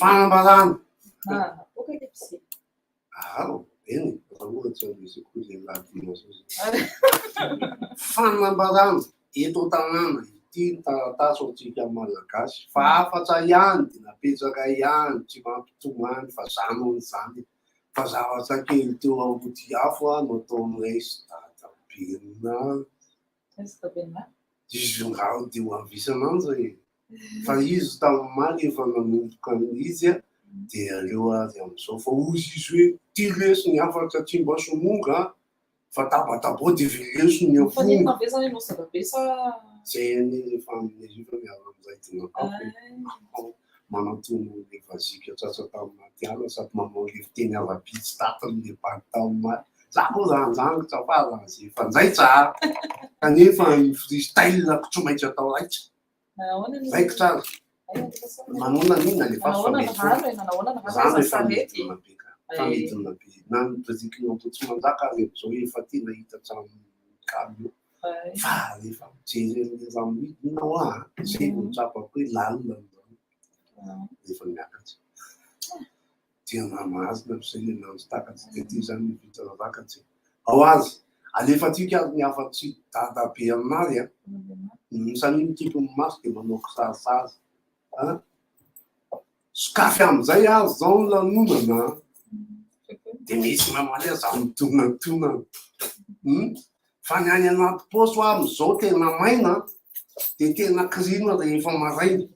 Fanambazana. Apocalipse. Eny, raha ohatsy misy koa zay ladino fanambazana eto tanàna ity taratasy antsika malagasy fa afatra ihany de napetraka ihany tsy mampitomany fa zany on zany fa zavatra kely teo ambody afo no ataonay stadabena izy ngao de ho avisana anjy fa izy tamin'ny maly efa nanomboka izy de aleo azy am'izao fa ozy izy hoe ty lesy ny afatra tsy mba somonga fa tabatabo de veleso ny afonga zay efa amin'izy fa miala am'izay dinakafo manatono le vazika tsatsa taminatiala sady manao le fiteny avapitsy tatiny le bady tamin'maly za koa zanjango tsafaza zy fa nzay tsara kanefa ny freestyle tsy maintsy atao raitsy raiko tsara manona nina le famidina be na nyprezikinao tsy manjaka azy am'izao efa tena hita tramikalo fa rehefa mijery ramidinao zay vo tsapako hoe lalina rehefa miakatsy dia namazina zay le nanjo takatsy de ty zany mivita ravakatsy ao azy alefatsika azy ny afatsy dada be aminazy misany mitiko ny maso de manao kisarisary sokafy am'izay azy zao ny lanonana de misy mamalia za mitonatona fa ny any anaty poso am'izao tena maina de tena kirina rehefa maraina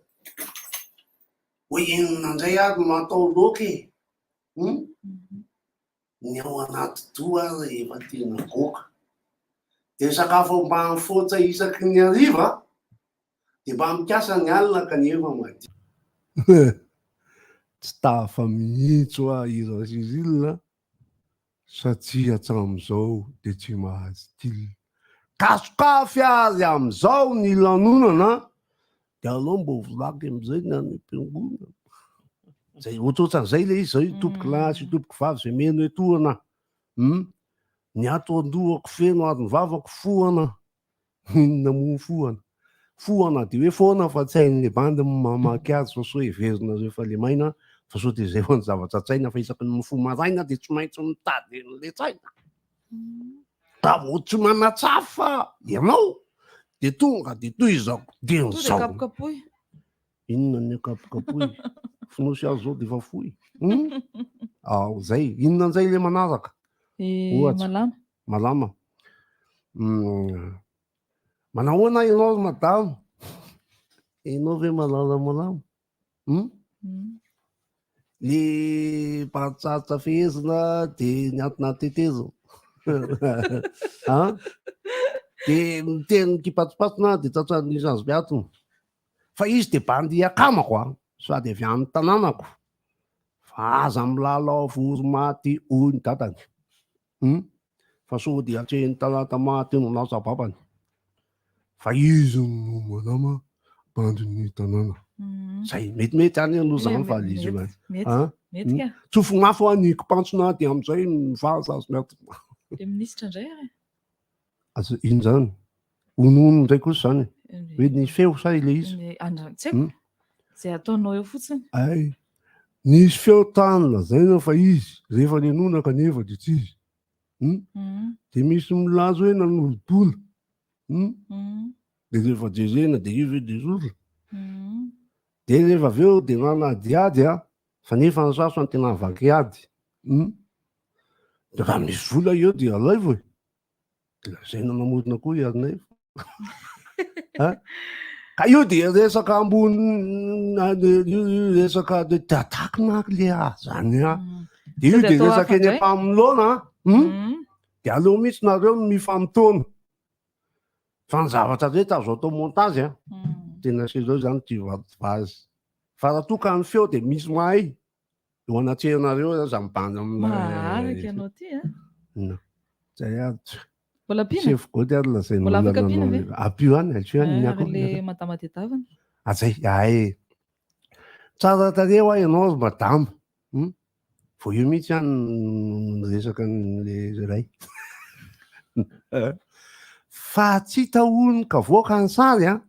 hoe enina ndray azy no atao loky ny ao anaty doa rehefa tena goka de sakafo mba mifotsa isaky ny ariva de mba mikasa ny alina kanefa madi tsy tafa mihitso irasizilina satria hatram'izao de tsy mahazy tily kasokafy azy am'izao ny lanonana de alao mbo volaky am'izay ny any am-piangona zay ohatrohatran'izay le izy zao topoky lasy topoky vavy zay meno etoana ny ato andohako feno ary ny vavako foana inona mo foana de hoe foana fa tsy hain'le bandy mamaky azy fa so everina zay fa le maina fa so de zay ho ny zavatra tsaina fa isaky ny mifo maraina de tsy maintsy mitady n'le tsaina da vo tsy manatsafa ianao de tonga de toy izako de nizao inona ny kapokapoy finosy azy zao de fa foy ao zay inona an'izay le manaraka malama manahoana ianao madamo ianao ve malama le mpahatsatsa fehezina de ny antinaty tetezo de miteny kipatsipatsina de tsatsan'izy azy biatony fa izy de bandy akamako sady avy amin'ny tanànako fa aza milalao vory maty hoy ny dadany fa so de atrehny talata maty no lasa babany fa izy no malama bandy ny tanàna zay metimety any aloha zany fa lizy tsofo mafo any kipantsona de am'izay mivaza azy miaty azo ino zany onono ndray kosa zany hoe ny feo sa ile izy zay ataonao eo fotsiny ay nisy feo tany lazaina fa izy rehefa nenona kanefa de tsy izy de misy milazo hoe nanolobola de rehefa jejena de izy hoe dezola de rehefa aveo de nanadiady fa nefa ny saso ny tena vakiady de raha misy vola eo de alay vo de lazaina namorona koa iarina ka io de resaka ambony resaka de ataky naky le zany de io de resaka eny ampamonoloana de aleo mihitsy nareo mifamitona fa ny zavatra rehetra azo atao montazy tena sezao zany ty vazy fa raha toka ny feo de misy mahay eo anatrehonareo za mibandy maharaka ianao ty zay mbola pina sefigody ary lazay mbola afaka pina ve apio any altsio any le madama tedavana azay ay tsara tareo ianao madama vo io mihitsy any resaka le ray fa tsy tahony ka voaka ny sary a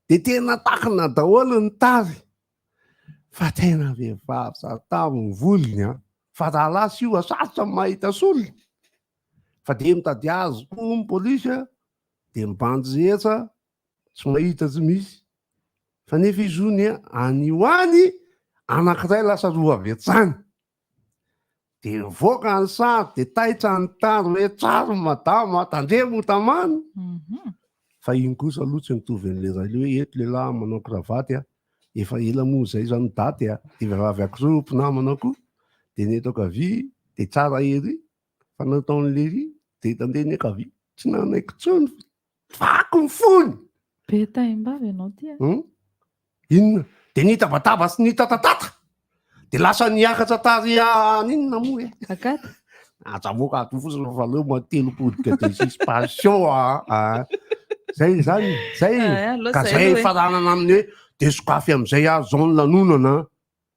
de tena takina daholo ny tary fa tena vehivavy satavo ny volony a fa rahalasy io asarotra mahita solony fa de mitady azy koa ny polisy a de mibanjy rehetra tsy mahita tsy misy fa nefa izony a anio any anankiray lasa roa avetsany de voaka ny sary de taitra ny tary hoe tsaro madama tandremo tamany fa iny kosa aloha tsy mitovy an'le ray le hoe eto lehilahy manao kravaty a efa ela moa zay zany daty a de vehivavy akizo mpinamanao koa de neto akavy de tsara ery fa nataon'le ry de tandeny akavy tsy nanaiko tsony fako ny fony be taim-bavy ianao ty a inona de nitabataba sy nitatatata de lasa niakatra tary aninona moa e akata azamoaka ato fosiny fa leo matelopodika de suspension zay zany zay ka zay faranana aminy hoe de sokafy am'izay azo zao ny lanonana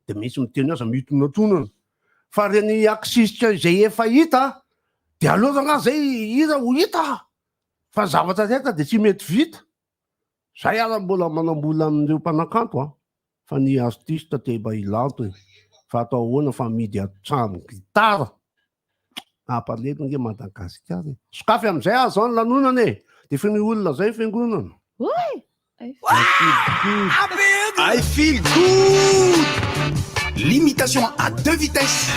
de misy miteny aza mitonatronana fa reny aksisika zay efa hita de aloha zay ira ho hita fa zavatra reta de tsy mety vita zay ara mbola manambola amin'ireo mpanakanto a fa ny artiste te mba ilanto fa atao ahoana fa midy atrano gitara ampalety nge Madagasikara sokafy am'izay azo zao ny lanonana e de feny olona zay fiangonana I feel good. Limitation à 2 vitesses.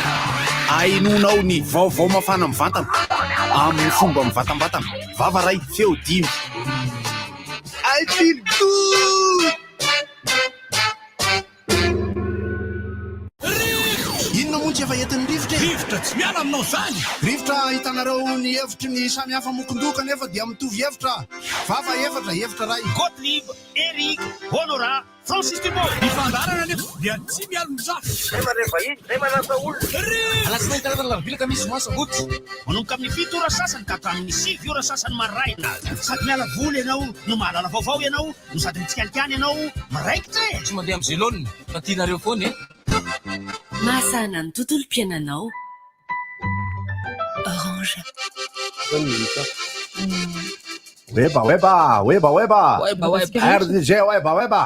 Ainonao ny vaovao mafana mivantana amin'ny fomba mivatambatana vava ray feo dimy. I feel good. Inona moa tsy efa entin'ny rivotra rivotra tsy miala aminao zany rivotra hitanareo ny hevitry ny samy hafa mokondoka nefa dia mitovy hevitra vava hevitra ray Gottlieb, Eric, Honora, Francis Thibault. Mifandarana nefa dia tsy miala mizaha. Zay manasa olona. Alasinainy karazana lavilaka misy masambotsy. Manomboka amin'ny 7 ora sasany ka hatramin'ny 6 ora sasany maraina. Sady miala voly ianao, no mahalala vaovao ianao, no sady mitsikalikany ianao, maraikitra e. Tsy mandeha amin'ny zélone, fa tianareo foana e. Mahasana ny tontolom-piainanao. Orange. Weba. RDG weba.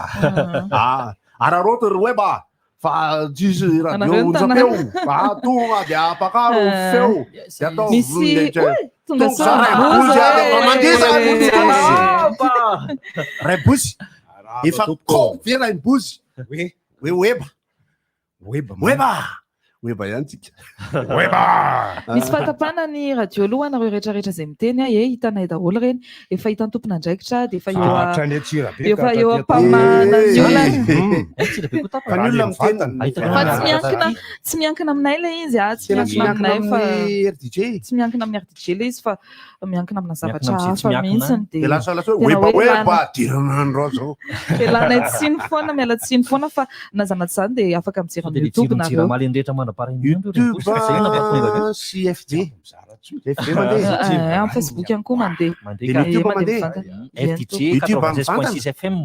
Araroto weba. Fa tsisy radio zapeo. Fa tonga de apakaro feo. De atao misy tonga rebusy. Efa vera imbuzy. Weba ihany tsika. misy fatapana ny radio aloha nareo rehetrarehetra zay miteny a hitanay daholo reny efa hitan'ny tompon'andraikitra de efa eo ampamana ny olona fa tsy miankina aminay le izy tsy miankina aminay fa tsy miankina amin'ny RDG le izy fa miankina amina zavatra hafa mihitsiny de weba diranandro zao elanay tsiny foana miala tsiny foana fa nazanaty zany de afaka mijery amin'ny YouTube nareo YouTube sy FD amin'ny Facebook ihany koa mandeha FTG 96.6 FM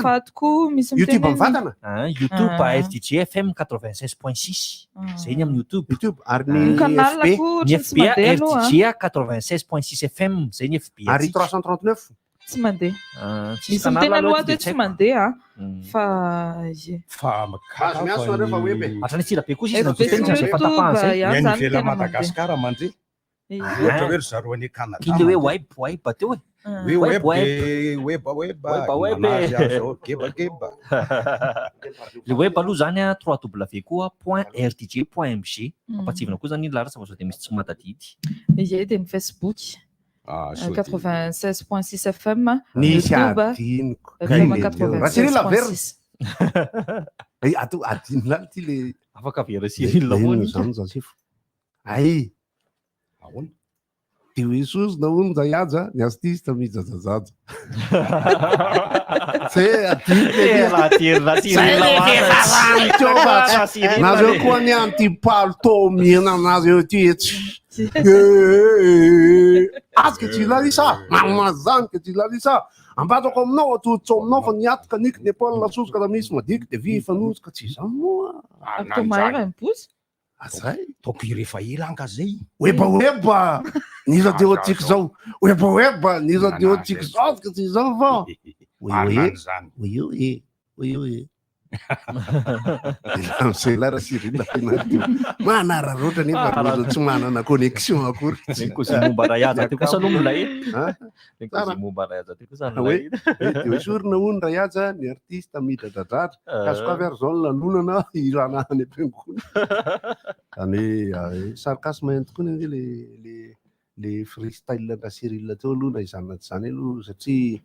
fa tokoa misy YouTube mivantana YouTube FTG FM 96.6 zay ny amin'ny YouTube ary ny canal ny FB FTG 96.6 FM zay ny FB ary 339 tsy mandeha misy miteny aloha hoe tsy mandeha fa miasonareo fa web atrany tsirabe kosa izy nateny zay fatapahany zay zany fela Madagasikara mandre ohatra hoe ry zareo any Canada kile hoe web teo hoe web le web aloha zany a 3w koa .rtg.mg ampatsivina koa zany lara sa fa de misy tsy matadidy izay de ny Facebook 96.6 FM nisy YouTube adiniko FM 96.6 ato adino lany ty le afaka vera Cyril lahoany zany zasifo ay ahoana de Jesus nahono zayaja ny artiste mijajajaja nareo koa ny antipalto mihena anareo ty azika tsy larisa mamazanyka tsy larisa ambatako aminao atoditso aminao fa niatika niky ny Paul lasosoka raha misy madiky de vi fanosoka tsy zany moa Tomahera impozy azay taoko rehefa elanka zay oeba ny radio tsika zao oeba ny radio tsika zao ka tsy zao va anany zany oe lasela sirina fenadio manararoatra nefa rozo tsy manana connexion akory momba rayaja ty kosa aloha molay momba rayaja ty kosa hoe de sorina ony rayaja ny artiste midradradratra kasoka avy ary zao ny lanonana irana any am-piangona zany hoe sarcasme ihany tokoa ny le freestyle na Cyril teo aloha na izany na tsy zany aloha satria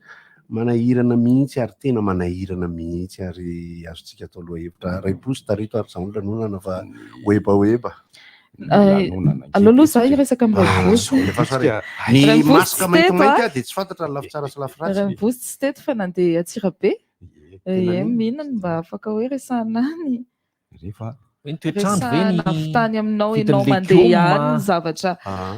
manahirana mihitsy ary tena manahirana mihitsy ary azotsika atao loha hevitra ray posy tarito ary zao lanonana fa oeba aloaloha za iresaka ny masaka maintimainty de tsy fantatra ny lafitsara sy lafiratsy Raimbozy tsy teto fa nandeha Atsirabe mihinana mba afaka hoe resana any rehefa nafitany aminao enao mandeha ihany zavatra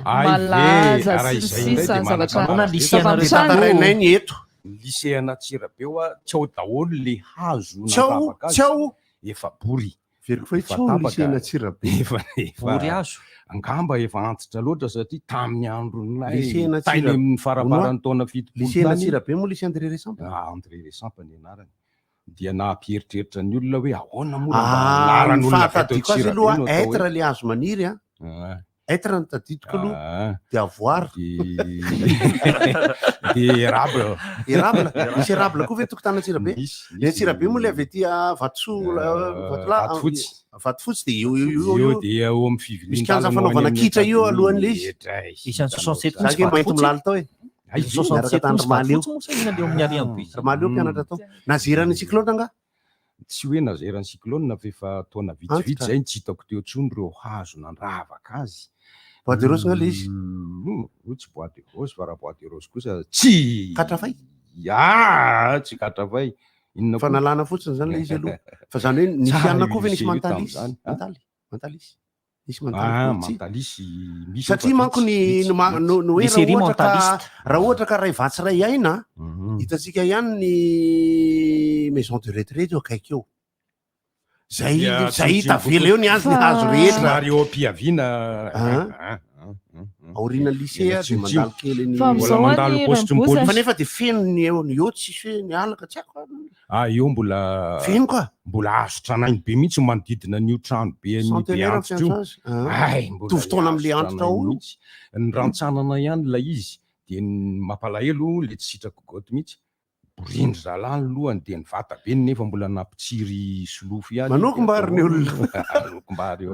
malaza sisa zavatra ny eto lyseana Tsirabe oa tsy ao daholo le hazo tsao efa bory veriko fa tsao lyseana Tsirabe bory hazo angamba efa antitra loatra satria tamin'ny andronay lyseana tainy amin'ny faraparany taona lyseana Tsirabe moa lycée André Résampa André Résampa ny anarany dia namperitreritra ny olona hoe ahoana moa fahatadiko azy aloha être le hazo maniry être ny tadidiko aloha de avoir de érable misy érable koa ve tokotana Tsirabe le Tsirabe moa le avy ety vato fotsy de io de eo amin'ny fivilindalana misy kanja fanaovana kitra io alohan'le izy isan'ny 67 zake mahita milalo tao e miaraka tandromaly io romaly io mpianatra tao nazerany cyclone anga tsy hoe nazerany cyclone fa efa taona vitsivitsy zay tsy hitako teo tsony reo hazo nandravaka azy bois de rose nga le izy tsy bois de rose fa raha bois de rose kosa tsy katrafay tsy katrafay inona fa nalana fotsiny zany le izy aloha fa zany hoe nisy anona koa ve nisy mantalisy nisy mantalisy satria manko ny hoe raha ohatra ka ray vatsy ray aina hitatsika ihany ny maison de retraite eo akaiky eo zay tavela eo ny azy ny hazo rehetra ary eo am-piaviana aorina lycée de mandalo kely fa nefa de feno ny eo ny eo tsisy hoe ny alaka tsy haiko eo mbola feno koa mbola azo tranainy be mihitsy manodidina an'io trano be ny be antitra io tovy-taona am'le antitra ao ny rantsanana ihany la izy de ny mampalahelo le tsy sitrako goty mihitsy borindry zalany lohany de ny vata be nefa mbola nampitsiry solofo ihany manokombary ny olona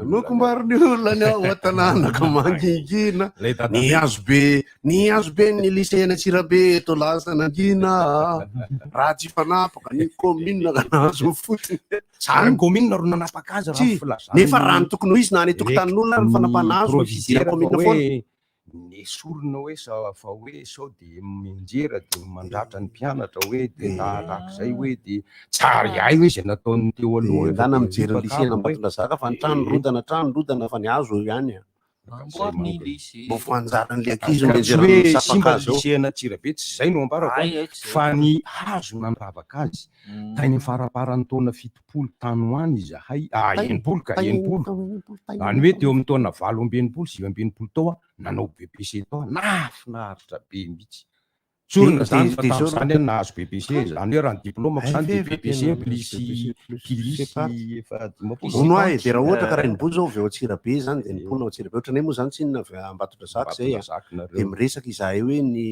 manokombary ny olona ny ao atanànaka mangingina ny hazo be ny lycéana Tsirabe to lasa nangina raha tsy fanapaka ny commune ka nahazo fotony sany commune ro nanapaka azy nefa raha ny tokony ho izy na ny tokotanin'olona ny fanapana azo fidira commune foana nesorina hoe fa hoe sao de minjera de mandratra ny mpianatra hoe de tahak'izay hoe de tsary ay hoe zay nataony teo aloha ngana mijery ny lycéana Ambatondrazaka fa ny trano rodana fa ny hazo ihany bofoanjaran'le ankizy hoe simba lycéana Tsirabe tsy zay no ambarako fa ny hazo nandravaka azy tainy faraparany taona 70 tany hoany izy hay enimpolo any hoe teo amin'ny taona 8 tao nanao BBC tao nafinaritra be mihitsy sorina zany fa zany nahazo BBC zany hoe raha ny diplômako zany de BBC plisy efa ono ahy de raha ohatra ka raha nibozy zao avy ao Tsirabe zany de nipona ao Tsirabe ohatra ny moa zany tsy inona avy Ambatondrazaka zay de miresaka izahay hoe ny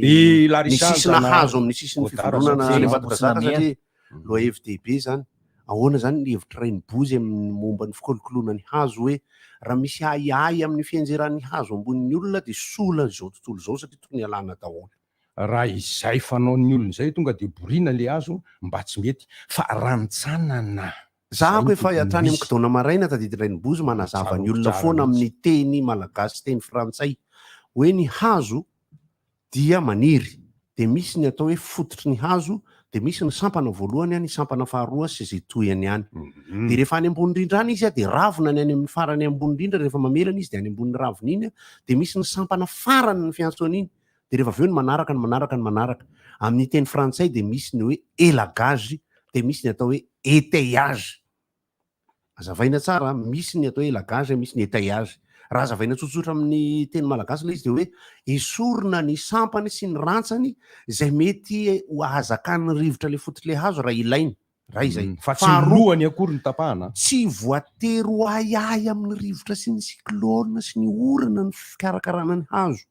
sisina hazo amin'ny sisiny fivoronana any Ambatondrazaka satria loha FDB zany ahoana zany ny hevitra ray nibozy amin'ny momba ny fikolokoloana ny hazo hoe raha misy ahiahy amin'ny fianjeran'ny hazo ambonin'ny olona de sola zao tontolo zao satria tokony alana daholo raha izay fanaon'ny olona zay tonga de borina le hazo mba tsy mety fa rantsanana zahako efa hatrany amin'ny kidona maraina tadidindray ny bozy manazava ny olona foana amin'ny teny malagasy teny frantsay hoe ny hazo dia maniry de misy ny atao hoe fototry ny hazo de misy ny sampana voalohany any sampana faharoa sy zay toyany any de rehefa any ambony indrindra any izy de ravina ny any amin'ny farany ambony indrindra rehefa mamelana izy de any ambony ravina iny de misy ny sampana farany ny fiantsoana iny de rehefa avy eo ny manaraka amin'ny teny frantsay de misy ny hoe élagage de misy ny atao hoe étayage azavaina tsara, misy ny atao hoe lagage, misy ny étayage. Raha azavaina tsotsotra amin'ny teny malagasy ilay izy de hoe esorina ny sampany sy ny rantsany zay mety ho ahazakany rivotra le fototra le hazo raha ilainy. Raha izay. Fa tsy lohany akory ny tapahana. Tsy voatery ho ahiahy amin'ny rivotra sy ny cyclone sy ny orana ny fikarakarana ny hazo.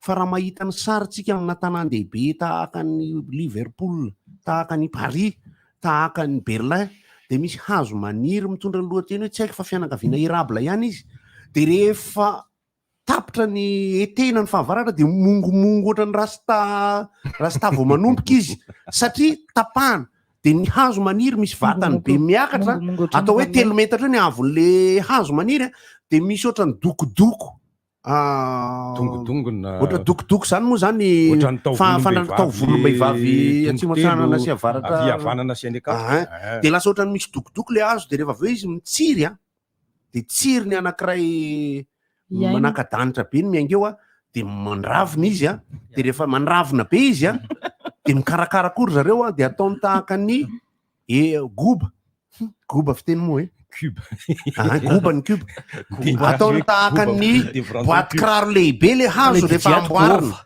Fa raha mahita ny saritsika amina tanàn-dehibe tahaka ny Liverpool, tahaka ny Paris, tahaka ny Berlin, de misy hazo maniry mitondra ny lohateny hoe tsy haiko fa fianakaviana érable ihany izy. De rehefa tapitra ny etena ny fahavaratra de mongomongo ohatran'ny rasta vao manomboka izy satria tapahana. De ny hazo maniry misy vatany be miakatra, atao hoe 3 metatra ny avon'le hazo maniry, de misy ohatran'ny dokodoko. Dongodongona. Ohatra dokodoko zany moa zany taovolom-behivavy atsimo antsanana sy avaratra. Havanana sy anekatra. De lasa ohatran'ny misy dokodoko le hazo de rehefa aveo izy mitsiry de tsiry ny anankiray manaka-danitra be ny miaingeo de mandravina izy de rehefa mandravina be izy de mikarakara kory zareo de ataony tahaka ny goba fiteny moa cube. Goba ny cube. Ataony tahaka ny boaty kiraro lehibe le hazo rehefa amboarina.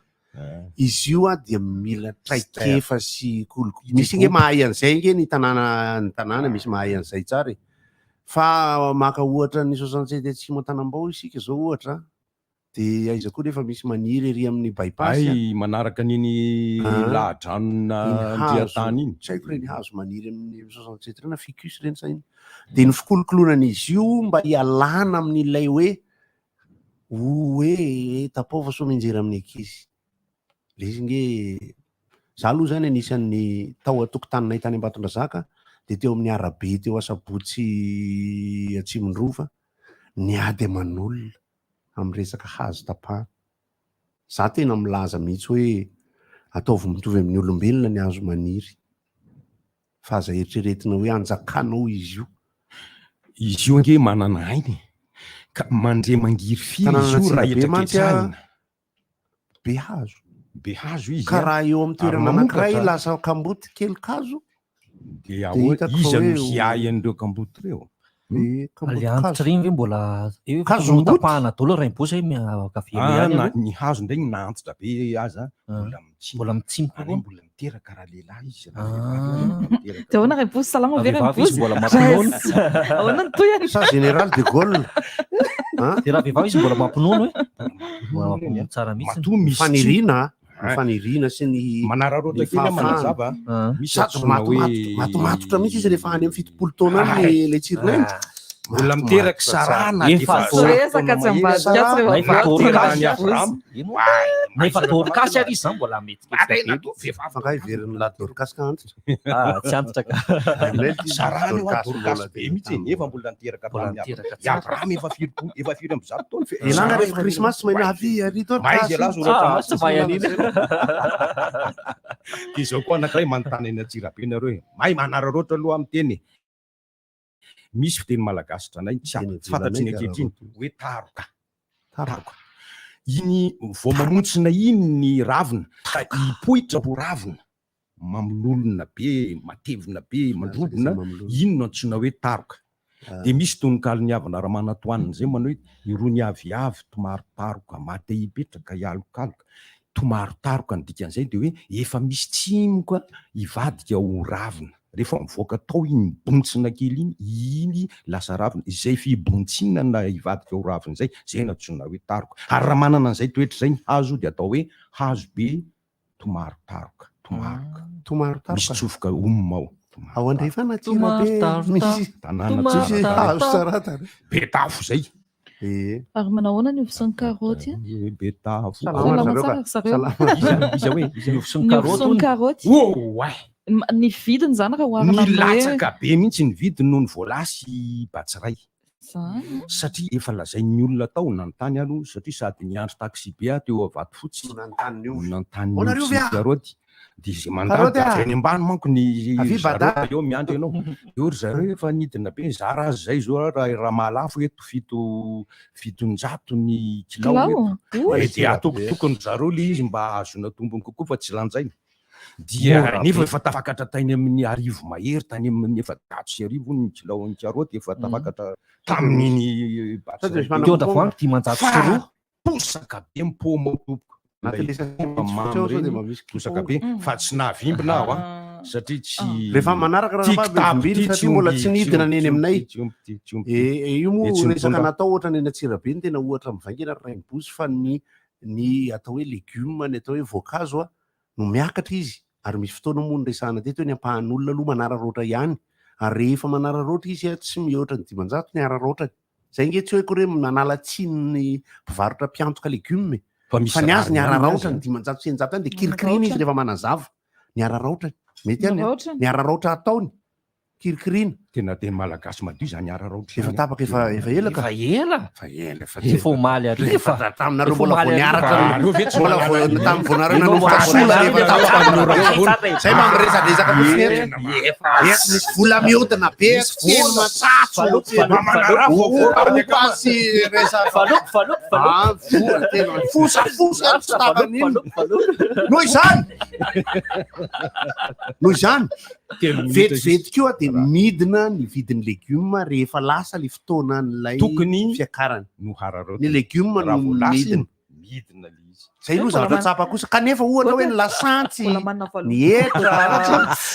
Izy io dia mila traikefa sy kolokolo. Misy nge mahay an'izay nge ny tanàna misy mahay an'izay tsara. Fa maka ohatra ny 67 atsimo Antanambao isika zao ohatra. De aiza koa rehefa misy maniry ery amin'ny bypass. Ay manaraka niny lahadranona andriatany iny. Tsy haiko reny hazo maniry amin'ny 67 reny ficus reny sa iny. De ny fikolokolonan'izy io mba hialana amin'ilay hoe tapaova so menjery amin'ny ankizy. Le izy nge za aloha zany anisan'ny tao atokotaninay tany Ambatondrazaka de teo amin'ny arabe teo Asabotsy Atsimondrova niady aman'olona amin'ny resaka hazo tapahana. Za tena milaza mihitsy hoe ataovy mitovy amin'ny olombelona ny hazo maniry. Fa aza eritreretina hoe anjakanao izy io. Izy io nge manana ainy ka mandre mangiry firy izy io raha etraketrahina. Be hazo. Be hazo izy. Ka raha eo amin'ny toerana anankiray lasa kamboty kely kazo. De izy no hiay an'ireo kamboty reo. Aliantitra reny ve mbola tapahana daholo raim-bosa ny hazo ndray nantitra be aza mbola mitsimika mbola miteraka raha lehilahy izy. De ahoana raim-bosa salama ve raim-bosa mbola mampinono. Ahoana ny toyany? Sa général de Gaulle. De raha vehivavy izy mbola mampinono hoe tsara mihitsy. Fanirina sy ny manararota kely manazava. Misy matomatotra mihitsy izy rehefa any amin'ny 70 taona any le tsironay. Mbola miteraka sarana resaka tsy nefa torokasy ary izy zany mbola mety fangahy veriny la torokasy antitra. Tsy antitra ka. Sarana eo torokasy be mihitsy nefa mbola miteraka Abraham efa 4 amby 100 taona. Elana rehefa Christmas tsy maina avy ary torokasy. Tsy vai an'iny. Izao koa anankiray manontany eny Antsirabe nareo. Mahay manararaotra aloha amin'ny teny. Misy fiteny malagasy tranay tsy fantatry ny ankehitriny hoe taroka. Taroka. Iny vao mamontsina iny ny ravina, hipoitra ho ravina, mamololona be, matevina be, mandrobona, iny no antsoina hoe taroka. De misy tononkalo avana Ramanatoanina zay manao hoe irony aviavy tomaro taroka, mate hipetraka hialokaloka. Tomaro taroka ny dikan'izay de hoe efa misy tsimoka hivadika ho ravina. Rehefa mivoaka tao iny bontsina kely iny lasa ravina. Izay fibontsina hivadika ho ravina zay natsoina hoe taroka. Ary raha manana an'izay toetra zay ny hazo de atao hoe hazo be tomaro taroka. Tomaro taroka. Misy tsofoka ao. Ao andrefana Antsirabe misy tanàna tsisy hazo sarata. Betafo zay. Ary manao ahoana ny ovisan'ny karaoty? Betafo. Salama tsara Iza hoe ny ovisan'ny karaoty. Ny vidiny zany raha oharina ny latsaka be mihitsy ny vidiny noho ny voalasy batsiray. Satria efa lazain'ny olona tao nanontany aloha satria sady niandry taxi be teo Avato Fotsy nanontany karaoty. De izay mandalo eny ambany manko ny zareo eo miandry ianao. Eo ry zareo efa nidina be zara azy zay zao raha mahalafo eto 700 ny kilao eto. De atokotokony zareo le izy mba azona tombony kokoa fa tsy lanjaina. dia nefa efa tafakatra tany amin'ny arivo mahery tany amin'ny efa 400 ny kilao karoty efa tafakatra tamin'iny teo tavoangy 10 posaka be mipoma posaka be fa tsy nahavimbina aho satria tsy rehefa manaraka rahaambily satria mbola tsy nidina neny aminay io moa resaka natao ohatra ny Antsirabe ny tena ohatra mivaingana raimbozy fa ny atao hoe legioma ny atao hoe voankazo a no miakatra izy ary misy fotoana moa ny resahana teto hoe ny ampahan'olona aloha manararoatra ihany ary rehefa manararoatra izy tsy mihoatra ny 500 ny araroatra zay nge tsy hoe koa hoe manala tsiny ny mpivarotra mpiantoka legioma fa ny azy ny araraotra ny 500 any dia kirikirina izy rehefa manazava ny araraotra mety any ny araraotra ataony kirikirina tena teny malagasy madio zany araraotra efa tapaka efa elaka efa omaly efa taminareo mbola vao niaratra mbola tamin'ny vonareo nanomboka sola zay mamresadresaka misy vola mihodina be teny matsatso pasy fosafosa tsy tavan'iny noho izany vetivety koa dia midina ny vidin'ny legioma rehefa lasa le fotoana n'ilay tokony fiakarany no hararao ny legioma no midina zay aloha zavatra tsapa kosa kanefa ohatra hoe ny lasantsy ny etra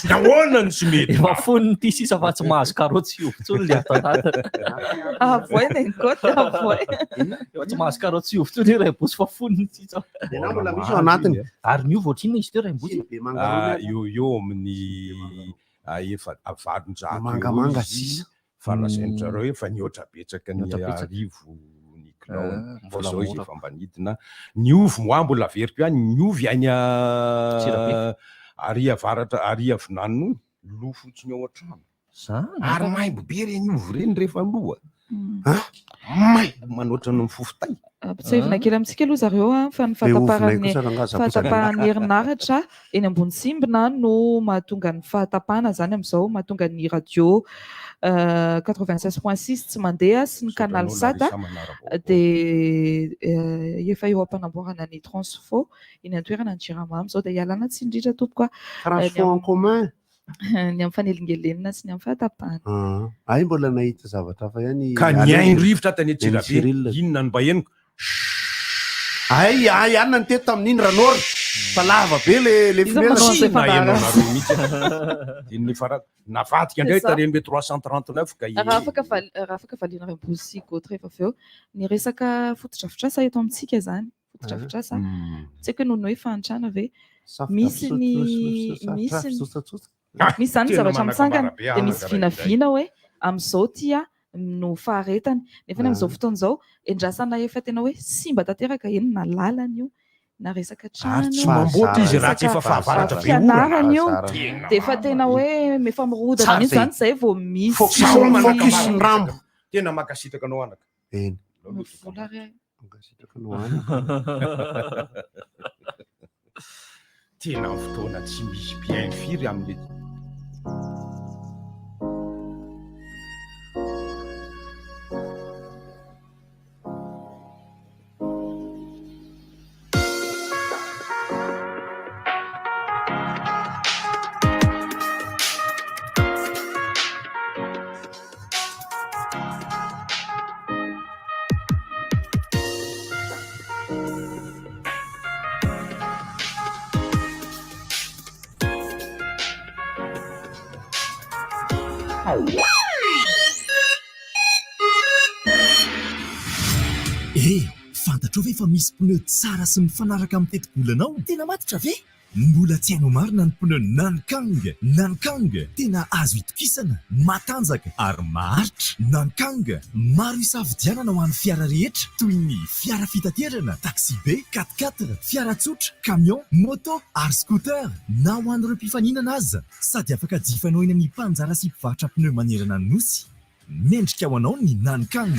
nahoana ny tsy mety efa foniny ity sisa fa tsy mahazo karoty sy ovontsony le atao efa tsy mahazo karoty sy ovontsony raimbozy fa foniny sisa mbola misy ao anatiny ary niova ohatr'inona izy teo raimbozy eo amin'ny efa avalonjato mangamanga sisa falazain'zareo efa niotra betsaka ny arivo ny kilao zao izy efa mbanidina ny ovy moa mbola veriko ihany ny ovy any aria vinanino lo fotsiny ao an-trano ary maimbo be reny ovy reny rehefa loa maimbo manoatra no mifofotay Ampitsevina kely amintsika aloha zareo fa ny fahatapahan'ny herinaratra eny ambony simbina no mahatonga ny fahatapahana zany amin'izao mahatonga ny radio 96.6 tsy mandeha sy ny canal 7 dia efa eo ampanamboarana ny transfo eny an-toerana ny Jiramamy zao dia ialana tsy indritra tompoko transfo en commun ny amin'ny fanelingelenina sy ny amin'ny fahatapahana ay mbola nahita zavatra fa ihany ka ny ain-rivotra tany Antsirabe inona no mba henoko ay anona ny teto tamin'iny ranora fa lava be le navadika indray tareny be 339 ka raha afaka valiana raimbozy sy gotra efa avy eo ny resaka fotodrafitrasa eto amintsika zany fotodrafitrasa tsy haiko hoe noho hoe fahantrana ve misy zany zavatra mitsangana dia misy vinavina hoe amin'izao tia no faharetany nefa ny amin'izao fotoana izao endrasana efa tena hoe simba tanteraka eny na lalana io na resaka tranofianarana io dia efa tena hoe mifamorodana mihitsy zany zay vao misy rambo tena makasitaka anao anaka tena fotoana tsy misy bien firy amin'le fantatrao ve fa misy pneu tsara sy mifanaraka amin'ny teti-bolanao tena matotra ve mbola tsy hainao marina ny pneu Nankang tena azo itokisana matanjaka ary maharitra Nankang maro isafidianana ho an'ny fiara rehetra toy ny fiara fitaterana taxi be 4x4 fiara tsotra camion moto ary scooter na ho an'ireo mpifaninana aza sady afaka jifanao eny amin'ny mpanjara sy mpivarotra pneu manerana ny nosy mendrika ho anao ny Nankang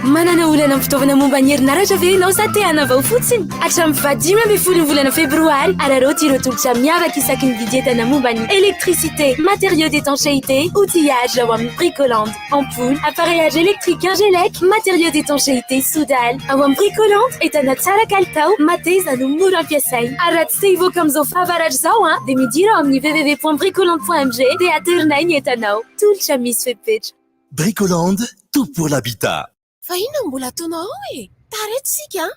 manana olana amin'ny fitaovana momba ny herinaratra ve ianao sa te hanavao fotsiny hatramin'ny 25 volana febroary araroty ireo tolotra miavaka isaky ny vidy entana momba ny électricité, matériaux d'étanchéité, outillage ao amin'ny Bricolande, ampoule, appareillage électrique Ingelec, matériaux d'étanchéité Soudal. Ao amin'ny Bricolande entana tsara kalitao, mateza no mora ampiasaina. Araha tsy te hivoaka amin'izao fahavaratra izao dia midira ao amin'ny www.bricolande.mg dia aterinay ny entanao. Tolotra misy fepetra. Bricolande, tout pour l'habitat. Fa inona mbola ataonao e? Taretisika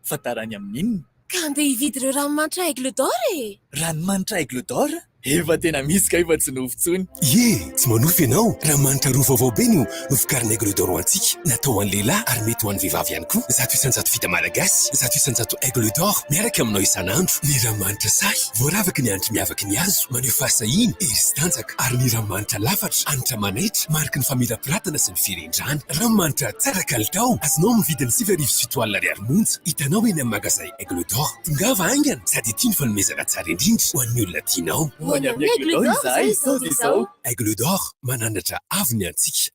Fa tarany amin'inona? ka andeha hividy ireo ranomanitra Aigle d'Or e. Ranomanitra Aigle d'Or? Efa tena misy ka efa tsy nofon-tsony. Tsy manofy ianao. Ranomanitra roa vaovao be no nofokarina Aigle d'Or antsika. Natao ho an'ny lehilahy ary mety ho an'ny vehivavy ihany koa. 100% vita malagasy, 100% Aigle d'Or. Miaraka aminao isan'andro. Ny ranomanitra sahy voaravaka ny andro miavaka ny azo. Maneho fahasahina, hery tanjaka ary ny ranomanitra lafatra, anitra manaitra, mariky ny famirapiratana sy ny firendrana. Ranomanitra tsara kalitao. Azonao mividy ny 7,7 ariary monja. Hitanao eny amin'ny magasin Aigle d'Or. Tongava aingana sady tiany fanomezana tsara indrindra ho an'ny olona tianao. Aigle d'Or mananatra avy ny antsika.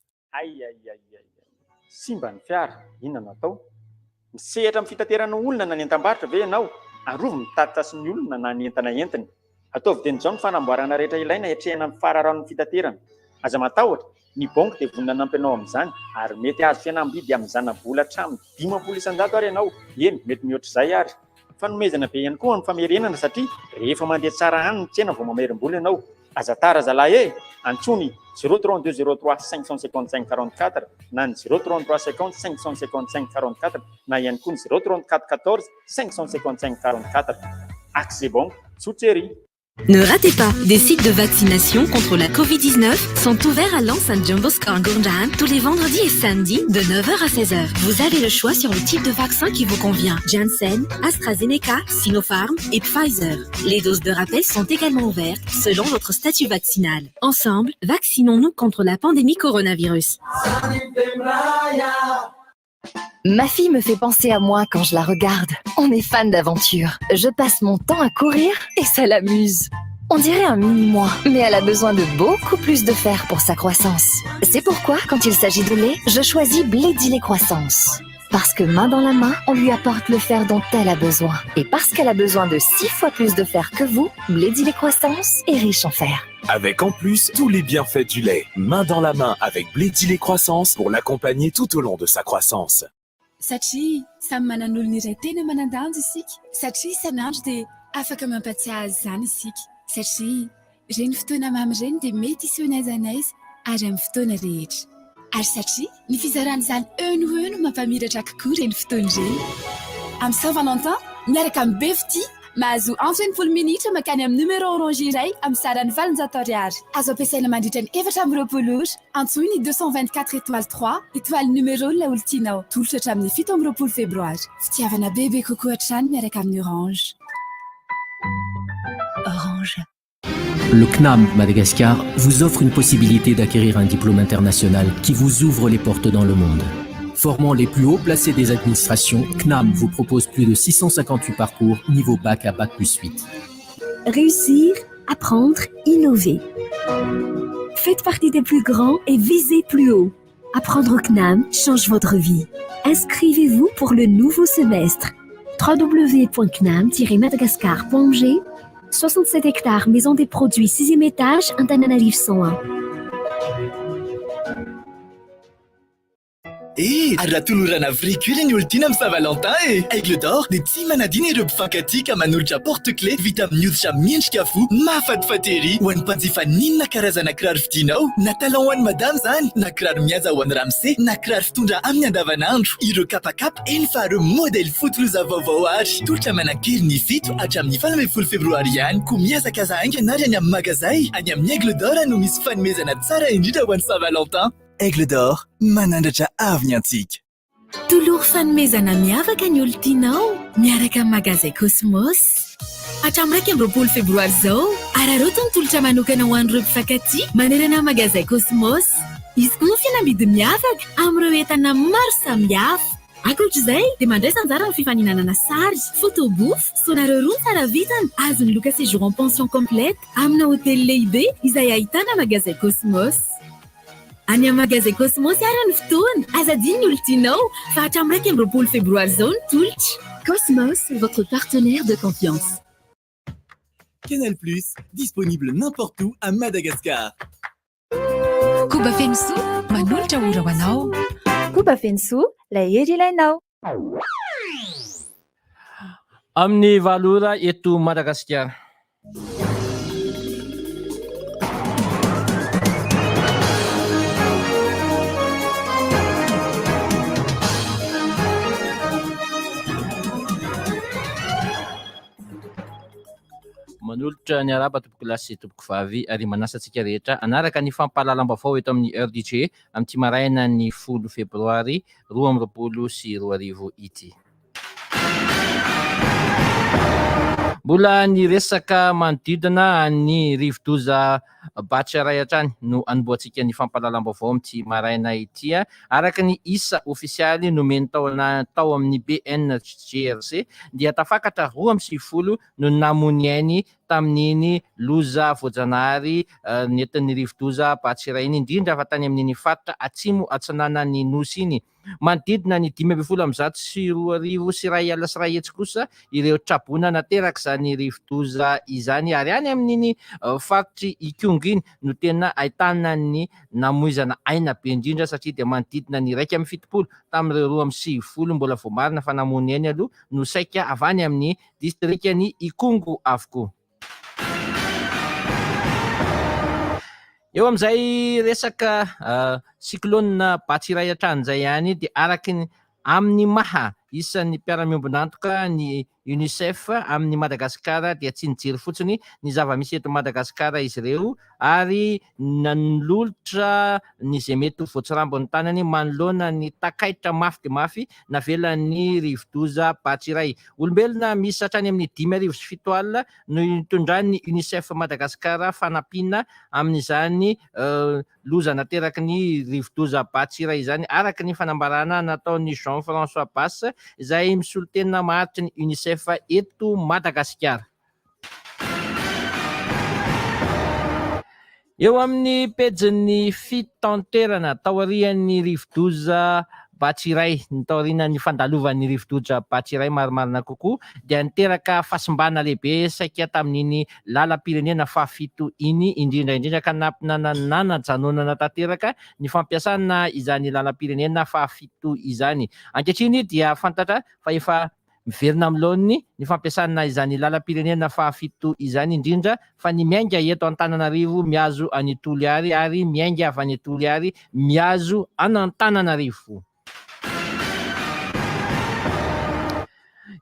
Simba ny fiara, inona natao? Misehatra amin'ny fitaterana olona na ny entam-barotra ve ianao? Arovy mitatitasy ny olona na ny entana entiny. Ataovy teny izao ny fanamboarana rehetra ilaina hiatrehana amin'ny fararan'ny fitaterana. Aza matahotra, ny banky dia vonona nampianao amin'izany ary mety azo fihenam-bidy amin'izany vola hatramin'ny 500,000 ary ianao. Eny, mety mihoatra izay ary. Fanomezana be ihany koa ny famerenana satria rehefa mandeha tsara any ny tsena vao mamerim-bola ianao. Aza tara zalahy antsony 03203 555 44 na ny 033 50 555 44 na ihany koa ny 034 14 555 44. Accès Banque, Souteri. Ne ratez pas, des sites de vaccination contre la Covid-19 sont ouverts à Lens and Jumboscope Gourjaan tous les vendredis et samedis de 9h à 16h. Vous avez le choix sur le type de vaccin qui vous convient. Janssen, AstraZeneca, Sinopharm et Pfizer. Les doses de rappel sont également ouvertes selon votre statut vaccinal. Ensemble, vaccinons-nous contre la pandémie coronavirus. Ma fille me fait penser à moi quand je la regarde. On est fan d'aventure. Je passe mon temps à courir et ça l'amuse. On dirait un mini-moi, mais elle a besoin de beaucoup plus de fer pour sa croissance. C'est pourquoi, quand il s'agit de lait, je choisis Blédillet Croissance. Parce que main dans la main, on lui apporte le fer dont elle a besoin. Et parce qu'elle a besoin de 6 fois plus de fer que vous, Blédillet Croissance est riche en fer. Avec en plus tous les bienfaits du lait. Main dans la main avec Blédillet Croissance pour l'accompagner tout au long de sa croissance. Satria samy manan'olona iray tena manan-danja isika satria isan'andro dia afaka mampatsiahy azy izany isika satria ireny fotoana mamy ireny dia mety hisehoana aiza n'aiza ary amin'ny fotoana rehetra ary satria ny fizaran'izany eno mampamiratra kokoa ireny fotoana ireny amin'ny Saint-Valentin miaraka amin'ny Befty mahazo 20 minitra makany amin'ny numéro orange iray amin'ny sarany 400 ariary. Azo ampiasaina mandritra ny 420 ora. Antsoiny 224 étoile 3 étoile numéro la oltinao. Tolotra hatramin'ny 17 febroary. Fitiavana bebe kokoa hatrany miaraka amin'ny Orange. Orange. Le CNAM Madagascar vous offre une possibilité d'acquérir un diplôme international qui vous ouvre les portes dans le monde. Formant les plus hauts placés des administrations, CNAM vous propose plus de 658 parcours niveau bac à bac plus 8. Réussir, apprendre, innover. Faites partie des plus grands et visez plus haut. Apprendre au CNAM change votre vie. Inscrivez-vous pour le nouveau semestre. www.cnam-madagascar.mg 67 hectares, maison des produits, 6e étage, Antananarivo 101. Ary raha tolorana vricule ny olontiana amin'ny Saint-Valentin Aigle d'Or dia tsy manadina ireo mpifankatia ka manolotra porte-clés vita amin'ny hoditra miendrika fo mahafatifaty ho an'ny mpanjifa ninona karazana kiraro vidianao na talon ho an'ny madame zany na kiraro mihaja ho an'ny ramose na kiraro fitondra amin'ny andavanandro ireo kapakapa eny fa ireo modèle fotoloza vaovao ary tolotra manan-kely ny fito hatramin'ny 19 febroary ihany ko miazakaza aingana ary any amin'ny magazay any amin'ny Aigle d'Or no misy fanomezana tsara indrindra ho an'ny Saint-Valentin. Aigle d'Or, manandratra avy ny antsika. Tolory fanomezana miavaka ny olontianao miaraka amin'ny magazay Cosmos. Hatramin'ny 20 febroary izao, araroto ny tolotra manokana ho an'ireo mpifankatia manerana magazay Cosmos. Izy koa fihenam-bidy miavaka amin'ireo entana maro samihafa. Ankoatr'izay dia mandray anjara amin'ny fifaninanana sary, photobooth, sonareo roa tsara vitany, azony loka séjour en pension complète amina hôtely lehibe izay ahitana magazay Cosmos. Any amin'ny magasin Cosmos ary ny fotoana. Azadiny ny olontianao fa hatramin'ny 20 févroary zao ny tolotra. Cosmos, votre partenaire de confiance. Canal+, disponible n'importe où à Madagascar. Koba Fensu, manolotra ora ho anao. Koba Fensu, ilay hery ilainao. Amin'ny valora eto Madagasikara. Manolotra ny araba tompoko lasy sy tompoko vavy ary manasa antsika rehetra anaraka ny fampahalalam-baovao eto amin'ny RDJ amin'ity maraina ny 10 febroary 2024 ity. Mbola ny resaka manodidina ny rivo-doza Batsaray hatrany no anomboantsika ny fampahalalam-baovao amin'ity maraina ity. Araka ny isa ofisialy nomeny tao amin'ny BNGRC dia tafakatra 20 no namony ainy tamin'iny loza voajanahary nentin'ny rivo-doza Batsaray iny, indrindra fa tany amin'iny faritra atsimo atsinanan'ny nosy iny. Manodidina ny 5,704 sy 2,100 hetsy kosa ireo trabona nateraka izany rivo-doza izany, ary any amin'iny faritry Ikongo iny no tena ahitana ny namoizana aina be indrindra, satria dia manodidina ny 1,70 tamin'ireo 2,90 mbola vao marina fa namony ainy aloha no saika avy any amin'ny distrikany Ikongo avokoa. Eo amin'izay resaka cyclone Batsaray hatrany izay ihany dia araky ny amin'ny maha isan'ny mpiara-miombonantoka ny UNICEF amin'ny Madagasikara dia tsy nijery fotsiny ny zava-misy eto Madagasikara izy ireo, ary nanolotra ny izay mety voatsirambo ny tanany manoloana ny takaitra mafy dia mafy navelan'ny rivo-doza Batsaray. Olombelona misy hatrany amin'ny 5,700 alina no itondran'ny UNICEF Madagasikara fanampiana amin'izany loza nateraky ny rivo-doza Batsaray izany, araka ny fanambarana nataon'ny Jean-François Basse izay misolo tena maharitry ny UNICEF eto Madagasikara. Eo amin'ny pejin'ny fitanterana taorian'ny rivo-doza Batsaray, ny taorian'ny fandalovan'ny rivo-doza Batsaray marimarina kokoa dia niteraka fahasimbana lehibe saika tamin'iny lalam-pirenena faha-7 iny indrindra ka nanajanonana tanteraka ny fampiasana izany lalam-pirenena faha-7 izany. Ankehitriny dia fantatra fa efa miverina amin'ny laoniny ny fampiasana izany lalam-pirenena faha-7 izany, indrindra fa ny miainga eto Antananarivo mihazo any Toliary ary miainga avy any Toliary mihazo any Antananarivo.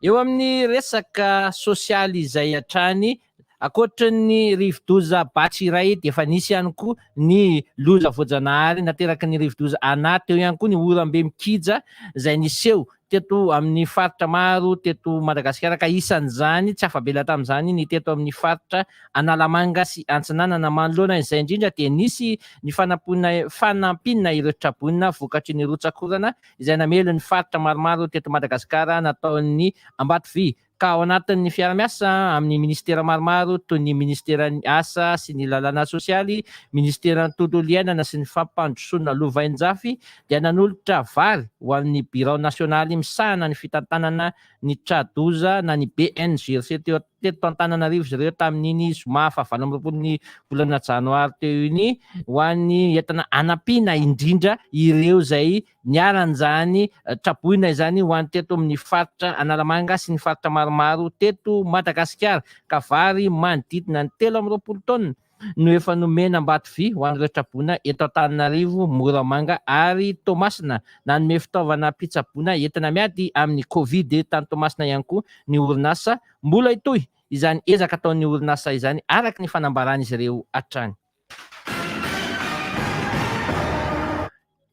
Eo amin'ny resaka sosialy izay hatrany, ankoatran'ny rivo-doza Batsaray dia efa nisy ihany koa ny loza voajanahary nateraky ny rivo-doza anaty, eo ihany koa ny oram-be mikija izay niseho teto amin'ny faritra maro teto Madagasikara, ka isan'izany tsy afa-bela tamin'izany ny teto amin'ny faritra Analamanga sy Antsinanana manoloana. Izay indrindra dia nisy ny fanampina ireo trabonina vokatry ny rotsakorana izay namely ny faritra maromaro teto Madagasikara nataon'ny Ambatovy. Ka ao anatin'ny fiara-miasa amin'ny ministera maromaro toy ny ministeran'ny asa sy ny lalàna sosialy, ministeran'ny tontolo iainana sy ny fampandrosoana lovain-jafy dia nanolotra vary ho an'ny birao nasionaly misahana ny fitantanana ny tradoza na ny BNGRC teto Antananarivo izy ireo tamin'iny zoma fa 20 volana janoary teo iny, ho an'ny entina anampiana indrindra ireo izay niaran'izany traboina izany ho an'ny teto amin'ny faritra Analamanga sy ny faritra maromaro teto Madagasikara, ka vary manodidina ny 320 taona no efa nomena Ambatovy ho an'ireo traboina eto Antananarivo, Moramanga ary Toamasina. Nanome fitaovana pitsaboina entina miady amin'ny Covid tany Toamasina ihany koa ny orinasa mbola itoy izany ezaka ataon'ny orinasa izany araka ny fanambaran'izy ireo hatrany.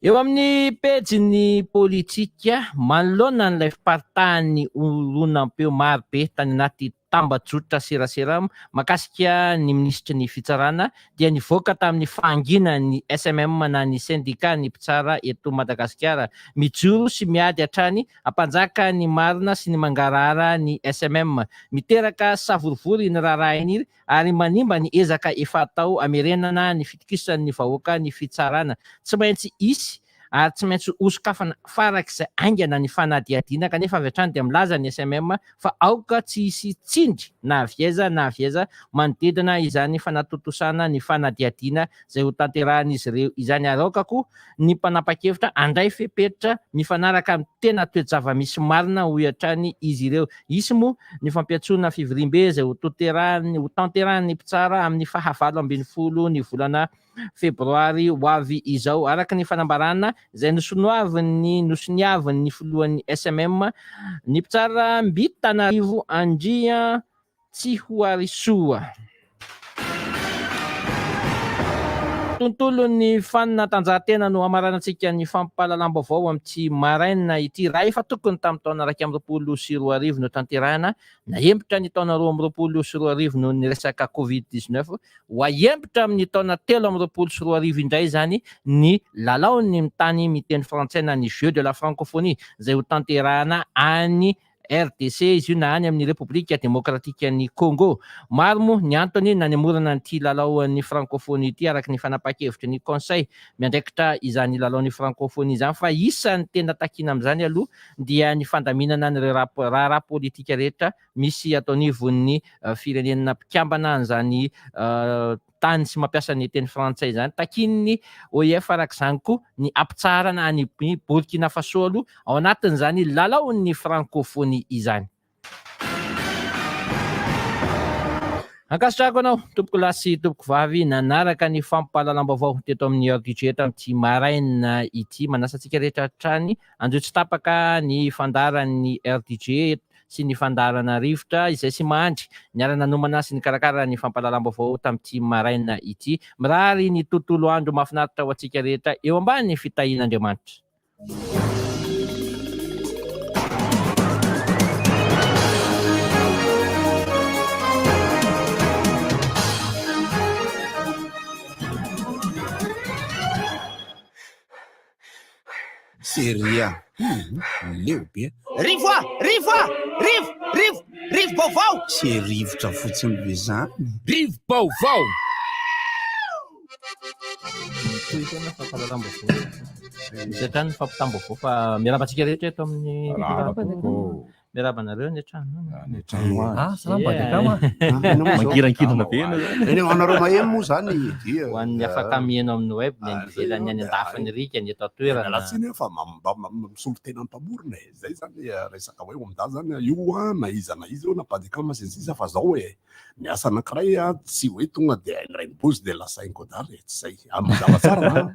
Eo amin'ny pejin'ny politika manoloana n'ilay fiparitahan'ny olonam-peo marobe tany anaty tambajotra serasera makasika ny minisitry ny fitsarana dia nivoaka tamin'ny fangina ny SMM na ny syndicat ny mpitsara eto Madagasikara mijoro sy miady hatrany ampanjaka ny marina sy ny mangarara ny SMM miteraka savorivory ny raharainy ary manimba ny ezaka efa atao amerenana ny fitokisan'ny vahoaka ny fitsarana tsy maintsy isy ary tsy maintsy osokafana farak'izay aingana ny fanadihadiana kanefa avy hatrany dia milaza ny SMM fa aoka tsy hisy tsindry na avieza manodidina izany fanatotosana ny fanadihadiana izay ho tanterahan'izy ireo izany ary aoka koa ny mpanapa-kevitra andray fepetra mifanaraka amin'ny tena toe-java-misy marina ho hatrany izy ireo isy moa ny fampiatsoana fivirimbe izay ho tanterahan'ny mpitsara amin'ny fahavalo ambin'ny folo ny volana febroary ho avy izao araka ny fanambarana izay nosoniavin'ny filohan'ny SMM ny mpitsara Mbitanarivo Andria tsy ho arisoa. Tontolo ny fanatanjahantena no amaranantsika ny fampahalalam-baovao amin'ity maraina ity raha efa tokony tamin'ny taona 2024 no tanterahana na hempitra ny taona 2024 noho ny resaka Covid-19 ho ahempitra amin'ny taona 2024 indray zany ny lalaony mitany miteny frantsay na ny Jeux de la Francophonie izay ho tanterahana any RDC izy io na any amin'ny Repoblika Demokratika ny Congo. Maro moa ny antony nanamorana n'ity lalaon'ny francophonie ity araka ny fanapa-kevitry ny conseil miandraikitra izany lalaon'ny francophonie izany fa isan'ny tena takina amin'izany aloha dia ny fandaminana n'ireo raharaha politika rehetra misy ataon'ivon'ny firenena mpikambana an'izany tany sy mampiasa ny teny frantsay izany takin'ny OIF arak'izany koa ny ampitsarana any Burkina Faso aloha ao anatin'izany lalaon'ny francophonie izany. Ankasitrako anao tompoko lahy sy tompoko vavy nanaraka ny fampahalalam-baovao teto amin'ny RDJ amin'ity maraina ity manasantsika rehetra hatrany anjo tsy tapaka ny fandaran'ny RDJ sy ny fandarana rivotra izay sy mahandry niarana nomana sy ny karakara ny fampahalalam-baovao tamin'ity maraina ity mirary ny tontolo andro mahafinaritra ho antsika rehetra eo ambany fitahian'Andriamanitra. Seria leobe rivo baovao se rivotra fotsiny be zany rivo baovao Izay trano fampitam-baovao fa miarabantsika rehetra eto amin'ny miarabanareo ny trano. Mangiran-kidina be anareo maheno moa zany ho an'ny afaka mihaino amin'ny web ny ivelany any andafiny rika ny eto toerana. Latsiny fa misolo tena mpamorona zay zany resaka hoe omda zany io na izy io napadikama sensisa fa zao hoe miasa anankiray tsy hoe tonga de raimbozy de lasa inkodary tsy zay amin'ny zavatsara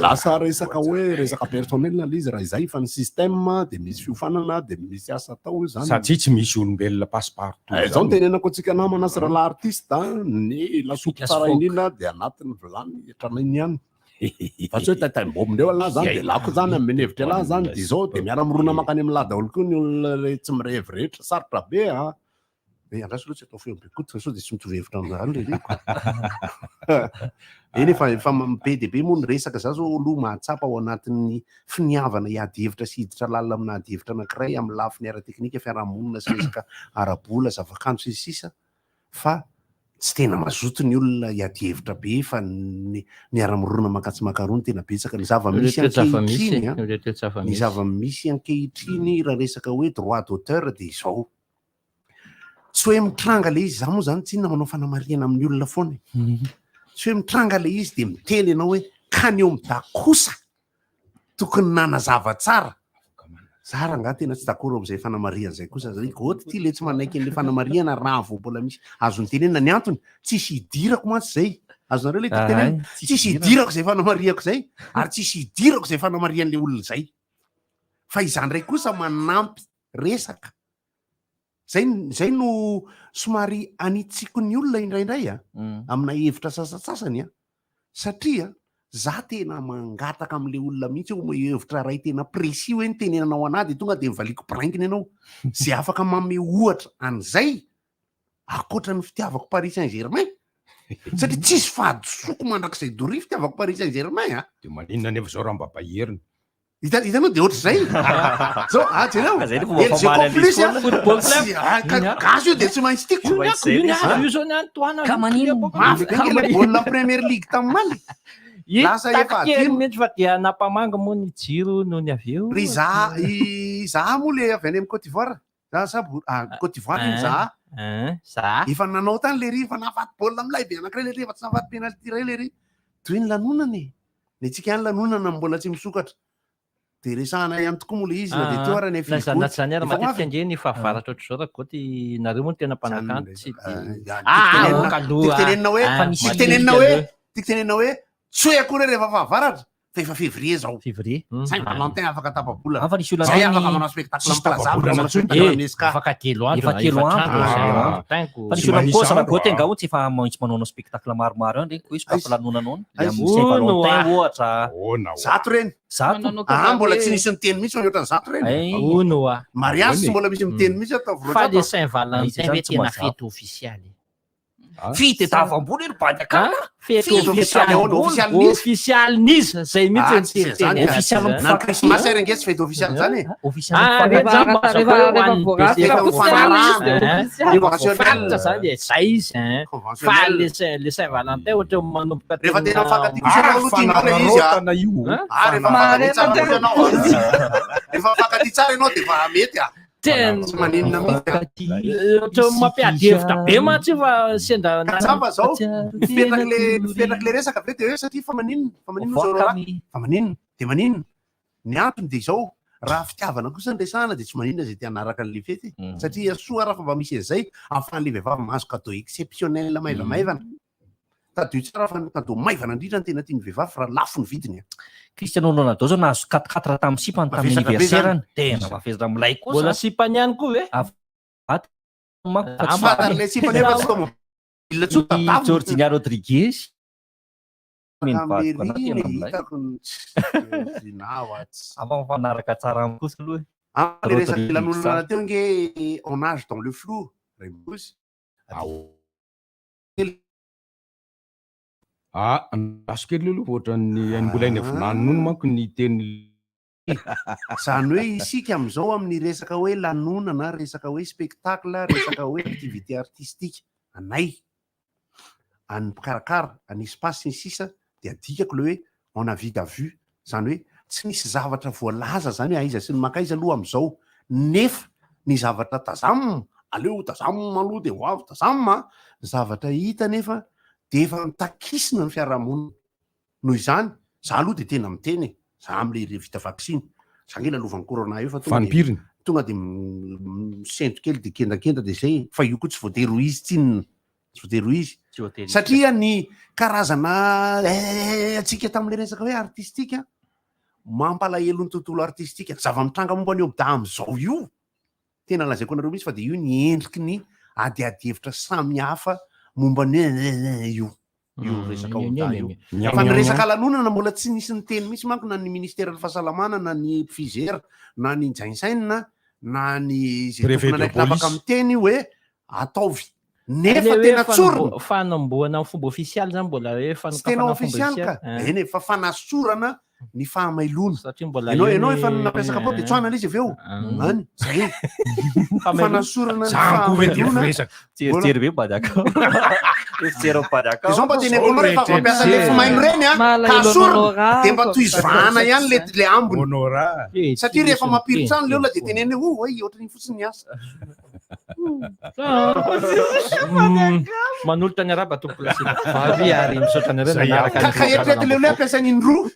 lasa resaka hoe resaka personnel na izy raha izay fa ny système de misy fiofanana de misy asa atao zany satria tsy misy olombelona passe-partout zao tenenako antsika namana sy raha artiste ny lasopy tsara indrindra de anatin'ny vilany etranainy ihany fa tsy hoe taitaim-bomondreo alina zany de lako zany amin'ny hevitra lahy zany de zao de miara-mirona makany amin'ny lahy daholo koa ny olona tsy mirehevy rehetra sarotra be andraso loha tsy atao feo be koty sao de tsy mitovy hevitra amin'izany le eny efa be de be moa ny resaka za zao aloha mahatsapa ao anatin'ny finiavana hiady hevitra sy hiditra lalina amina ady hevitra anankiray amin'ny lafiny ara-teknika fiarahamonina sy resaka arabola zavakanto sy sisa fa tsy tena mazoto ny olona hiady hevitra be fa ny ara-mirona makatsy makarony tena betsaka ny zava-misy ankehitriny ny zava-misy ankehitriny raha resaka hoe droit d'auteur de izao tsy hoe mitranga le izy za moa zany tsy inona manao fanamariana amin'ny olona foana tsy hoe mitranga le izy de miteny ianao hoe kany eo mida kosa tokony nanazava tsara zara nga tena tsy dakoro am'izay fanamariana zay kosa zay goty ty le tsy manaiky an'le fanamariana raha vo mbola misy azony tenena ny antony tsisy hidirako mantsy zay azonareo le tenena tsisy hidirako zay fanamariako zay ary tsisy hidirako zay fanamarian'le olona zay fa izany ray kosa manampy resaka zay no somary anitsiko ny olona indraindray amina hevitra sasatsasany satria za tena mangataka am'le olona mihitsy hevitra ray tena précis hoe ny tenenanao anah de tonga de mivaliko brainginy ianao zay afaka mame ohatra an'izay akoatra ny fitiavako Paris Saint-Germain satria tsisy fahadisoko mandrakizay dory fitiavako Paris Saint-Germain a. De maninona nefa zao raha mba baheriny. Hitanao de ohatr'izay zao jereo gaso io de tsy maintsy tiako mafy kangela baolina Premier League tamin'ny Mali lasa efa mety fa dia napamanga moa ny jiro noho ny avy eo. ry za moa le avy any amin'ny Côte d'Ivoire za sabo Côte d'Ivoire iny za efa nanao tany le ry efa nafaty baolina amilay be anankiray le ry efa tsy nafaty penalty ray le ry toy ny lanonany le tsika any lanonana mbola tsy misokatra de resahana ihany tokoa moa le izy na de teo arany zanaty zany ary matetika nge ny fahavaratra ohatr'izao raha goty nareo moa no tena mpanakanto tsy tenenina hoe tsy hoe akory rehefa fahavaratra fa efa février zao Saint Valentin afaka tapabola zay afaka manao spectacle amin'ny plaza afaka telo andro fa nisy olona kosa raha goty angao tsy efa maintsy manao spectacle maromaro any regny ko izy fa lanonanao le amin'ny Saint Valentin ohatra zato reny mbola tsy nisy miteny mihitsy ohatran'ny zato reny mariage tsy mbola misy miteny mihitsy atao fa le Saint Valentin ve tena fety officialy fety tavam-bola ry bady akana fety official nisy zay mihitsy na Christmas ary nge tsy fety official zany zany de zay izy fa le Saint Valentin ohatra manomboka rehefa tena mifankatia tsara le izy rehefa mifankatia tsara ianao de fa mety tsy maninona ohatra mampiady hevitra be mantsy fa sendra zamba zao mipetraky le resaka be de hoe satria fa maninona de maninona ny antony de zao raha fitiavana kosa ny resahana de tsy maninona zay tianaraka an'le fety satria soa raha fa mba misy an'izay ahafahan'le vehivavy mahazo cadeau exceptionnel maivamaivana tadio tsara fa cadeau maivana indrindra ny tena tiany vehivavy fa raha lafo ny vidiny Cristiano Ronaldo zao nahazo 4 tamin'ny sipany tamin'ny anniversaire-ny tena mafezatra milay kosa mbola sipany ihany koa ve le sipany efa tsy tomo ila tsota Jorginho Rodriguez fanaraka tsara amin'ny kosa aloha le resaky lanonana teo nge on nage dans le flou remosy aso kely aloha ohatran'ny mbola iny avinanono manko ny teny zany hoe isika am'izao amin'ny resaka hoe lanonana resaka hoe spectacle resaka hoe activité artistique anay any mpikarakara any espace ny sisa de adikako le hoe on a vite à vue zany hoe tsy nisy zavatra voalaza zany hoe aiza sy ny makaiza aloha am'izao nefa ny zavatra tazamina aleo tazamina aloha de ho avy tazamina zavatra hita nefa de efa mitakisina ny fiarahamonina noho izany za aloha de tena miteny za am'le vita vaksiny zany la lovan'ny corona io fa tonga de misento kely de kendakenda de zay fa io koa tsy voatery ho izy tsinona tsy voatery ho izy satria ny karazana atsika tam'le resaka hoe artistika mampalahelo ny tontolo artistika zava-mitranga momba ny da am'izao io tena lazaiko anareo mihitsy fa de io ny endriky ny adiady hevitra samy hafa momba ny io resaka oda io fa ny resaka lanonana mbola tsy nisy ny teny mihitsy manko na ny ministère ny fahasalamana na ny fizera na ny jainsaina na ny zay tokonanaiky afaka miteny hoe ataovy nefa tena tsorona fanamboana amin'ny fomba officialy zany mbola hoe tena officialy ka eny fa fanasorana ny fahamailona enao efa nampiasaka po de tsoana le izy avy eo any zay fanasorana tserijery be badaka zao mba teneko anao rehefa mampiasa le fimailo reny ka asorana de mba toy zvana ihany le ambony satria rehefa mampiry-trano le olona de teneny hoe ohatrany fotsiny ny asa manolotra ny araba tompolasivavy ary misaotra anareo ka eritreto le ole ampiasainy indroa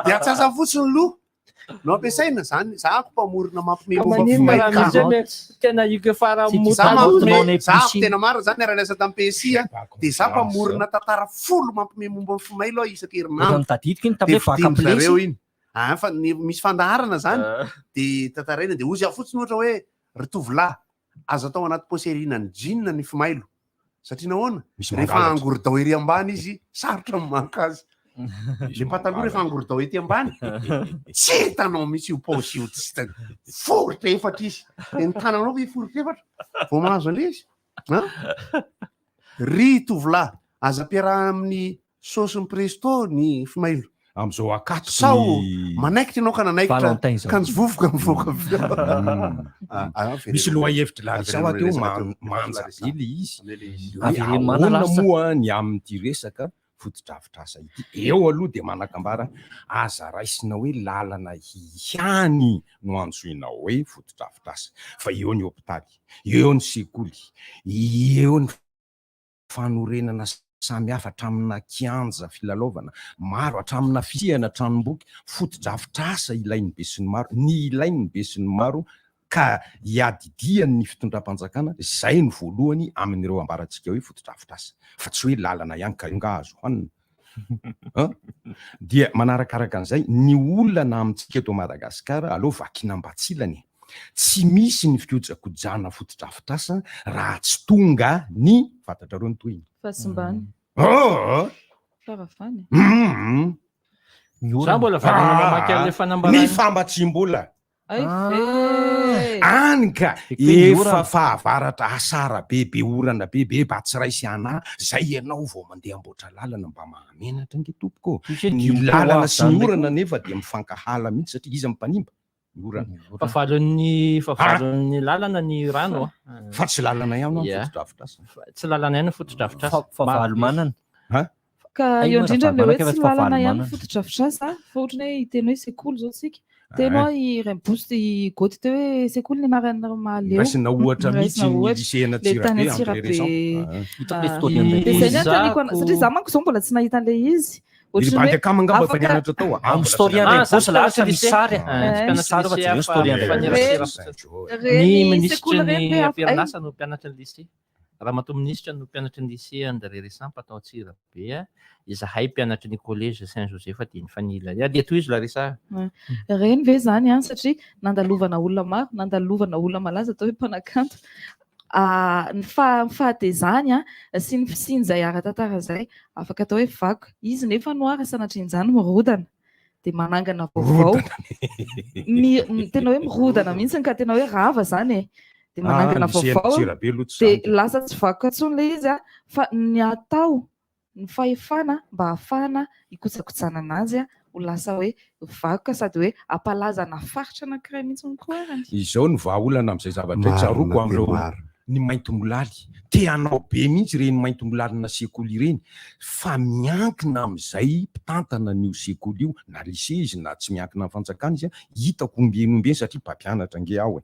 de atsasa fotsiny loha no ampiasaina zany za ako mpamorona tena iko tena maro zany aralasa tam PSI de za mpamorona tantara folo mampime momba fimailo a isan-kerinandreo iny fa misy fandaharana zany de tantaraina de ozy afotsiny ohatra hoe ritovolahy azo atao anaty poserina ny jean ny fimailo satria nahoana rehefa angorodao ery ambany izy sarotra mankazy le pataloha rehefa angorodao ety ambany tsy hitanao misy io paosy io tsy forotra efatra izy de ny tananao hoe forotra efatra vao mahazo an'le izy ry tovolahy aza ampiaraha amin'ny saosiny presto ny fimailo am'izao akato sao manaikitra ianao ka nanaikitra kanjo vovoka mivoaka misy loha hevitra lalisa teo manja be le izy ahoana moa ny amin'ity resaka fotodrafitrasa ity eo aloha de manakambara aza raisina hoe lalana hiany no anjoina hoe fotodrafitrasa fa eo ny hôpitaly eo ny sekoly eo ny fanorenana samy hafa hatramina kianja filalaovana maro hatramina fisiana tranomboky fotodrafitrasa ilainy be sy ny maro ny ilainy be sy ny maro ka hiadidiany ny fitondram-panjakana zay ny voalohany amin'ireo ambarantsika hoe fotodrafitrasa fa tsy hoe lalana ihany ka nga azo hoanina dia manarakaraka an'izay ny olana amintsika eto Madagasikara aloha vakinam-batsilany tsy misy ny fikojakojana fotodrafitrasa raha tsy tonga ny fantatrareo ny toy fahasimbany farafany mbola mamaky an'le fanambarana ny fambatsim-bola any ka efa fahavaratra asara be orana be batsiray sy ana zay ianao vao mandeha amboatra lalana mba mahamenatra nge tompoko ny lalana sy ny orana nefa de mifankahala mihitsy satria izy ampanimba fahavalon'ny lalana ny rano fa tsy lalana ihany fotodrafitrasa tsy lalana ihany fotodrafitrasa fahavalumanana ka eo indrindra le hoe tsy lalana ihany fotodrafitrasa fa ohatrany hoe hiteny hoe sekoly zao tsika tenao irembosy goty teo hoe sekoly ny marana mahaleo raisina ohatra mihitsy ny lycéena Tsirabe satria za manko zao mbola tsy nahita an'le izy ny ministra ny ampianasa no mpianatra ny lycée raha mato ministra no mpianatra ny lycée André Sampa tao Tsirabe izahay mpianatra ny collège Saint Joseph dia ny fanila dia toy izy Larissa reny ve zany satria nandalovana olona maro nandalovana olona malaza atao hoe mpanakanto ny fahatezany sy ny fisiny zay ara-tantara zay afaka atao hoe vakoka izy nefa no ara sanatrian'izany mirodana dia manangana vaovao tena hoe mirodana mihitsy ka tena hoe rava zany dia manangana vaovao dia lasa tsy vakoka tsony le izy fa ny atao ny fahefana mba hahafahana ikotsakotsana anazy ho lasa hoe vakoka sady hoe ampalazana faritra anankiray mihitsy ny koa arany izao ny vahaolana amin'izay zavatra tsaroko amin'ireo ny maintomolaly teanao be mihitsy ireny maintomolalina sekoly ireny fa miankina amin'izay mpitantana n'io sekoly io na lycée izy na tsy miankina amin'ny fanjakana izy hitako ombenombeny satria mpampianatra nge aho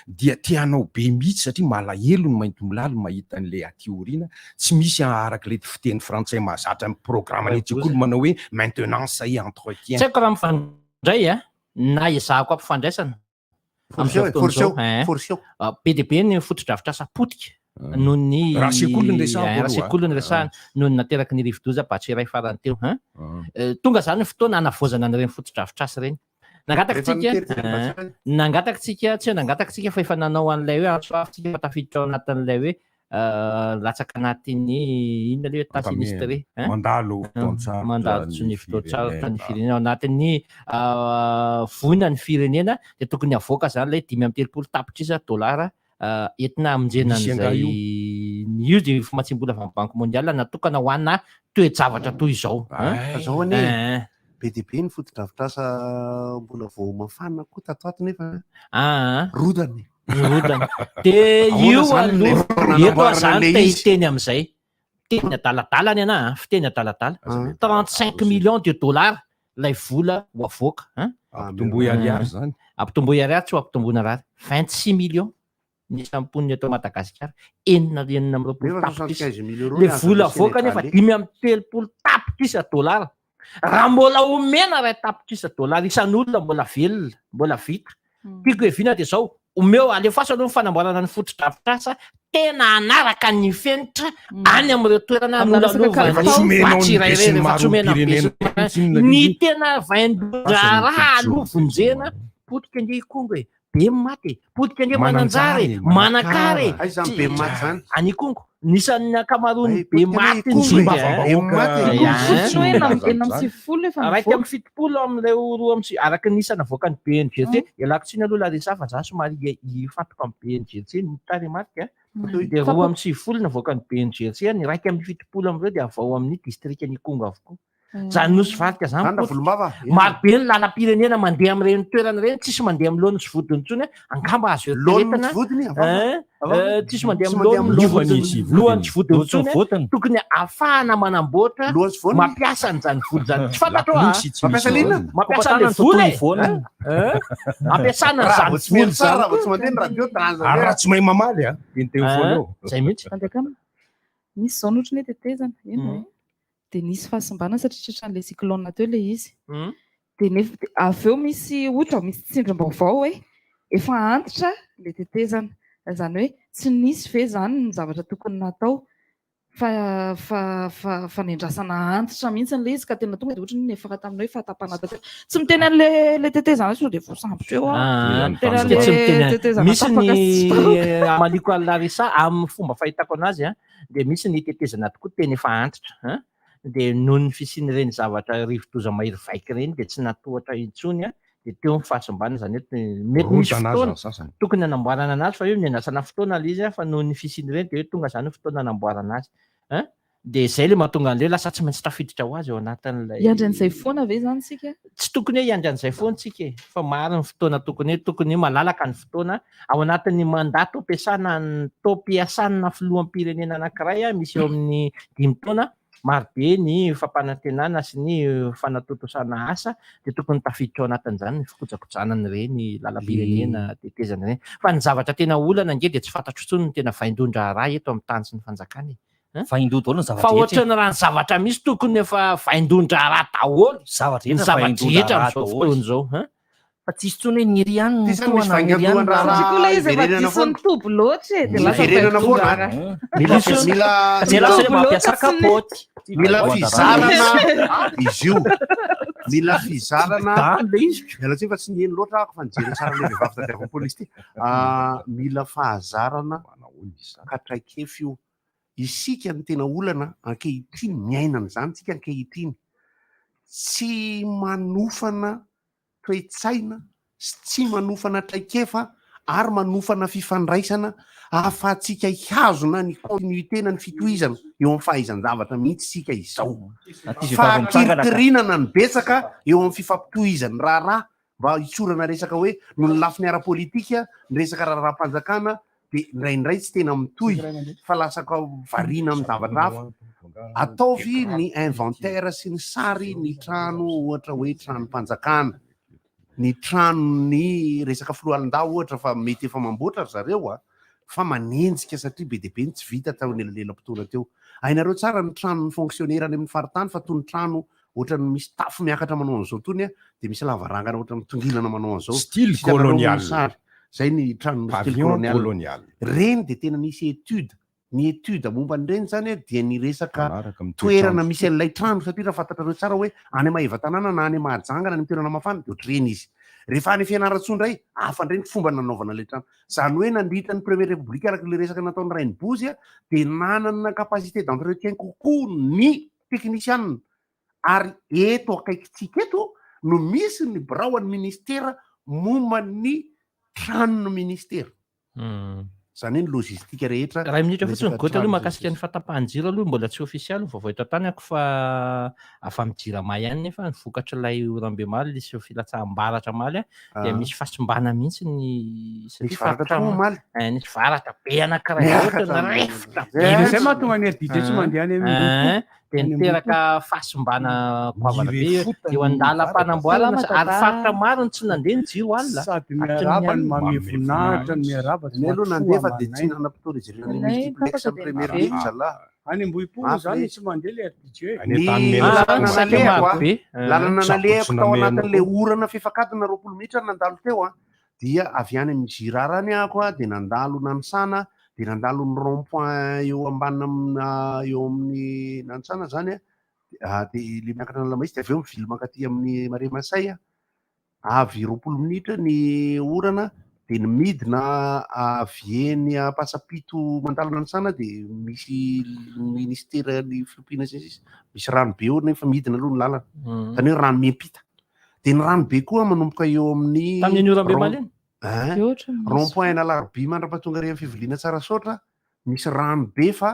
dia teanao be mihitsy satria malahelo ny maintomolaly mahita an'le ateoriana tsy misy arak'le fiteny frantsay mahazatra amin'ny programme ny sekoly manao hoe maintenance et entretien tsy haiko raha mifandray na ezahako ampifandraisana be dia be ny fotodrafitrasa potika noho ny raha sekoly ny resahana noho ny nateraky ny rivodoza batsy iray farany teo tonga zany ny fotoana anavozana n'ireny fotodrafitrasa ireny nangatakatsika tsy hoe nangatakatsika fa efa nanao an'ilay hoe antsoafitsika fa tafiditra ao anatin'ilay hoe latsaka anatin'ny inona le hoe tasinistre mandalo ny fotoatsara ny firenena ao anatin'ny voina ny firenena dia tokony avoaka zany ilay 5.3 tapitrisa dolara entina amonjenan'izay io dia fomatsim-bola avy amin'ny banque mondiale natokana ho ana toe-javatra toy izao zao ane be dia be ny fotodrafitrasa mbola vao mafana koa tatoato nefa rodany dia io eto zany tehiteny amin'izay teny adaladalany ana fiteny adaladala 35 millions de dollars ilay vola ho avoaka ampitomboy ariary zany ampitomboy ariary tsy ho ampitomboina rary 26 millions ny samponiny eto Madagasikara enina am'roapolo tapitrisa le vola avoaka nefa 5.3 tapitrisa dolara raha mbola omena ray tapitrisa dolara isan'olona mbola velona mbola vita tiako eviana dia zao omeo alefaso aloha ny fanamboarana ny fotodrafitrasa tena anaraka ny fenitra any amin'ireo toerana ny tena vaindraraha aloha vonjena potika nge ikongo e be maty potika nge mananjary manakary any ikongo nisan'ny akamarony be maty raiky amin'ny fitopolo amin'ilay roa amitsy araky nisana avoaka ny BNGT ialako tsiny aloha Larissa fa za somary ifantoko amin'ny BNGT mitary marika dia 2.9 navoaka ny BNGC ny raiky amin'ny 7 amin'ireo dia avao amin'ny distrika ny Kongo avokoa. Zany nosy vadika zany marobe ny lalam-pirenena mandeha amin'ireny toerana ireny tsisy mandeha amin'ny lohan'ny sy vodiny intsony angamba azo eritreretana tsisy mandeha amin'ny lohan'ny sy vodiny intsony tokony ahafahana manamboatra mampiasa an'izany voly zany tsy fantatro mampiasa an'ilay voly ampiasana an'izany voly zany raha tsy mahay mamaly zay mihitsy misy zao nohatra ny tetezana eny dia nisy fahasimbana satria tratran'ilay cyclone teo ilay izy dia nefa avy eo misy ohatra misy tsindrim-baovao hoe efa antitra ilay tetezana zany hoe tsy nisy ve zany ny zavatra tokony natao fa nendrasana antitra mihitsy ilay izy ka tena tonga dia ohatra ny efa tamin'ny hoe fahatapana tatera tsy miteny an'ilay tetezana so dia voasambotra eo misy ny amaliko Larissa amin'ny fomba fahitako anazy dia misy ny tetezana tokoa teny efa antitra dia noho ny fisian'ireny zavatra rivo-doza mahery vaika ireny dia tsy natohatra intsony dia teo amin'ny fahasimbana zany hoe mety misy fotoana tokony hanamboarana anazy fa eo nianasana fotoana ilay izy fa noho ny fisian'ireny dia hoe tonga zany fotoana hanamboarana azy dia izay ilay mahatonga an'ilay lasa tsy maintsy tafiditra ho azy eo anatin'ilay iandran'izay foana ve zany sika tsy tokony hoe iandran'izay foana tsika fa maro ny fotoana tokony malalaka ny fotoana ao anatin'ny mandato ampiasana ny tao-piasana filoham-pirenena anankiray misy eo amin'ny 5 taona marobe ny fampanantenana sy ny fanatotosana asa dia tokony tafiditra ao anatin'izany ny fikojakojanana ireny lalam-pirenena tetezana ireny fa ny zavatra tena olana nge dia tsy fantatro intsony ny tena vaindondra raha eto amin'ny tany sy ny fanjakana fa ohatrany raha ny zavatra misy tokony efa vaindondra raha daholo ny zavatra rehetra amin'izao fotoana izao fa tsisy tsony hoe niry ihany ny toana koa izy efa diso mitobo loatra dia lasa vaindondra mampiasa kapoty mila fizarana izy io mila fizarana miala tsy fa tsy nieny loatra ako fa nijery tsara le vehivavy tadiavin'ny polisy ty mila fahazarana ka traikefa io isika ny tena olana ankehitriny miainana zany tsika ankehitriny tsy manofana toe-tsaina sy tsy manofana traikefa ary manofana fifandraisana ahafahantsika hiazona ny continuité-na ny fitohizana eo amin'ny fahaizan-javatra mihitsy sika izao fahakirikirinana ny betsaka eo amin'ny fifampitohizany raharaha mba hitsorana resaka hoe no ny lafiny ara-politika ny resaka raha-raha-mpanjakana dia indraindray tsy tena mitohy fa lasaka variana amin'ny zavatra hafa ataovy ny inventaire sy ny sary ny trano ohatra hoe tranom-panjakana ny tranony resaka filohalon-da ohatra fa mety efa mamboatra ry zareo fa manenjika satria be dia be ny tsy vita tao ny elalela-potoana teo hainareo tsara ny tranony fonctionnaire any amin'ny faritany fa toy ny trano ohatra ny misy tafo miakatra manao an'izao tony dia misy lavarangana ohatra mitongilana manao an'izao style colonial zay ny trano style colonial reny dia tena nisy étude ny étude momba an'ireny zany dia ny resaka toerana misy an'ilay trano satria raha fantatrareo tsara hoe any Maheva-tanàna na any Mahajangana ny toerana mafana dia ohatr'ireny izy rehefa any Fianarantsoa hafa indray ny fomba nanaovana ilay trano zany hoe nandritra ny première république araka le resaka nataony Rainibozy dia nanana capacité d'entretien kokoa ny technician ary eto akaikitsika eto no misy ny birao an'ny ministera momba ny tranony ministera zany hoe ny logistika rehetra raha minitra fotsiny goatra aloha mahakasika ny fahatapahan-jiro aloha mbola tsy ofisialy vaovao eto an-tany ako fa afa mijirama ihany nefa ny vokatra ilay Orambe Maly sy filatsaham-baratra maly dia misy fahasimbana mihitsy ny nisy varatra maly nisy varatra be anankiray ohatra rehetra zay mahatonga ny erdite tsy mandeha any amin'ny dia niteraka fahasimbana goavana be eo an-dalam-panamboarana ary faritra maro ny tsy nandeha ny jiro alina sady miaraba ny mame voninahitra ny miaraba ny aloha nandefa dia tsy nanam-potoana izy ireo multiplex amin'ny première ligne zalahy any Ambohipo zany tsy mandeha le erdite lalana nalehako tao anatin'le orana fifakatana 20 minitra nandalo teo dia avy any amin'ny Girard any ako dia nandalo Nanisana dia nandalo ny rond-point eo ambanina eo amin'ny Nanisana zany dia le miakatra ny Lamaisy dia avy eo mivily mankaty amin'ny Mariamasay avy 20 minitra ny orana dia ny midina avy eny Pasapito mandalo Nanisana dia misy ministera ny Filipina misy ranobe eo nefa midina aloha ny lalana tany hoe rano miampita dia ny ranobe koa manomboka eo amin'ny tamin'ny Orambe Maly rond-point na Larbi mandrapahatonga re amin'ny fiviliana tsara sotra misy rano be fa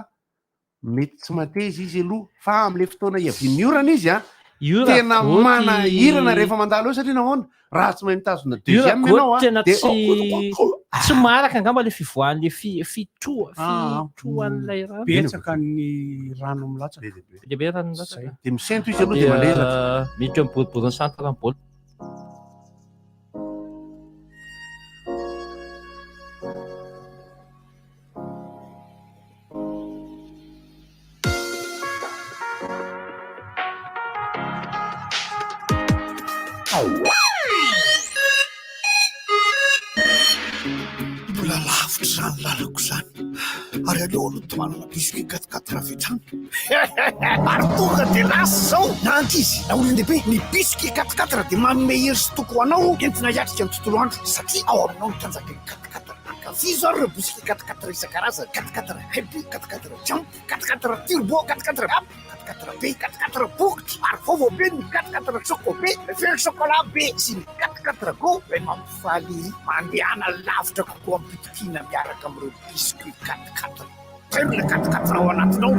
mety tsy mateza izy aloha fa am'le fotoana iaviny orana izy a tena mana irana rehefa mandalo eo satria nahoana raha tsy mahay mitazona deuxième ianao tena tsy maraka angamba le fivoahan'le fitrohan'ilay rano betsaka ny rano milatsaka lehibe rano milatsaka de misento izy aloha de malezaka miditra miboribory centre ramboly mbola lavitra zany lalako zany ary aleo aloha tomanana biscuit 4 avy trano ary tonga de lasa zao nankizy na olon-dehibe ny biscuit 4 de manome hery sy toko anao entina hiatrika ny tontolo andro satria ao aminao ny tanjaka 4 ankafizo ary reo biscuit 4 isan-karazany 4 happy 4 jump 4 turbo 4 up 4 be 4 bokotra ary vaovao be ny 4 choco be feno chocolat be sy ny 4 go be mampifaly mandehana lavitra kokoa ampitokina miaraka amin'ireo biscuit 4 tena 4 ao anatinao.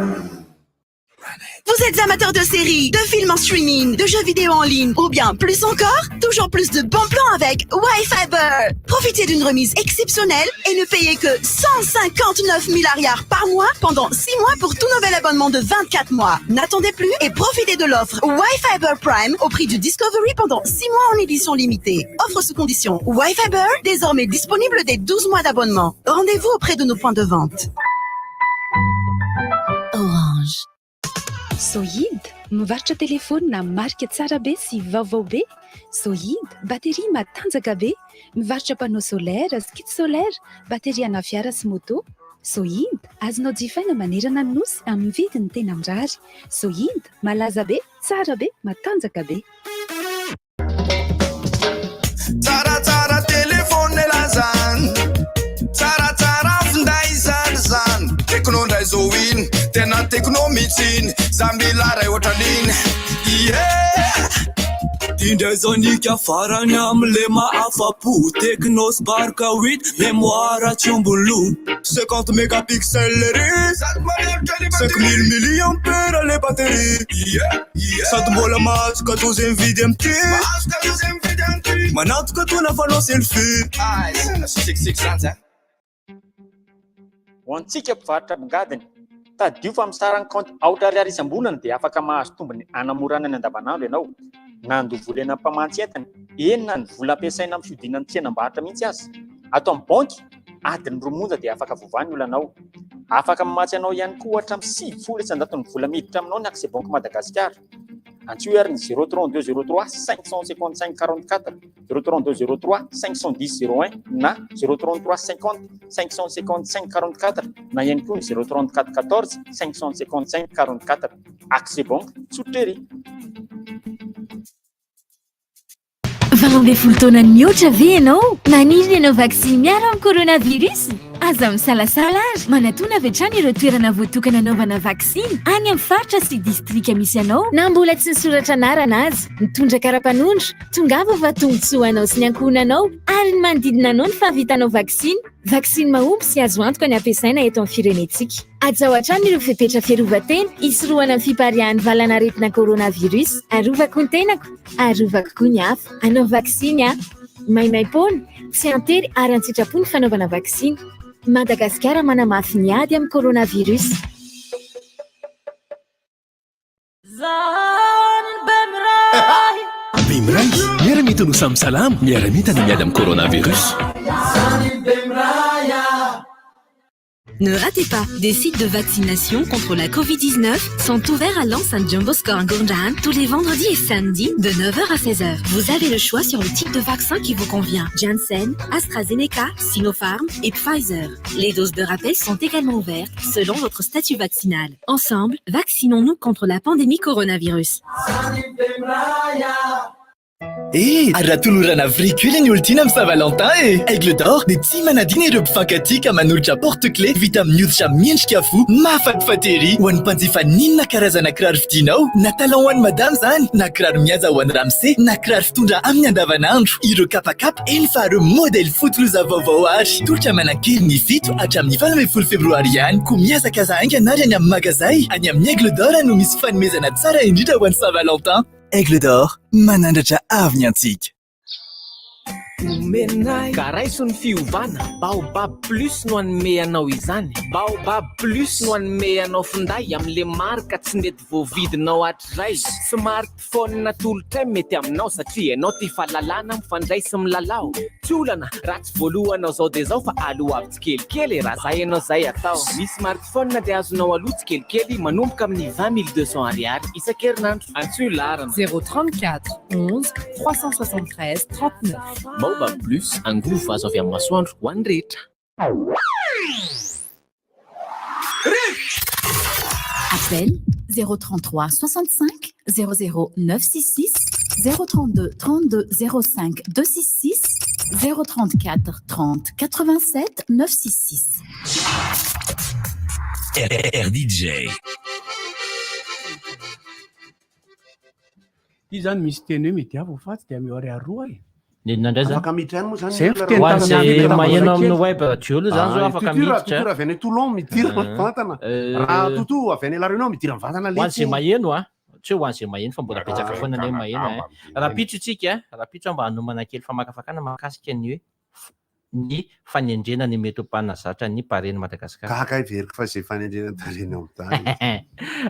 Vous êtes amateur de séries, de films en streaming, de jeux vidéo en ligne ou bien plus encore, toujours plus de bons plans avec Wi-Fiber. Profitez d'une remise exceptionnelle et ne payez que 159 000 arrières par mois pendant 6 mois pour tout nouvel abonnement de 24 mois. N'attendez plus et profitez de l'offre Wi-Fiber Prime au prix du Discovery pendant 6 mois en édition limitée. Offre sous condition Wi-Fiber, désormais disponible dès 12 mois d'abonnement. Rendez-vous auprès de nos points de vente. Orange. Sohid, mivarotra telefônina marika tsara be sy vaovao be. Sohid, batterie matanjaka be, mivarotra panneau solaire, skid solaire, batterie ana fiara sy moto. Sohid, azonao jifaina manerana ny nosy amin'ny vidiny tena mirary. Sohid, malaza be, tsara be, matanjaka be. Tsara telefôny lazany, tsara finday zany tekno ndray zao iny tena tekno mihitsiny za mila ray ohatran'iny indray zao nika farany am'le mahafapo tekno sparka 8 mémoire tsy ombolo 50 mégapixel ry 5000 milliampere le batterie sady mbola mahazoka 12 mividy amty manatoka tona fanao selfie ho antsika mpivarotra mongadiny tadio fa misarany compte aotra ariary isam-bolana dia afaka mahazo tombony anamorana ny andavanandro ianao nandovoly eny ampamantsy entany enina ny vola ampiasaina amin'ny fiodinany tsenam-barotra mihitsy azy ato amin'ny banky adiny romonja dia afaka vovany olanao afaka mamatsy anao ihany koa hatramin'ny 700 ny vola miditra aminao ny Accès Banque Madagascar antsoy ary ny 03203 555 44 03203 510 01 na 033 50 555 44 na ihany koa ny 034 14 555 44 Accès Banque Tsotrery. Valambe folo taona mihoatra ve ianao? Maniry ianao vaksiny miaro amin'ny coronavirus? Aza misalasala azy manatona avy hatrany ireo toerana voatokana anaovana vaksiny any amin'ny faritra sy distrika misy anao na mbola tsy nisoratra anarana azy mitondra kara-panondro tongava fa tombontsoa anao sy ny ankohonanao ary ny manodidina anao ny fahavitanao vaksiny. Vaksiny mahomby sy azo antoka ny ampiasaina eto amin'ny firenentsika. Ajaho hatrany ireo fepetra fiarovan-tena hisorohana amin'ny fiparihan'ny valanaretina coronavirus. Arovako ny tenako, arovako koa ny hafa. Anao vaksiny a maimaim-poana tsy antery ary an-tsitrapo ny fanaovana vaksiny. Madagasikara manamafy ny ady amin'ny coronavirus. Bimray, miaramita nous sommes salam, miaramita na miady amin'ny coronavirus. Ne ratez pas, des sites de vaccination contre la Covid-19 sont ouverts à Lens and Jumbo Score Gourjaan tous les vendredis et samedis de 9h à 16h. Vous avez le choix sur le type de vaccin qui vous convient. Janssen, AstraZeneca, Sinopharm et Pfizer. Les doses de rappel sont également ouvertes selon votre statut vaccinal. Ensemble, vaccinons-nous contre la pandémie coronavirus. Ary raha tolorana vricule ny olo tiana amin'ny Saint-Valentin Aigle d'Or dia tsy manadina ireo mpifankatia ka manolotra porte-clés vita amin'ny hoditra miendrika fo mahafatifaty ery ho an'ny mpanjifa ninona karazana kiraro vidianao na talon ho an'ny madame zany na kiraro mihaja ho an'ny ramose na kiraro fitondra amin'ny andavanandro ireo kapakapa eny fa ireo modèle fotoloza vaovao ary tolotra manan-kely ny fito hatramin'ny 19 febroary ihany ko miazakaza aingana ary any amin'ny magazay any amin'ny Aigle d'Or no misy fanomezana tsara indrindra ho an'ny Saint-Valentin. Aigle d'Or, manandratra avy ny antsika. Karaisony fiovana Baobab Plus no anome anao izany. Baobab Plus no anome anao finday amin'le marika tsy mety voavidinao hatrizay. Smartphone tolotra mety aminao satria ianao tia fahalalana mifandray sy milalao. Tsy olana raha tsy voalohanao zao dia zao fa aloha avy tsikelikely raha zay ianao zay atao. Ny smartphone dia azonao aloha tsikelikely manomboka amin'ny 20 200 ariary isan-kerinandro. Antsoa larana 034 11 373 39. Baobab Plus, angovo azo avy amin'ny masoandro ho an'ny rehetra. Appel 033 65 00 966 032 32 05 266 034 30 87 966. RDJ. Io zany misy teny hoe mety avo fatsy dia mihoary aroa Nindray zany. Afaka miditra ihany moa zany. Ho an'izay maheno amin'ny web jiolo zany zao afaka miditra. Tour avy any Toulon midira vatana. Raha toto avy any La Réunion midira vatana le. Ho an'izay maheno tsy ho an'izay maheno fa mbola betsaka foana ilay maheno. Raha pitso tsika, raha pitso mba hanomana kely famakafakana mahakasika ny hoe ny fanendrena ny mety ho mpanazatra ny pareny Madagasikara. Kaka iveriko fa izay fanendrena tareny ao tany.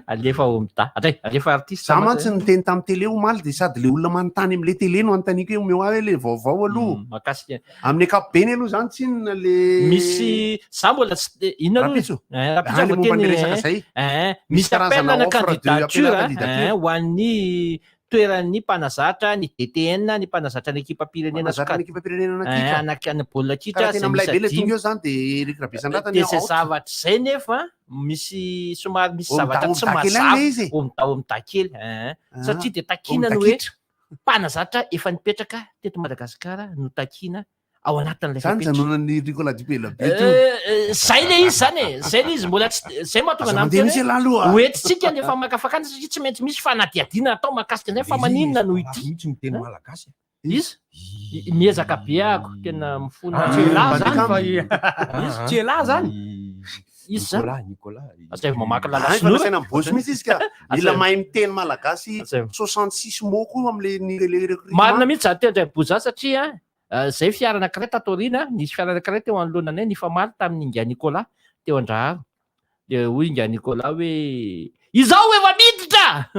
Alefa ao mita. Alefa artiste. Za mantsy niteny tamin'ny télé omaly dia sady le olona manontany amin'ilay télé no anontaniko hoe omeo ahy le vaovao aloha. Makasika. Amin'ny ankapobeny aloha zany tsy inona le misy za mbola inona rapitso. Misy appelana candidature ho an'ny toeran'ny mpanazatra ny DTN ny mpanazatra ny ekipa pirenena anakany baolina kitra dia zay zavatra zay nefa misy somary misy zavatra tsy mazava omdao midakely satria dia takinany hoe mpanazatra efa nipetraka teto Madagasikara no takina ao anatin'ilay janonany Nicolas Dupela zay le izy zany zay le izy mbola zay mahatonga namtena oetitsika ny efa makafakana satria tsy maintsy misy fanadiadiana atao makasika an'izay fa maninona no ity miteny malagasy izy miezaka be ako tena mifona tsela zany izy zany azay mamaka lalasaina mibosy mihitsy izy ka mila mahay miteny malagasy 66 mots koa amin'le marina mihitsy za teny boza satria zay fiara anankiray tatorina nisy fiara anankiray teo anoloananay nifamaly tamin'ny Inga Nicolas teo Andraharo dia hoy Inga Nicolas hoe izaho efa miditra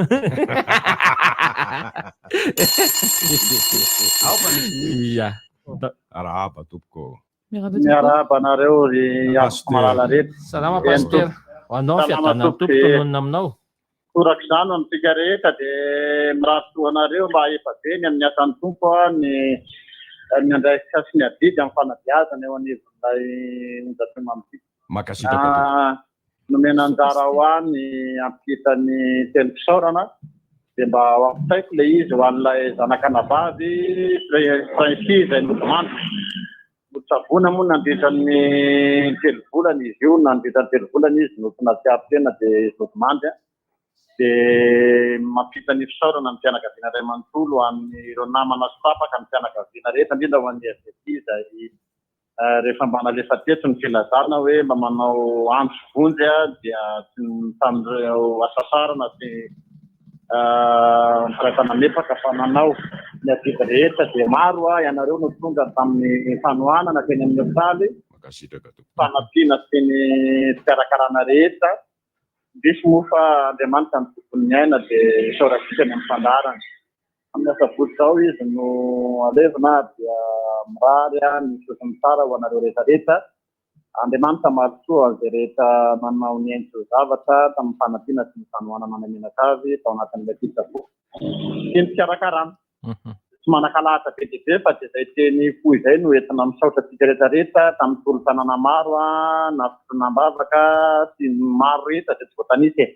ia arahaba tompoko miarahaba anareo ry malala rehetra salama pasteur anao fiadana tompoko nonina aminao toraka izany amintsika rehetra dia mirahato anareo mba efa be ny amin'ny asan'ny tompo ny andraikitra sy ny adidy amin'ny fanabeazana eo anivon'ilay onjateo mamitsika makasitraka nomena anjara ho any ampitany telo-pisaorana dia mba ampitaiko ilay izy ho an'ilay zanakanavavy Francis izay nodimandry notsavona moa nandritran'ny telovolana izy io nandritran'ny telovolana izy notona tsiapitena dia nodimandry dia mampita ny fisaorana ny fianakaviana iray manontolo amin'ireo namana sy tapaka ny fianakaviana rehetra indrindra ho an'ny FDP izay rehefa mba nalefa teto ny filazana hoe mba manao andro vonjy dia tsy tamin'ireo asasarana sy firaitana mepaka fa nanao ny adidy rehetra dia maro ianareo no tonga tamin'ny fanohanana teny amin'ny hopitaly fanampiana sy ny fikarakarana rehetra misy moa fa Andriamanitra ny tompony ny aina dia isaorantsika ny amin'ny fandarana amin'ny asabotsy zao izy no alevina dia mirary ny sosiny tsara ho anareo rehetrarehetra Andriamanitra malosoa izay rehetra manao ny endro zavatra tamin'ny fanampiana sy ny fanohanana ny menakavy tao anatin'ilay fitsako sy ny fikarakarana tsy manan-kalahatra be dia be fa dia izay teny fo izay no entina misaotra tsika rehetrarehetra tamin'ny tolo-tanàna maro na fotonam-bavaka sy maro rehetra dia tsy voatanisa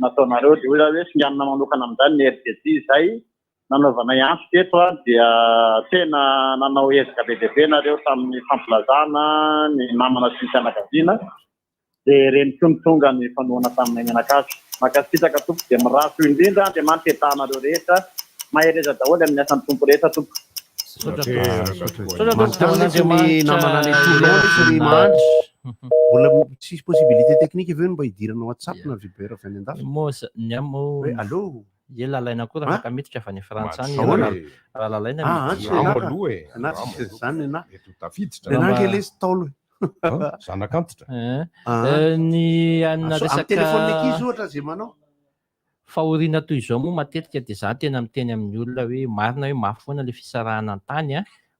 nataonareo dia hoe singanina manokana amin'izany ny RDJ izay nanaovanay antsika eto dia tena nanao ezaka be dia be nareo tamin'ny fampilazana ny namana sy ny fianakaviana dia reny tonga ny fanoana taminay mianakavy. Makasitraka tompo dia miraso indrindra Andriamanitra etahanareo rehetra mahereza daholo amin'ny asan'ny tompo rehetra tompo. Mbola tsisy possibilité technique aveo mba hidirana WhatsApp na Viber avy any an-dafy. Allô? Ie lalaina koa raha afaka miditra avy any Frantsany raha lalaina zany na tafiditra taolo zanak'antitra ny anina telefôny ankizy ohatra zay manao fahoriana toy izao moa matetika dia za tena miteny amin'ny olona hoe marina hoe mafy foana le fisarahana an-tany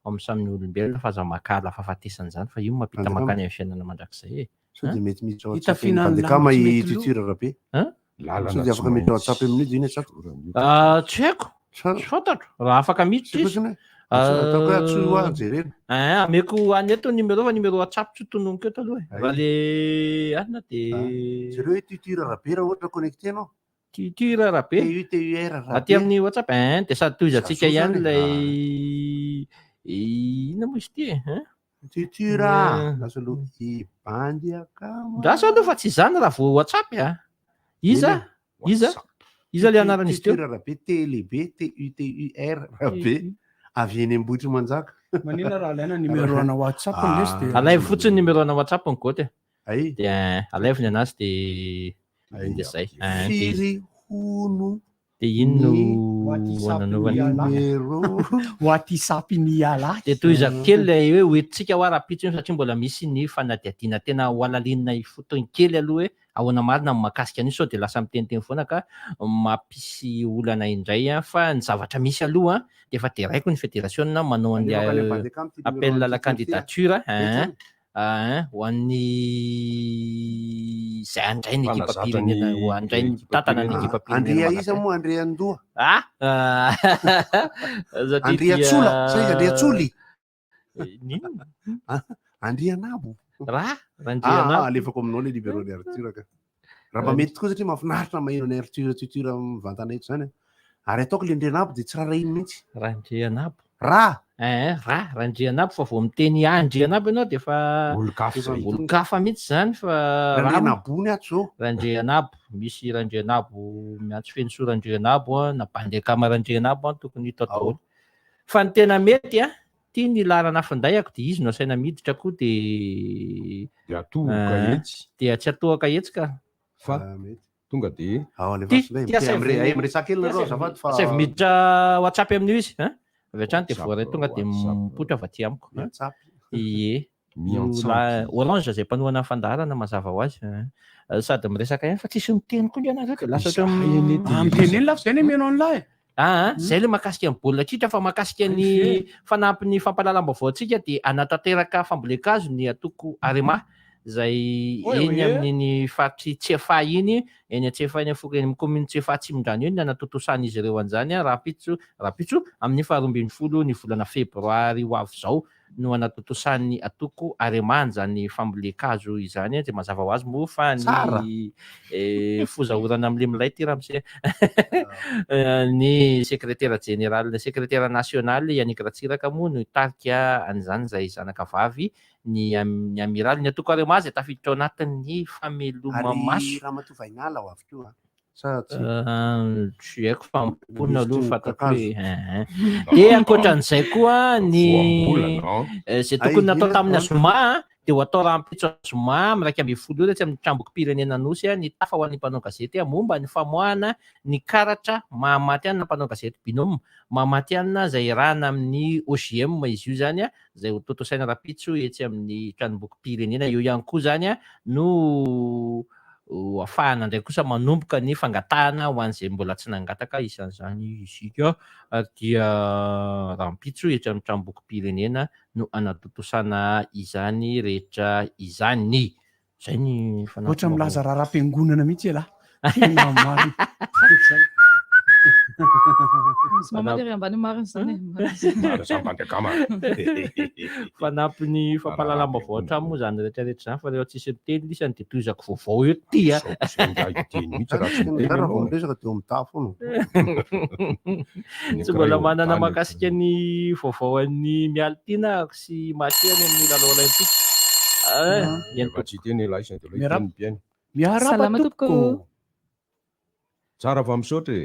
amin'ny samy olombelona fa za makala fahafatesan'izany fa io mampita makany amin'ny fiainana mandrakizay sao dia mety miditra WhatsApp pandekama ititira rabe sao dia afaka miditra WhatsApp amin'io dia iny tsy haiko tsy fantatro raha afaka miditra izy ameko any eto numéro fa numéro WhatsApp tsy tononiko eto aloha raha le anina dia zareo hoe titira rabe raha ohatra connecté anao titira rabe aty amin'ny WhatsApp dia sady toizantsika ihany ilay ina moa izy ty titira lasa aloha ibandy akamo drasa aloha fa tsy izany raha vo WhatsApp iza le anaran'izy teo titira rabe TLB TUTUR rabe avy eny ambotry manjaka manina raha alaina numéro ana WhatsApp lesy dia alaivo fotsiny numéro ana WhatsApp ny gote dia alaivony anazy dia zay firy hono dia ino WhatsApp ny ala dia toy izako kely lay hoe hoentintsika ho ara-pitsiny satria mbola misy ny fanadihadiana tena ho alalinina fotoiny kely aloha hoe ahoana marina mahakasika an'io sao dia lasa miteniteny foana ka mampisy olana indray fa ny zavatra misy aloha dia efa teraiko ny fédération manao an'ilay appel à la candidature ho an'ny zay andray ny ekipa pirenena ho andray ny tantana ny ekipa pirenena Andrea isa moa Andrea Ndoa Andrea Tsola sai Andrea Tsoli Andrea Nabo alefako aminao le libéro ny Arthur ka raha mba mety tokoa satria mahafinaritra maheno ny Arthur tutura mivantana eto zany ary ataoko le Andrea Nabo dia tsy raha ino mihitsy raha Andrea Nabo raha Andrea Nabo fa vao miteny Andrea Nabo ianao dia fa olo-kafa mihitsy zany fa Andrea Nabony ato zao Andrea Nabo misy Andrea Nabo miantso feno soa Andrea Nabo na bandy akama Andrea Nabo tokony hita daholo fa ny tena mety tia ny larana finday ako dia izy no asaina miditra koa dia tsy atohaka etsy ka fa tonga dia save miditra WhatsApp amin'io izy avy hatrany dia voaray tonga dia mipotra avy aty amiko Orange zay mpanohana fandaharana mazava ho azy sady miresaka ihany fa tsisy miteny koa ianareo dia lasa miteny eny lafa zay ny meno an'lahy zay le mahakasika ny baolina kitra fa mahakasika ny fanampin'ny fampahalalam-baovao antsika dia anatanteraka fambolekazo ny atoko Arema zay eny amin'iny faritry Tsefa iny eny Tsefa eny amin'ny commune Tsefa Tsimondrano eny nanatotosan'izy ireo an'izany rapitso amin'ny 12 ny volana febroary ho avy zao no anatotosan'ny atoko Arema zany fambolekazo izany dia mazava ho azy moa fa ny fozahorana amin'le milay ty ramse ny secrétaire général secrétaire national Yannick Ratsiraka moa no tarika an'izany zay zanaka vavy ny amiral ny atoko Arema zay tafiditra ao anatin'ny fameloma maso Ramatoa Vainala ho avy koa tsy haiko fampona aloha fatako hoe dia ankoatran'izay koa ny zay tokony natao tamin'ny Azoma dia ho atao rahampitso Azoma miraika ambin'ny folo ora tsy amin'ny tramboky pirenena nosy ny tafa ho an'ny mpanao gazety momba ny famoahana ny karatra mahamaty anina mpanao gazety binôme mahamaty anina zay rana amin'ny OGM izy io zany zay ho totosaina rapitso etsy amin'ny tranomboky pirenena eo ihany koa zany no afahana indray kosa manomboka ny fangatahana ho an'izay mbola tsy nangataka isan'izany isika dia rahampitso etra amin'ny tranomboky pirenena no anatotosana izany rehetra izany zay ny ohatra milaza raha-rampiangonana mihitsy lahy Mamaly ambany marina zany. Fanampy ny fampahalalam-baovao hatramy moa zany rehetrarehetra zany fa rehefa tsisy miteny isany de toizako vaovao eo ty a. Tsy mbola manana mahakasika ny vaovao an'ny Mialtina sy Matiany amin'ny lalao olympique. Miarapa tompoko. Tsara avy misaotra e.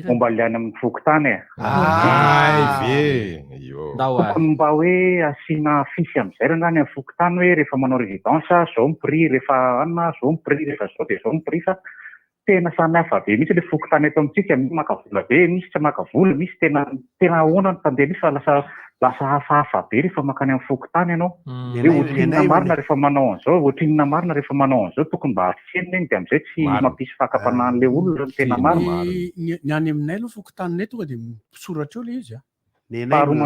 Momba liany amin'ny fokotany e. Ve mba hoe asiana fisy am'izay reny zany amin'ny fokotany hoe rehefa manao résidence zao ny prix, rehefa anona zao ny prix, rehefa zao de zao ny prix, fa tena samy hafa be mihitsy le fokotany eto amintsika, misy makavola be, misy tsy makavola, misy tena ahoana ny tandeha misy fa lasa hafahafa be rehefa makany amin'ny fokotany ianao. Hoe ohatrinona marina rehefa manao an'izao, ohatrinona marina rehefa manao an'izao, tokony mba asenina iny de am'izay tsy mampisy fakapanahan'le olona tena marina. Ny any aminay aloha fokotanynay tonga de misoratra eo le izy a. Faharoa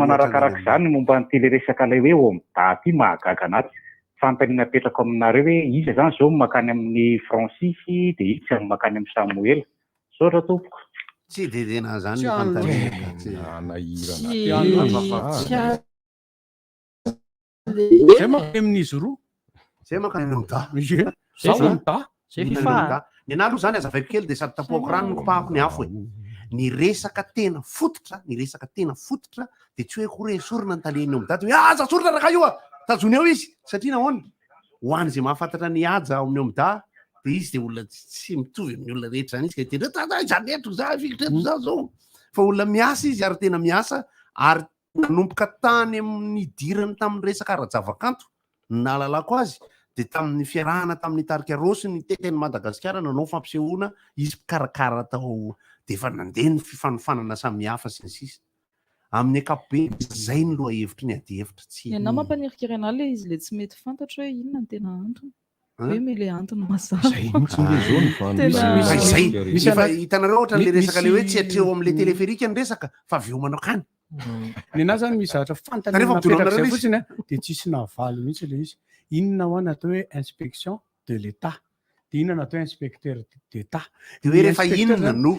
manarakarak'izany zany momba ny tele resaka ilay hoe omdaty mahagaga anazy. Fantany napetrako aminareo hoe iza zany zao makany amin'ny Francis de iza makany amin'ny Samuel. Saotra tompoko. Tsy de tena zany zay makany amin'izy roa. Zay makany amin'da. Ny anahy aloha zany azavaiko kely de sady tapoako rano no kopahako ny afo e. Ny resaka tena fototra de tsy hoe kory esorina ny taleny omdaty hoe aza sorina raka io a tajony eo izy satria nahoana ho any zay mahafantatra ny aja ao amin'ny omda de izy de olona tsy mitovy amin'ny olona rehetra zany izy ka tena zanetro za fikitreto za zao fa olona miasa izy ary tena miasa ary nanomboka tany amin'ny dirany tamin'ny resaka ara-javakanto nahalalako azy de tamin'ny fiarahana tamin'ny tarika rosy ny teteny Madagasikara nanao fampisehoana izy mpikarakara tao de efa nandeha ny fifanofanana samihafa sy ny sisa amin'ny ankapobeny zay ny loha hevitry ny ady hevitra tsy ianao mampanirikiranao le izy le tsy mety fantatra hoe inona ny tena antony hoe me le antony mazava hitanareo ohatra le resaka le hoe tsy atreo am'le teleferika ny resaka fa aveo manao kany ny anazy zany misy zatra fantanynapetraka fotsiny a de tsisy navaly mihitsy le izy inona ho natao hoe inspection de l'état de inona natao inspecteur d'état de hoe rehefa inona no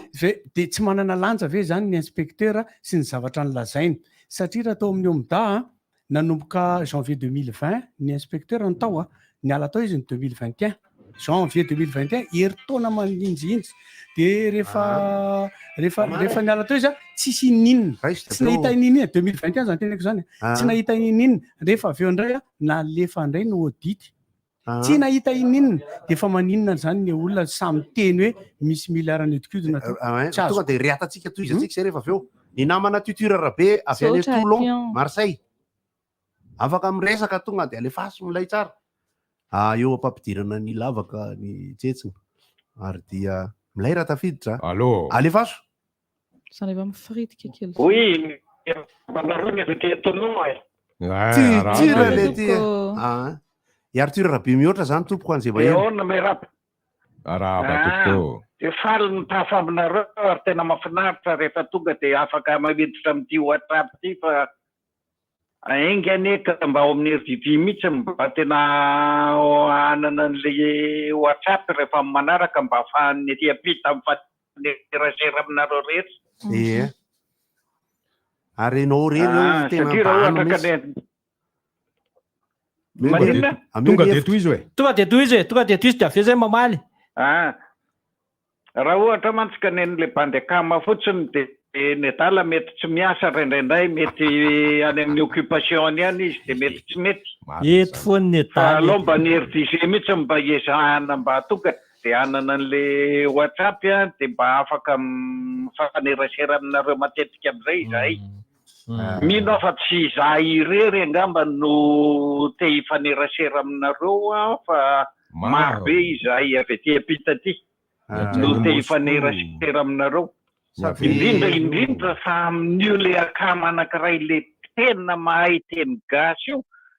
de tsy manana lanja ve zany ny inspecteur sy ny zavatra nylazainy satria raha tao amin'ny omda nanomboka janvier 2020 ny inspecteur ny tao a niala tao izy ny 2021 janvier 2021 herintaona maninjinjy de rehefa niala tao izy a tsisy ininina tsy nahita ininina 2021 zany teneko zany tsy nahita ininina rehefa aveo indray a nalefa indray ny audit tsy nahita ininina de efa maninona zany ny olona samy teny hoe misy miliarany étude tonga de reatatsika toizatsika zay rehefa aveo ny namana tuture rabe avy any Toulon Marseille afaka miresaka tonga de alefaso milay tsara eo ampampidirana ny lavaka ny tsetsina ary dia milay raha tafiditra alefaso zany efa mifritika kely oui manarona aveke Toulon i Arthur Rabe mihoatra zany tompoko an'izay bahena merapa de faly ny tafa aminareo ary tena mahafinaritra rehefa tonga de afaka mamiditra amin'ity WhatsApp ty fa ainga aneka mba ao amin'ny RDV mihitsy mba tena anana an'le WhatsApp rehefa manaraka mba ahafahan'ny ampita mifanerasera aminareo rehetra ary enao reny tena tonga de toizy de aveo zay mamaly raha ohatra mantsika nen'le bandekama fotsiny de ny adala mety tsy miasa rendraindray mety any amin'ny occupation any izy de mety tsy mety eto foany ny adala aloha mba ny RDG mihitsy mba ezahana mba tonga de anana an'le WhatsApp de mba afaka mifanerasera aminareo matetika am'izay izahay mino fa tsy za irery angamba no te hifanerasera aminareo fa maro be izahay avy aty ampita ty no te hifanerasera aminareo indrindra fa amin'io le akama anankiray le tena mahay teny gasy io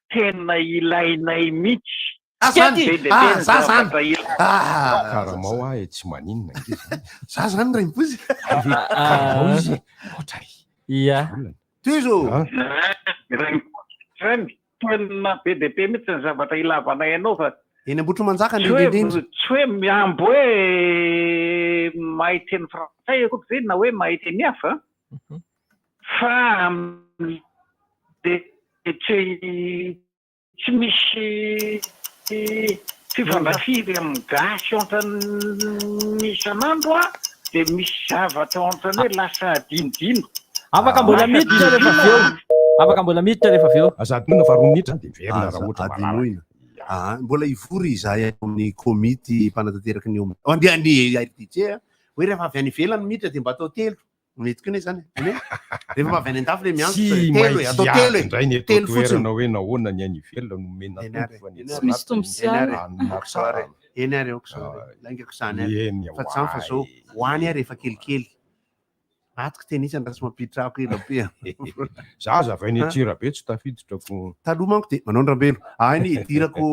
tena ilainay mihitsy karamao ahy tsy maninona za zany ray mipozy izy ia toizo tena be de be mihitsy ny zavatra ilavanay ianao fa eny ambotro manjaka tsy hoe indrindra tsy hoe miambo hoe mahay teny frantsay akoatra zay na hoe mahay teny hafa fa tsy misy fifandrafiry amin'ny gasy ohatrany isan'andro a dia misy zavatra ohatrany hoe lasa dinidino afaka mbola miditra rehefa aveo afaka mbola miditra rehefa aveo azadinoina fa roa minitra dia verina raha ohatra adinoina mbola ivory izahay amin'ny komity mpanatanteraka ny andehan'ny RTT hoe rehefa avy any ivelany miditra dia mba atao telo mety koa ne zany rehefa avy any an-dafy le miantso atao telo indray ny eto toerana hoe nahoana ny any ivelona no mena tsy misy tombosiana eny ary laingako zany fa tsy fa zao hoany ary rehefa kelikely atiko tenisany raha tsy mampitrako elabe za zavay ny Tsirabe tsy tafiditrako taloha manko dia manao ny rambelo any idirako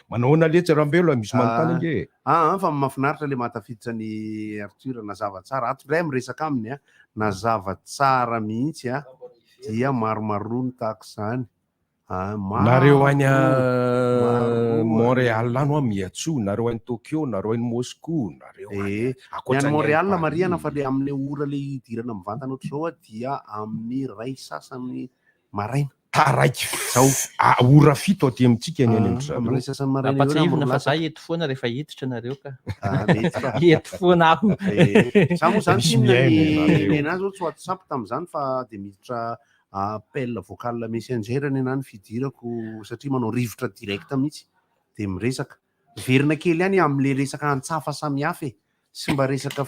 manao na letsy rambelo misy manontany ange fa mahafinaritra le mahatafiditra ny Arthur nazava tsara ato ndray miresaka aminy nazava tsara mihitsy dia maromarony tahaka izany nareo any Montréal no miatso nareo any Tokyo nareo any Moscou nareo ny Montréal mariana fa le amin'ny ora le idirana mivantana ohatr'izao dia amin'ny ray sasany maraina taraiky zao ora fito aty amintsika ny any amin'ny ray sasany maraina ampatsahivina fa za eto foana rehefa hiditra nareo ka eto foana aho za moa zany tinazy zao tsy WhatsApp tamin'izany fa dia miditra appel vocal messenger ny anany fidirako satria manao rivotra direct mihitsy dia miresaka verina kely ihany amin'le resaka antsafa samihafa sy mba resaka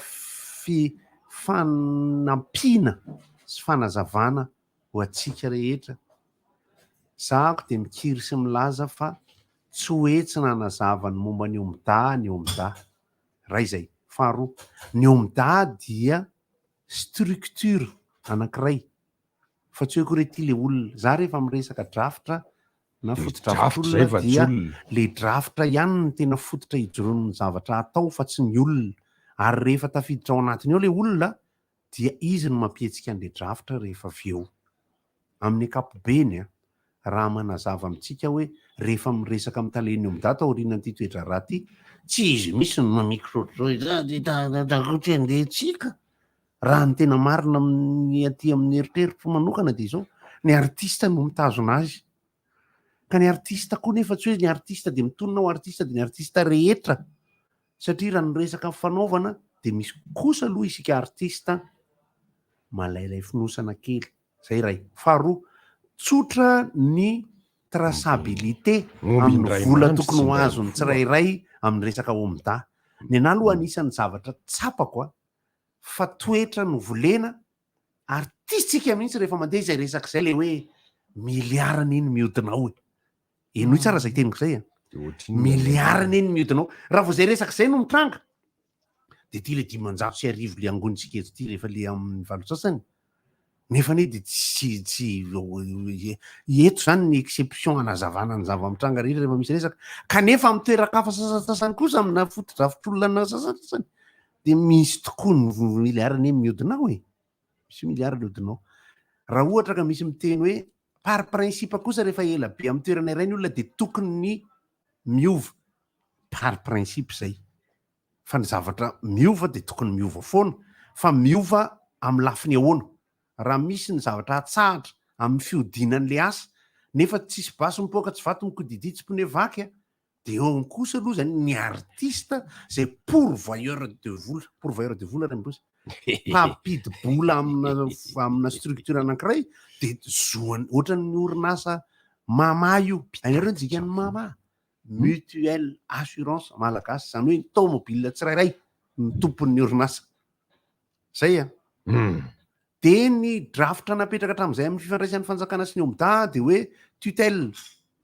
fanampiana sy fanazavana ho atsika rehetra zako dia mikiry sy milaza fa tsy hoe tsy nanazava ny momba ny omda ray zay faharoa ny omda dia structure anankiray fa tsy hoe koa rety le olona za rehefa miresaka drafitra na fotodrafitr'olona dia le drafitra ihany ny tena fototra hijoroan'ny zavatra atao fa tsy ny olona ary rehefa tafiditra ao anatiny ao le olona dia izy no mampietsika an'le drafitra rehefa avy eo amin'ny ankapobeny raha manazava amintsika hoe rehefa miresaka amin'ny taleny omdata aorianan'ity toetra raha ty tsy izy misy no mamikrotra andehantsika raha ny tena marina amin'ny aty amin'ny eritreritro manokana dia izao ny artista no mitazo anazy ka ny artista koa nefa tsy hoe ny artista dia mitonona ho artista dia ny artista rehetra satria raha ny resaka fanaovana dia misy kosa aloha isika artista malailay finosana kely zay ray faharoa tsotra ny traçabilité amin'ny vola tokony ho azony tsirairay amin'ny resaka omda ny ana aloha anisan'ny zavatra tsapako fa toetra no volena artistika mihitsy rehefa mandeha izay resaka izay le hoe miliarana iny miodinao enoy tsara zay teniko zay miliarana iny miodinao raha vao zay resaka izay no mitranga dia ty le 500,000 le angonitsika eto ty rehefa le amin'ny valosasany nefa ne dia tsy eto zany ny exception anazavana ny zava-mitranga rehetra rehefa misy resaka kanefa amin'ny toerakafa sasasasany kosa amina fotodrafitr'olona sasasasany dia misy tokoa ny miliarana iny miodinao misy miliara miodinao raha ohatra ka misy miteny hoe par principe kosa rehefa ela be amin'ny toerana iray ny olona dia tokony ny miova par principe zay fa ny zavatra miova dia tokony miova foana fa miova amin'ny lafiny ahoana raha misy ny zavatra atsahatra amin'ny fiodinan'le asa nefa tsisy basy mipoaka tsy vato mikodidi tsy pone vaky dia eo ny kosa aloha zany ny artista zay pourvoyeur de vola rembosy mpampidibola amina structure anankiray dia zoany ohatran'ny orinasa mama io ainareo nijika ny mama mutuelle assurance malagasy zany hoe tomobile tsirairay ny tompon'ny orinasa zay dia ny drafitra napetraka hatramin'izay amin'ny fifandraisan'ny fanjakana sy ny omda dia hoe tutelle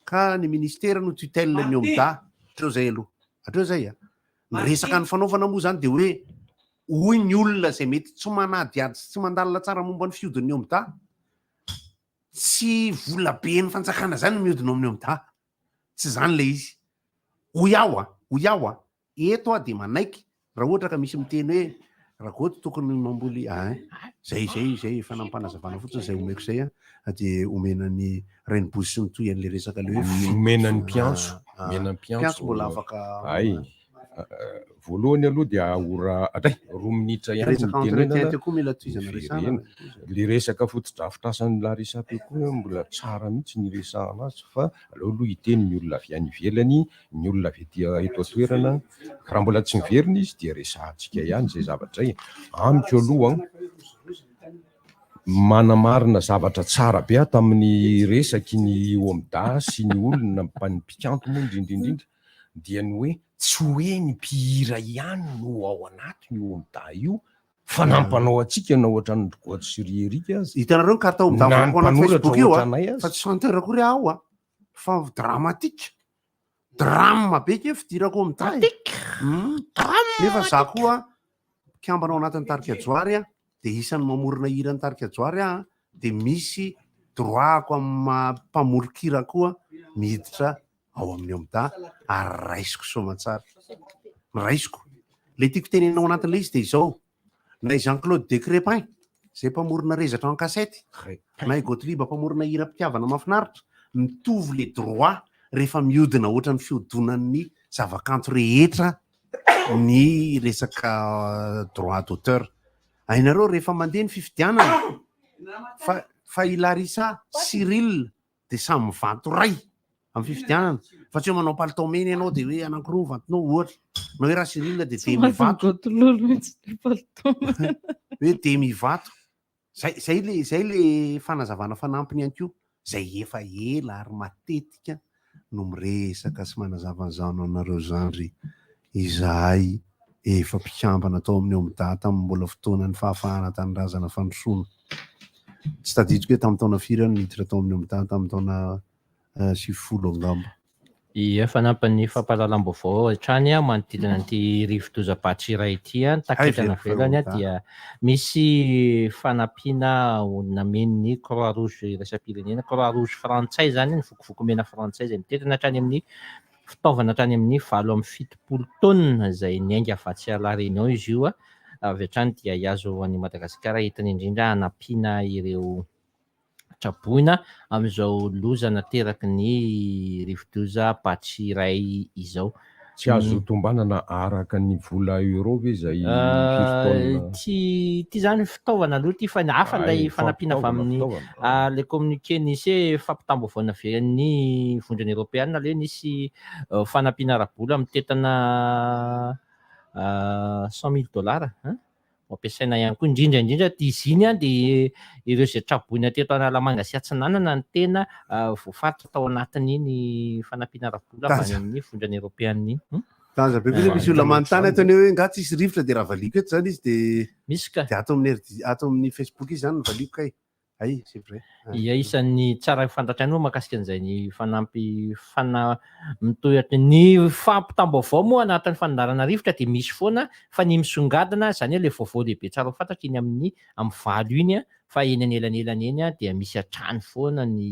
ka ny ministera no tutelle ny omda atreo zay aloha atreo zay ny resaka ny fanaovana moa zany dia hoe hoy ny olona zay mety tsy manadiady sy tsy mandalina tsara momba ny fiodin'ny omda tsy vola be ny fanjakana zany miodina amin'ny omda tsy zany le izy hoy aho dia manaiky raha ohatra ka misy miteny hoe raha koa tokony mamboly zay fanampanazavana fotsiny zay omeko zay a de omenany renibosy sy ny toy an'le resaka le hoe omenany piantso piantso mbola afaka voalohany aloha dia ora roa minitra ihany koa mila toizana resana le resaka fotodrafitrasan'ny Larissa be koa mbola tsara mihitsy ny resahana azy fa aleo aloha hiteny ny olona avy any ivelany ny olona avy etỳ eto an-toerana raha mbola tsy miverina izy dia resahantsika ihany zay zavatra zay amiko aloha manamarina zavatra tsara be tamin'ny resaky ny omda sy ny olona mpanimpikanto moa indrindrindrindra dia ny hoe tsy hoe ny mpihira ihany no ao anatiny io omda io fa nampanao atsika na ohatra ny goaty sy rierika azy hitanareo ny karta omda vako anaty Facebook io fa tsy chanteur akory aho fa dramatique drame be ke fidirako omda nefa za koa kiambanao anatin'ny tarika joary de isan'ny mamorona hira ny tarika joary de misy droitko amin'ny mpamorokira koa miditra ao amin'ny omda ary raisiko somatsara raisiko le tiako tenenao anatin'le izy de izao na Jean-Claude Decrépin zay mpamorona rezatra en kasety na Gottlieb mpamorona hira mpitiavana mafinaritra mitovy le droit rehefa miodina ohatra ny fiodonan'ny zavakanto rehetra ny resaka droit d'auteur ainareo rehefa mandeha ny fifidianana fa i Larissa Cyril de samy mivanto ray amin'ny fifidianana fa tsy manao palitao mena ianao de hoe anankiroa vantonao ohatra na hoe raha Cyril de mivato hoe de mivato zay le fanazavana fanampiny ihany koa zay efa ela ary matetika no miresaka sy manazava zano anareo zandry izahay efa mpikambana tao amin'ny omda tamin'ny mbola fotoana ny fahafahana tanindrazana fandrosoana tsy tadidiko hoe tamin'ny taona firy any miditra tao amin'ny omda tamin'ny taona 70 angamba Ia, fanampin'ny fampahalalam-baovao hatrany manodidina an'ity rivo-doza-batsy iray ity taketana velany dia misy fanampiana namen'ny Croix Rouge iraisam-pirenena Croix Rouge frantsay zany ny vokovokomena frantsay zay mitetina hatrany amin'ny fitaovana hatrany amin'ny 7.7 tonnes zay niainga afatsy à La Réunion izy io avy hatrany dia hiazo any Madagasikara hitany indrindra hanampiana ireo traboina amin'izao loza nateraky ny rivo-doza-batsy iray izao. Tsy azo tombanana araka ny vola euro ve zay ty zany fitaovana aloha ty fa hafa lay fanampiana avy amin'ny le communiqué nisy fampitam-baovao navelan'ny vondrany européenne le nisy fanampiana arabola mitetana $100,000 ampiasaina ihany koa indrindra ty izy iny dia ireo zay traboina teto Analamanga sy Atsinanana ny tena voafaritra tao anatiny iny fanampiana arabola avy amin'ny vondrany européenne iny. Tanja be koa misy olona manontany atony hoe nga tsisy rivotra de raha valiko eto zany izy de misy ka ato amin'ny Facebook izy zany valiko kay ay c'est vrai. Ia isan'ny tsara fantatrano mahakasika an'izay ny fanampy mitohatra ny fampitam-baovao moa anatin'ny fanandarana rivotra dia misy foana fa ny misongadina zany le vaovao lehibe tsara fantatra iny amin'ny valo iny fa eny an'elanelany eny dia misy hatrany foana ny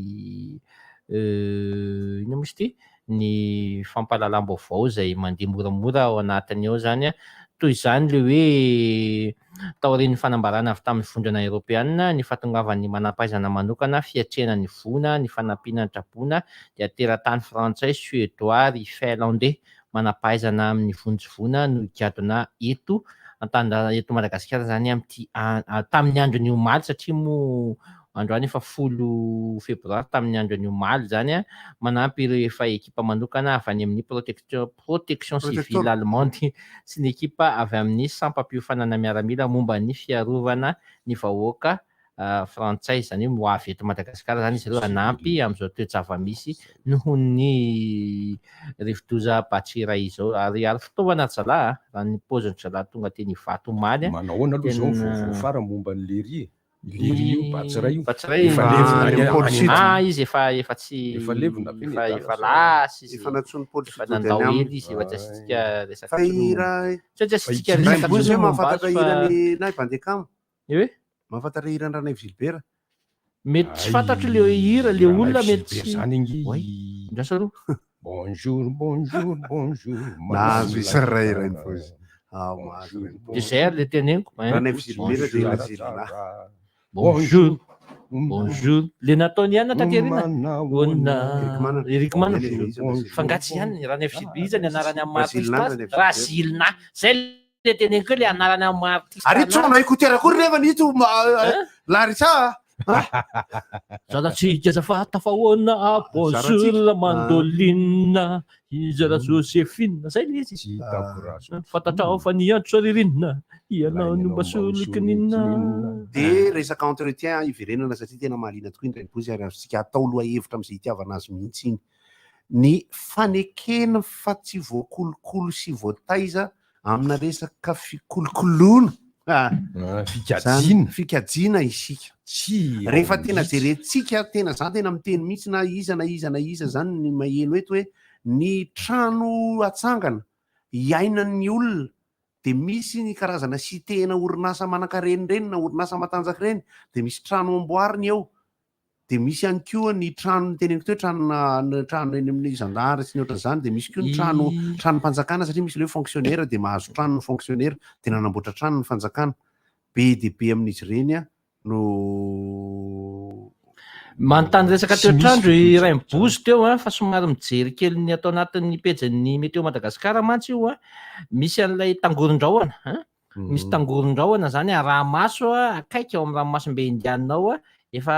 ino misy ty ny fampahalalam-baovao zay mandeha moramora ao anatiny ao zany toy izany le hoe taorian'ny fanambarana avy tamin'ny vondrana européenne ny fahatongavan'ny manam-pahaizana manokana fiatrehana ny vona ny fanampiana ny traboina dia teratany frantsay suédois finlandais manam-pahaizana amin'ny vonjovona no ikadona eto eto Madagasikara zany amin'ity tamin'ny andron'ny omaly satria mo androany efa 10 febroary tamin'ny andron'ny omaly zany manampy ireo efa ekipa manokana avy any amin'ny protection civile allemande sy ny ekipa avy amin'ny sampam-piofanana miaramila momba ny fiarovana ny vahoaka frantsay zany ho avy eto Madagasikara zany izy ireo anampy amin'izao toe-java-misy noho ny rivo-doza-batsy iray izao ary fitaovana zala raha ny paoziny zala tonga teny hivato omaly manahoana aloha zao fara momba ny lery io batsiray izy efa tsy efa lasy izy efa natsony efa nandao ely izy efa tsy asitsika resaka tsika resaka mahafantatra hirany na Bandekamo hoe mahafantatra hiran-drana Gilbert mety tsy fantatro le hira le olona mety zany ndrasa roa bonjour nazo isaray reny fo izy de zay ary le teneniko bonjour bonjour le nataony ihany nataterina erikmana fangatsy ihany raha ny fisibiza ny anarany amin'ny maartiste Razilina zay le teneniko hoe le anarany amin'ny maartiste ary tsona écouteur akory rehefa nito Larissa zalatsika azafady tafahoana bonjour mandolina izy raha Joséphine zay le izy fantatrao fa niantso ririnina ianao no mba solikinina de resaka entretien iverenana satria tena mahalina tokoa indray pozy ary azosika atao loha hevitra am'izay itiavana azy mihitsy iny ny fanekena fa tsy voakolokolo sy voataiza amina resaka fikolokoloana fikajina isika rehefa tena jerentsika tena zany tena miteny mihitsy na iza zany ny maheno eto hoe ny trano atsangana iainan'ny olona de misy ny karazana sitena orinasa manankareny reny na orinasa matanjaka reny de misy trano amboariny eo de misy ihany koa ny trano teneniko teo trano eny amin'ny zandary sy ny ohatran'izany de misy koa ny tranom-panjakana satria misy le fonctionnaire de mahazo trano ny fonctionnaire de nanamboatra trano ny fanjakana be de be amin'izy ireny a no manontany resaka toetrandro iray mibozo teo fa somary mijery kely ny atao anatin'ny pejany Météo Madagasikara mantsy io misy an'ilay tangoron-drahona misy tangoron-drahona zany ranomaso akaiky ao amin'ny ranomasom-be indianina efa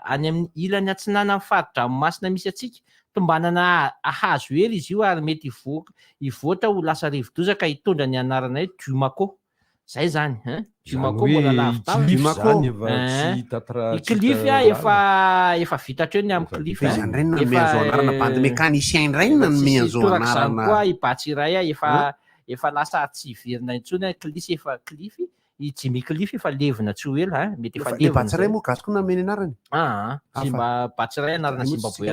any amin'ny ilany atsinana faritra masina misy atsika tombanana ahazo hery izy io ary mety ivoatra ho lasa rivodozaka hitondra ny anarana hoe Dumaco zay zany Dumaco mbola lavidavy efa vitatra eo ny amin'ny clify bande mécanicien reny torak'izany koa ibatsy iray efa lasa tsy iverina intsony clisy efa clify i Jimmy Cliff efa levina tsy ho ela mety efa levina Batsiray moa gasy koa nameny anarany Batsiray anarana Zimbabwe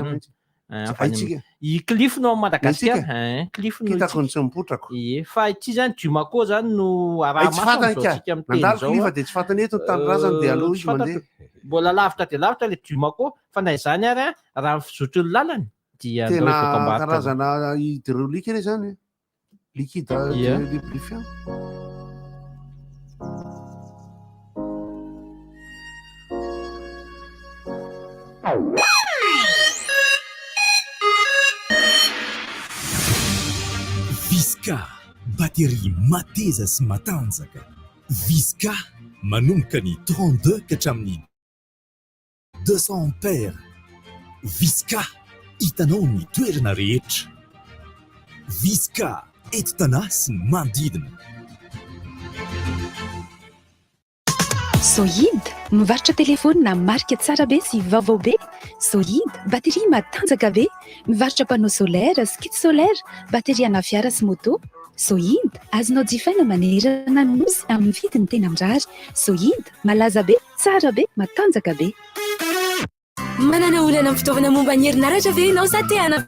i Cliff no Madagasikara Cliff no kitako ny tsy mipotrako fa ity zany Dumaco zany no arahamasika nandalo Cliff de tsy fantany eto ny tanorazany de aloha izy mandeha mbola lavitra de lavitra le Dumaco fa na izany ary raha mifizotry ny lalany dia tena karazana hydraulique re zany liquide lubrifiant Visca, batterie mateza sy matanjaka. Visca manomboka ny 32 ka hatramin'ny 200 ampères. Visca hitanao ny toerana rehetra. Visca enti-tanà sy ny manodidina. Sohid, mivarotra telefônina marika tsara be sy vaovao be. Sohid, batterie matanjaka be, mivarotra panneau solaire, skid solaire, batterie ana fiara sy moto. Sohid, azonao jifaina manerana ny nosy amin'ny vidiny tena mirary. Sohid, malaza be, tsara be, matanjaka be. Manana olana amin'ny fitaovana momba ny herinaratra ve ianao sa te hana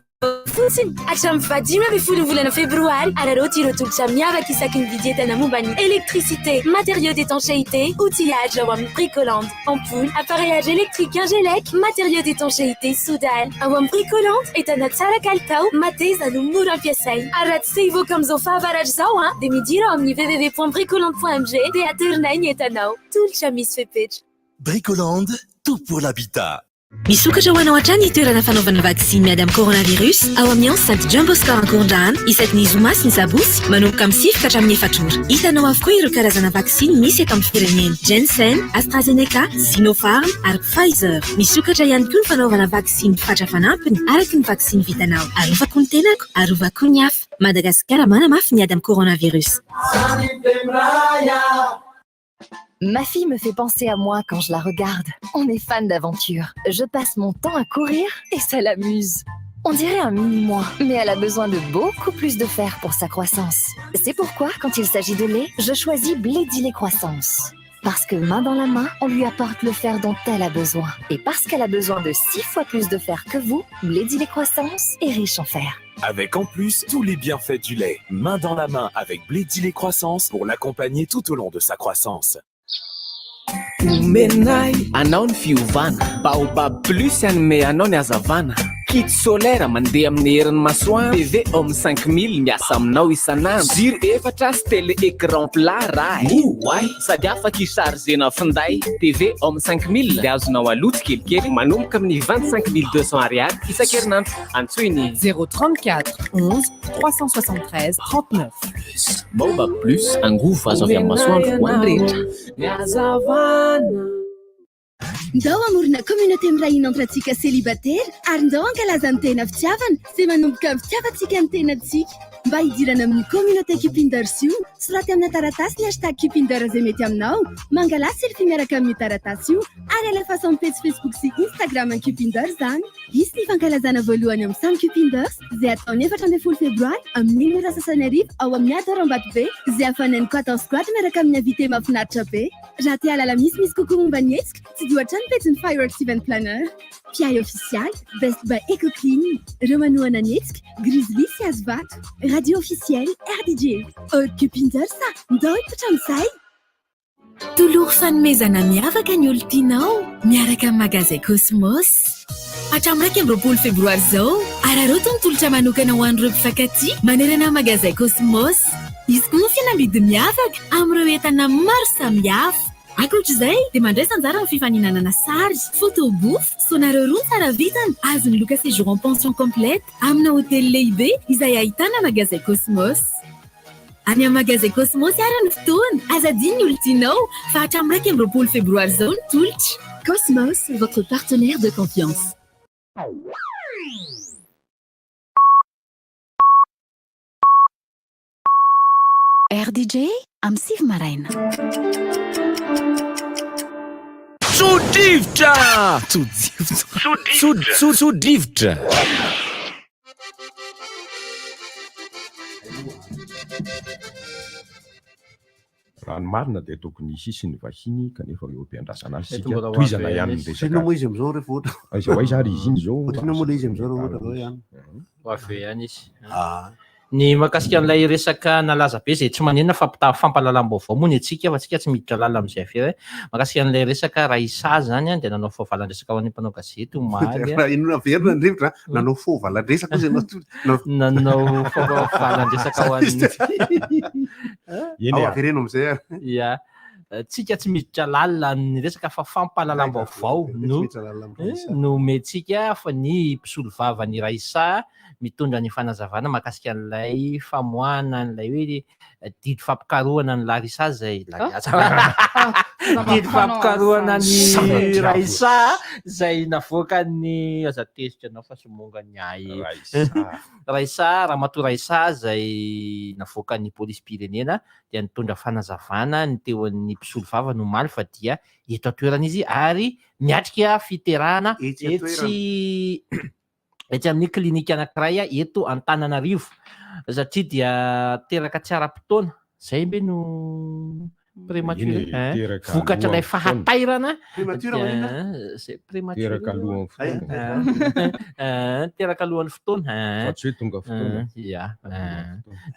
fotsiny hatramin'ny fahadimy amin'ny folo volana febroary araroty ireo tolotra miavaka isaky ny vidy entana momba ny électricité, matériaux d'étanchéité, outillage ao amin'ny Bricolande, ampoule, appareillage électrique Ingelec, matériaux d'étanchéité Soudal. Ao amin'ny Bricolande, entana tsara kalitao, mateza no mora ampiasaina. Araty se hivoaka amin'izao fahavaratra izao dia midira ao amin'ny www.bricolande.mg dia aternay ny entanao. Tolotra misy fepetra. Bricolande, tout pour l'habitat. Misokatra ho anao hatrany toerana fanaovana vaksiny miady amin'ny coronavirus ao amin'ny Saint John Bosco Ankorondrano isaky ny zoma sy ny sabosy manomboka amin'ny 6 ka hatramin'ny 4 ora. Hitanao avokoa ireo karazana vaksiny misy eto amin'ny firenena: Janssen, AstraZeneca, Sinopharm ary Pfizer. Misokatra ihany koa ny fanaovana vaksiny fatra fanampiny araky ny vaksiny vitanao. Arovako ny tenako, arovako ny hafa. Madagasikara manamafy miady amin'ny coronavirus. Ma fille me fait penser à moi quand je la regarde. On est fan d'aventure. Je passe mon temps à courir et ça l'amuse. On dirait un mini-moi, mais elle a besoin de beaucoup plus de fer pour sa croissance. C'est pourquoi, quand il s'agit de lait, je choisis Blé-Dillet Croissance. Parce que main dans la main, on lui apporte le fer dont elle a besoin. Et parce qu'elle a besoin de 6 fois plus de fer que vous, Blé-Dillet Croissance est riche en fer. Avec en plus tous les bienfaits du lait. Main dans la main avec Blé-Dillet Croissance pour l'accompagner tout au long de sa croissance. Omenay anao ny fiovana baobab plus anome anao ny azavana kit solaire mandeha amin'ny herin'ny masoandro. TV homme 5000 miasa aminao isanandro. Jiro efatra sy télé écran plat raha. Oay, sady afaka ichargena finday. TV homme 5000 dia azonao aloto kelikely manomboka amin'ny 25 200 ariary isan-kerinandro. Antsoiny 034 11 373 39. Baobab plus angovo azo avy amin'ny masoandro ho an'ny rehetra. Ndao amorona communauté miray inantratsika célibataire ary ndao ankalaza ny tena fitiavana sy manomboka amin'ny fitiavantsika ny tenantsika. Mba hidirana amin'ny communauté Cupinders io, soraty amina taratasy ny hashtag Cupinders izay mety aminao, mangala selfie miaraka amin'ny taratasy io ary alefa amin'ny page Facebook sy Instagram ny Cupinders zany. Isy ny fankalazana voalohany amin'ny samy Cupinders izay ataony 14 febroary amin'ny 1 sasany arivo ao amin'ny Adoro Ambatobe izay hafanany 14 goatra miaraka amin'ny invité mahafinaritra be. Raha te halala misy kokoa momba ny hetsika, tsy doatra ny pejy ny Fireworks Event Planner. Piaille official, Best by EcoClean, Romanoana ny hetsika, Grizzly sy Azvato. Radio officielle RDJ. Cupinders sa, ndao hipotra amin'izay. Toloha fanomezana miavaka ny olo-tianao miaraka amin'ny magasin Cosmos. Hatramin'ny 20 febroary zao, araroto ny tolotra manokana ho an'ireo mpifankatia manerana magasin Cosmos. Izy koa fihenam-bidy miavaka amin'ireo entana maro samihafa. Ankoatr'izay, dia mandraisa anjara amin'ny fifaninanana sary, photo booth, sonareo roa tsara vitany, azony loka séjour en pension complète amina hôtel lehibe izay ahitana magasin Cosmos. Any amin'ny magasin Cosmos ary ny fotoana, azadiny ny olo-tianao fa hatramin'ny 20 febroary zao ny tolotra. Cosmos, votre partenaire de confiance. RDJ amin'ny Sivy Maraina. Tsodrivotra! Tsodrivotra! Raha ny marina dia tokony hisy ny vahiny kanefa eo am-piandrasana azy sika toizana ihany ny resaka. Moa izy amin'izao rehefa ohatra. Aiza hoaiza ary izy iny zao. Ohatrina moa ilay izy amin'izao rehefa ohatra zao ihany. Ho avy ihany izy. Ny mahakasika an'ilay resaka nalaza be izay tsy manenina fampahalalam-baovao moa ny antsika fa antsika tsy miditra lala amin'izay avery. Mahakasika an'ilay resaka Raisa zany dia nanao foavalan-dresaka ho an'ny mpanao gazety omaly. Inona averina ny rivotra nanao foavalan-dresaka izy nanao foavalan-dresaka ho an'ny ao averena amin'izay. Ia. Tsika tsy miditra lalina ny resaka fa fampahalalam-baovao no mentsika fa ny mpisolo vava ny Raisa mitondra ny fanazavana mahakasika an'ilay famoahana an'ilay hoe didy fampikarohana ny Larisa izay didy fampikarohana ny Raisa izay navoaka ny aza tezitra anao fa somonga ny Raisa Ramatoa Raisa izay navoaka ny polisy-pirenena dia nitondra fanazavana ny teo an'ny mpisolo vava no maly fa dia eto atoerana izy ary miatrika fiterahana etsy amin'ny klinika anankiray eto Antananarivo satria dia teraka tsy ara-potoana izay mbe no prématuré vokatra ilay fahatairana teraka alohan'ny fotoana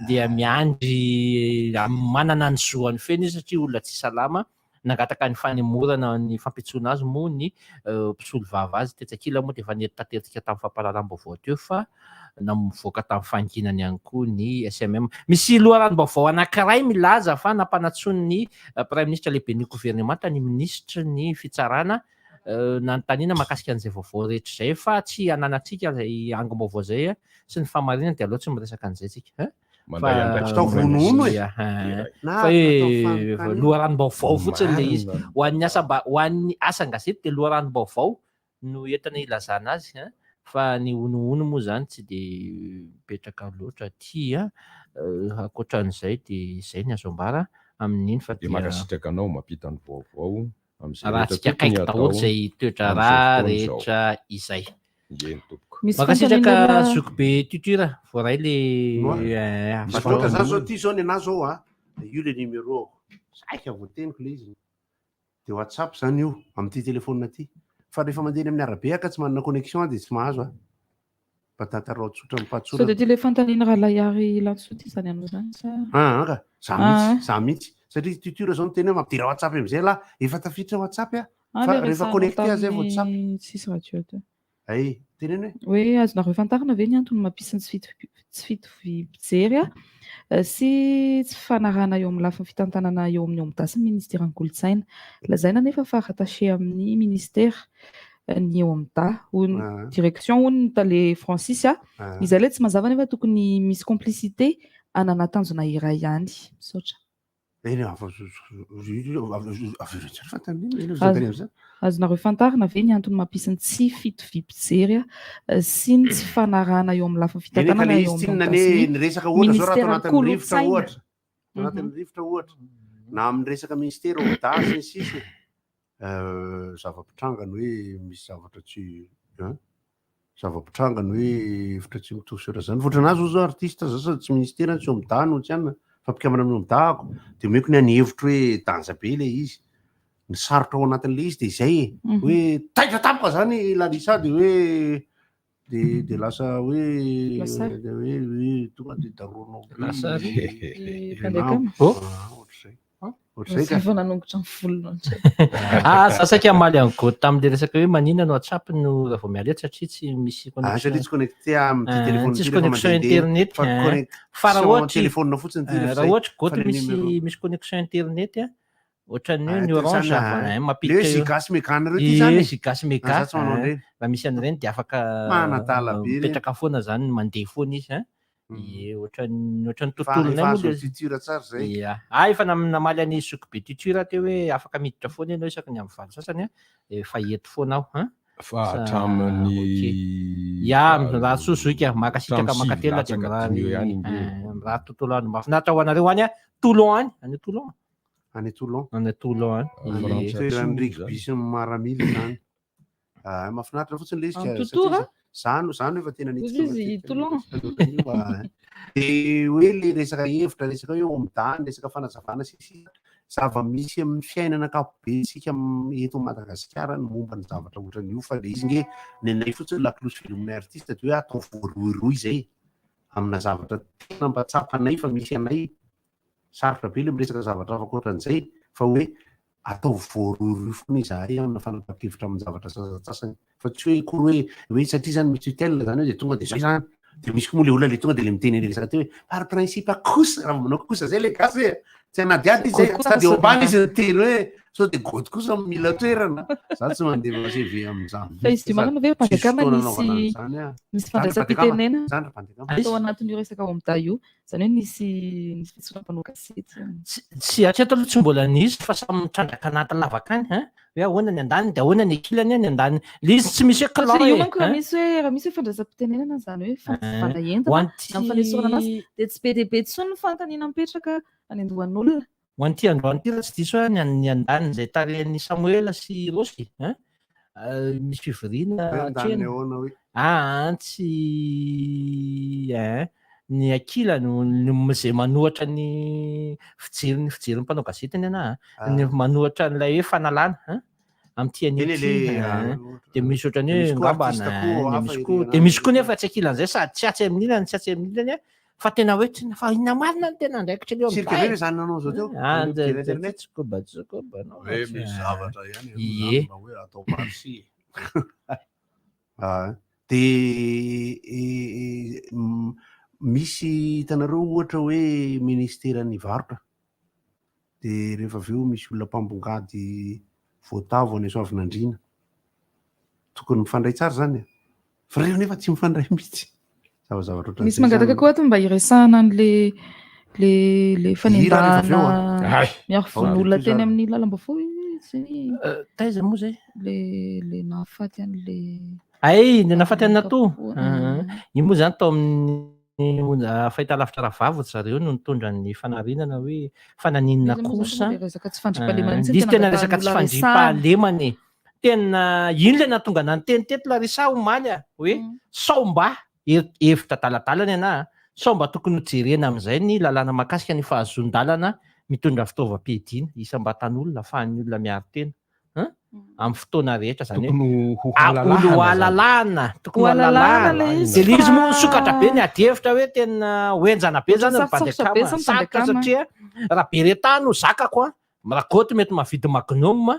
dia miandry manana ny zoany fena izy satria olona tsy salama nagataka ny fanemorana ny fampitsoana azy moa ny mpisolo vava azy tetsakila moa dia efa netatetika tamin'ny fampahalalam-baovao teo fa namovoaka tamin'ny fanginany ihany koa ny SMM. Misy loharanom-baovao anankiray milaza fa nampanatsony ny Prime Ministre lehibe ny gouvernement tany ministre ny fitsarana nanontaniana mahakasika an'izay vaovao rehetra izay fa tsy ananatsika izay angom-baovao izay sy ny famarinana dia aloha tsy miresaka an'izay tsika. Loharanom-baovao fotsiny le izy ho an'ny asan-gazety dia loharanom-baovao no entana ilazana azy fa ny onohono moa zany tsy dia mipetraka loatra tia ankoatran'izay dia izay ny azo ambara amin'iny fa dia makasitraka anao mampita ny vaovao raha tsika akaiky daholo izay toetra raha rehetra izay. Makasitraka Zokobe Tutura voaray le zao ty zao ny anazy zao io le numéro saika voateniko le izy dia WhatsApp zany io amin'ity telefonina ty fa rehefa mandeha amin'ny arabe aka tsy manana connexion dia tsy mahazo patatarao tsotra mipatsora. So dia ty le fantaniana raha layary lantso ty zany anao zany ka za mihitsy satria Tutura zao noteny hoe mampidira WhatsApp amin'izay la efa tafiditra WhatsApp fa rehefa connecté zay WhatsApp tsisy radio. ay teneny hoe azonareo fantarina ve ny antony mampisy ny tsy fitoviam-pijery sy tsy fanarahana eo amin'ny lafiny fitantanana eo amin'ny omdasy ny ministera ny kolotsaina lazaina nefa fa rattaché amin'ny ministera ny eo amda direction hono ny tale Francis izay le tsy mazava nefa tokony misy complicité anana tanjona iray ihany misaotra azonareo fantarina ve ny antony mampisy ny tsy fitoviam-pijery sy ny tsy fanarahana eo amin'ny lafiny fitantanana eo amin'ny resaka ohatra zao raha anatin'ny rivotra ohatra anatin'ny rivotra ohatra na amin'ny resaka ministera omdasy sisy zava-pitrangany hoe misy zavatra tsy zava-pitrangany hoe efitra tsy mitovy sera zany voatranazy o zao artiste zao sady tsy ministera tsy omdano tsy anna fa mpikamana amin'ny omdahako de meko ny any hevitra hoe danja be le izy ny sarotra ao anatin'le izy de zay hoe taitra tapoka zany lalisa de hoe de lasa hoe tonga de daronao nanombotra volona sasaka amaly ango tam'le resaka hoe manina no atsapy no raha vao miala satria tsy misy connexion internet fa raha ohatra goty misy connexion internet ohatran'ny hoe ny orange mampiditra zigasy mega raha misy an'ireny de afaka mipetraka foana zany mandeha foana izy ohatran'ny tontolonay efa namaly any sokobe tuture teo hoe afaka miditra foana ianao isaky ny amin'ny valo sasany efa eto foana aho fa hatraminy raha sozoika makasitraka makatela de raha tontolo andro mahafinaritra ho anareo any Toulon any Toulon any Toulon rikby sy maramily zany mahafinaritra fotsiny le izy zany efa tena de hoe le resaka hevitra resaka hoe omdany resaka fanazavana sisy zava-misy amin'ny fiainana akapobe sika eto Madagasikara ny momba ny zavatra ohatran'io fa le izy nge nenay fotsiny laklosy velominay artiste de hoe atao voaroeroy zay amina zavatra tena mba tsapanay fa misy anay sarotra be le miresaka zavatra afaka ohatran'izay fa hoe atao voaroeroy foana izahay amina fanapakevitra amin'ny zavatra sasasasany fa tsy hoe kory hoe satria zany misy tutelle zany hoe de tonga de zay zany de misy koa moa le olona le tonga de le miteny resaka teo hoe par principe kosa raha manao kosa zay le gasy tsy anadiady izy sady eo ambany izy nyteny hoe sao de goty kosa mila toerana za tsy mandeha maseve amin'izany fa izy dimana ve mpanjakana misy fandraisam-pitenena atao anatin'io resaka omda io zany hoe nisy fitsoram-panao kasety tsy atreto aloha tsy mbola nisy fa samy mitrandraka anaty lavaka any hoe ahoana ny andany de ahoana ny akilany ny andany le izy tsy misy raha misy hoe fandraisam-pitenenana zany hoe fandaentana na mifanesorana azy de tsy be dehibe tsony ny fantaniana mipetraka any andohan'olona ho an'ity androany ty raha tsy diso hoe ny andany zay tarehan'ny Samuela sy Rosy misy fivoriana tsy ny akila zay manohatra ny fijery mpanao gazetiny ana ny manohatra n'ilay hoe fanalana am'ty anity de misy ohatrany hoe ngambana de misy koa nefa tsy akilan'izay sady tsy atsy amin'ilany tsy atsy amin'ilany fa tena hoe fa ina marina ny tena ndraikitra leo sirkele zany nanao zao teo tskobabanao misy zavatra ihany hoe atao marsi de misy hitanareo ohatra hoe ministeran'ny varotra de rehefa aveo misy olona mpambongady voatavo any Soavinandriana tokony mifandray tsara zany fa reo nefa tsy mifandray mihitsy misy mangataka koa ato mba iresahana an'le fanendahana miaro von'olona teny amin'ny lalam-bavao taiza moa zay le nahafaty an'le le nahafaty any nato io moa zany tao amin'ny fahitalavitra rahavavo zareo no nitondra ny fanarinana hoe fananinana kosa izy tena resaka tsy fandripahalemany tena ino le natonga nanteny teto Larisa omaly hoe sao mba hevitra daladalana ana sao mba tokony hojerena amin'izay ny lalàna mahakasika ny fahazon-dalana mitondra fitaovam-piadiana isam-ba tan'olona ahafahan'ny olona miaro tena amin'ny fotoana rehetra zany hoe olo alalàna tokony alalàna de le izy moa sokatra be ny adihevitra hoe tena hoenjana be zany mipandekama sarotra satria raha be retano zakako raha goty mety mahavidy magnome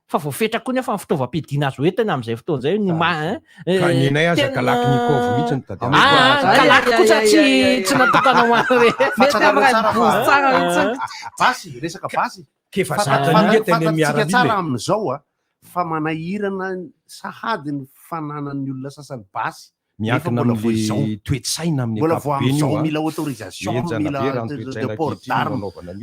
fa voafetra koa nefa fitaovam-pidiana azo entana amin'izay fotoana zay ninay aza kalaknikov mihitsy ny tady kalaky kosa tsy natokana basy resaka basy kefa zatany tena miaraka tsara amin'izao a fa manahirana sahady ny fananan'ny olona sasany basy miankina amin'le toetsaina amin'ny mbola voamizao mila autorisation mila port d'arme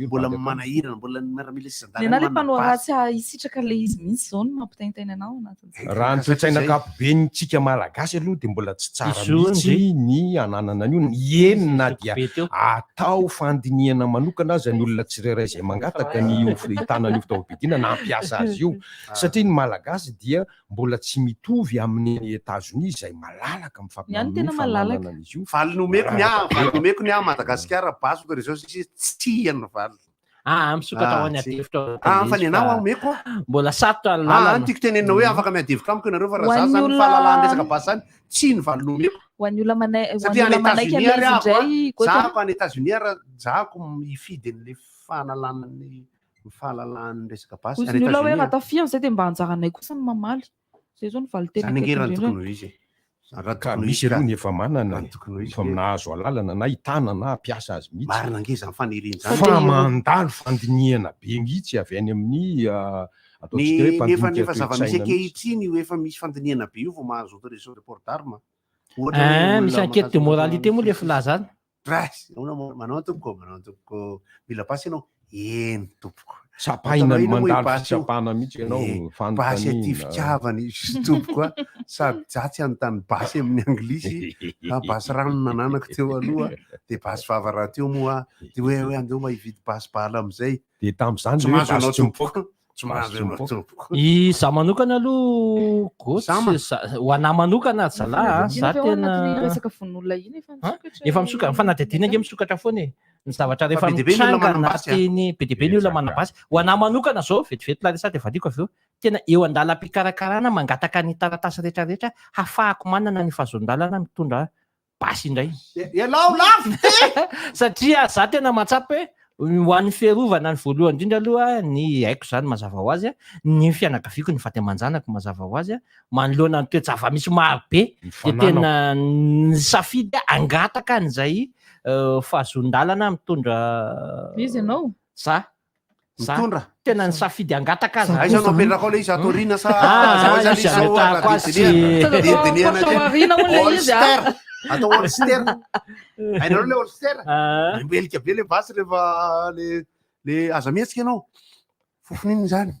mbola manahirana mbola miaramila nena le mpanao ratsy hisitraka le izy mihitsy zao no mampitaintaina anao raha ny toetsaina akapobentsika malagasy aloha dia mbola tsy tsara mihitsy ny ananana an'io ny enina dia atao fandiniana manokana aza ny olona tsirairay izay mangataka ny hitanan'io fitaovam-pidiana na ampiasa azy io satria ny malagasy dia mbola tsy mitovy amin'ny États-Unis izay malalaka valnomeko ny a Madagasikara basy autorisation tsy iany valy misokatra ho any adevitra fa ny anao ameko mbola sarotra lalana tiako tenenina hoe afaka miadevitra amiko ianareo fa raha za zany fahalalan'ny resaka basy zany tsy ny valinomeko ho an'ny olona satria any États-Unis zahako any États-Unis raha zahako hifidy an'le fahalalan'ny resaka basy ny olona hoe raha tafiana zay dia mba anjaranay kosa ny mamaly zay zao ny valitenangerany tokony izy ka misy aloha ny efa manana fa nahazo alalana na hitana na ampiasa azy mihitsy marina angeza ny faniriana fa mandalo fandiniana be mihitsy avy any amin'ny nefa zava-misy ankehitriny efa misy fandiniana be io vao mahazo autorisation de port d'arme misy enquête de moralité moa le filaza manao tompoko mila basy ianao eny tompoko sapaina ny mandalo fitsapana mihitsy ianao basy aty fitiavana izy tompoko a sady jatsy anontany basy amin'ny anglisy basy rano nananako teo aloha dia basy vavaraha teo moa dia hoe andeo mahividy basy bala amin'izay dia tamin'izany tsy mahazo anao tompoko tsy mahazo anao tompoko za manokana aloha gotsy ho anahy manokana zalahy za tena resaka fon'olona iny efa misokatra fanadihadiana nge misokatra foana e ny zavatra rehefa mitranga anatiny be dia be ny olona manabasy ho anahy manokana zao vetivety laresa dia vadiko avy eo tena eo andalam-pikarakarana mangataka ny taratasy rehetrarehetra hafahako manana ny fahazon-dalana mitondra basy indray elao lafo satria za tena matsapy hoe ho an'ny fiarovana ny voalohany indrindra aloha ny haiko zany mazava ho azy ny fianakaviako ny faty-aman-janako mazava ho azy manoloana ny toe-java misy marobe dia tena ny safidy angataka an'izay fahazon-dalana mitondra izy ianao mitondra tena ny safidy angataka azy aiza no apetraka ao le izy atorina atao holster hainareo le holster mbelika be le basy rehefa le aza mihetsika ianao fofon'iny zany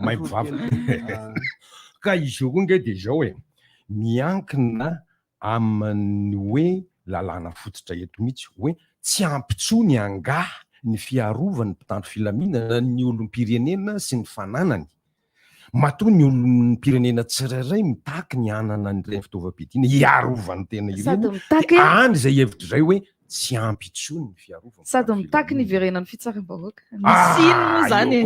maivava ka izy io koa nge dia zao hoe miankina amin'ny hoe lalàna fototra eto mihitsy hoe tsy ampitsony angah ny fiarovany mpitandro filaminana ny olom-pirenena sy ny fananany matoa ny olom-pirenena tsirairay mitaky ny anana nyreny fitaovam-pidiana hiarovany tena ireny any zay hevitra zay hoe tsy ampitsony ny fiarovany sady mitaky ny iverenany fitsaram-bahoaka misy iny moa zany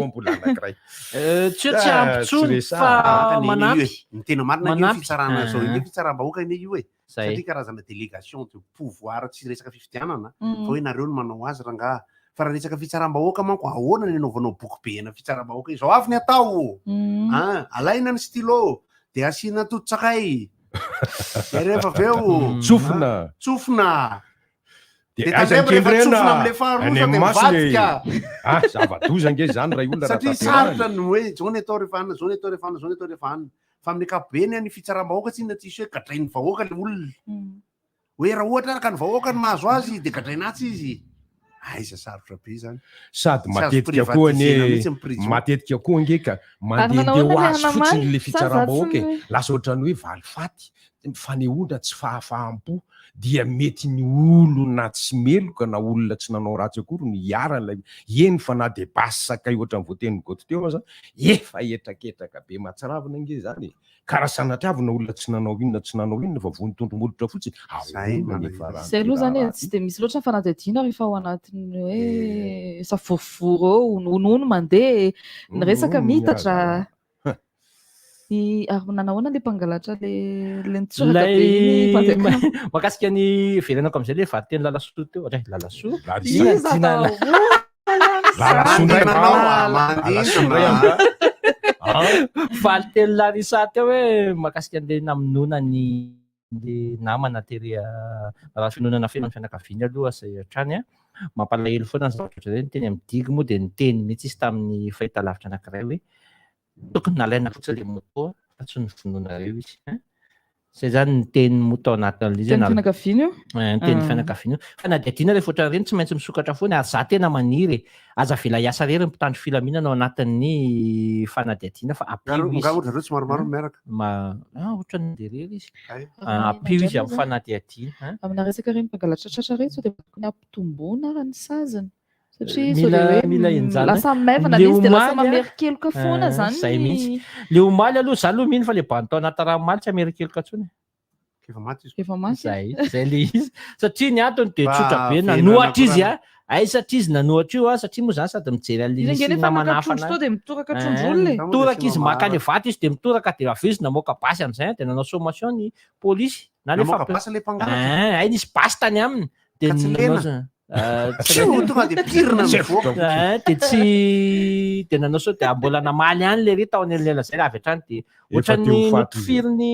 tsy ampitsony fa manampy ny tena marina fitsarana zao io fitsaram-bahoaka ine io e satria karazana délégation de pouvoir tsy resaka fifidianana fa hoe nareo no manao azy rangaha fa raha resaka fitsaram-bahoaka manko ahoana ny anaovanao boky bena fitsaram-bahoaka izao avy ny atao alaina ny stylo dia asiana toto-tsakay rehefa avy eo tsofina dia tandrema tsofina am'le faharosa dia mivadika zava-doza nge zany raha olona satria sarotra ny hoe zao ny atao rehefa anina zao ny atao rehefa anina zao ny atao rehefa anina fa amin'ny ankapobeny any fitsaram-bahoaka tsy na tsisy hoe gadrain'ny vahoaka le olona hoe raha ohatra araka ny vahoaka ny mahazo azy dia gadrainatsy izy aiza sarotra be zany sady matetika koa matetika koa ngeka mandeha ho azy fotsiny le fitsaram-bahoaka lasa ohatrany hoe valifaty fanehoana tsy fahafaham-po dia mety ny olona tsy meloka na olona tsy nanao ratsy akory ny hiaran'lay eny fa na dia basy sakay ohatrany voateniny goto teo aza efa etraketraka be mahatsiravina nge zany ka raha sanatriavina olona tsy nanao inona fa vonitondromolotra fotsiny zay aloha zany tsy dia misy loatra ny fanadihadiana rehefa ao anatin'ny hoe savorivory eo nonono mandeha ny resaka mitatra ary nanahoana le mpangalatra le nitsoraka be makasika ny verenako amin'izay le variteny lalasoa teo lalasoa Faly telo Larissa teo hoe mahakasika an'ilay namonoana ny namana tery raha finoanana fiainana fianakaviana aloha zay hatrany mampalahelo foana ny zavatra ohatr'izay ny teny amin'ny digy moa dia ny teny mihitsy izy tamin'ny fahitalavitra anankiray hoe tokony nalaina fotsiny ilay moto fa tsy ny finoanareo izy. Zay zany ny teny moto anatin'izy teny fianakaviana io ny teny fianakaviana io fa na dia tiana rehefa ohatra ireny tsy maintsy misokatra foana ary za tena maniry aza vela hiasa rery ny mpitandro filaminana ao anatin'ny fanadihadiana fa apio izy zareo tsy maromaro miaraka ohatra ny derery izy apio izy amin'ny fanadihadiana amina resaka reny mpangalatra tratra reny so dia tokony ampitomboana raha ny sazany satria mila injana lasa maivana izy dia lasa mamerikeloka foana zany zay mihitsy le omaly aloha za aloha mino fa le banto anaty ranomaly tsy amerikeloka tsony efa maty zay le izy satria ny antony dia tsotra be nanohatra izy ay satria izy nanohatra io satria moa zany sady mijery an'le namanafana dia mitoraka trondrolona mitoraka izy maka le vato izy dia mitoraka dia avy namoaka basy amin'izay dia nanao sommation ny polisy na le ay nisy basy tany aminy dia tonga dia pirina mivoaka dia tsy dia nanao so dia mbola namaly any le ry tao an'elela zay avy hatrany dia ohatran'ny notifiriny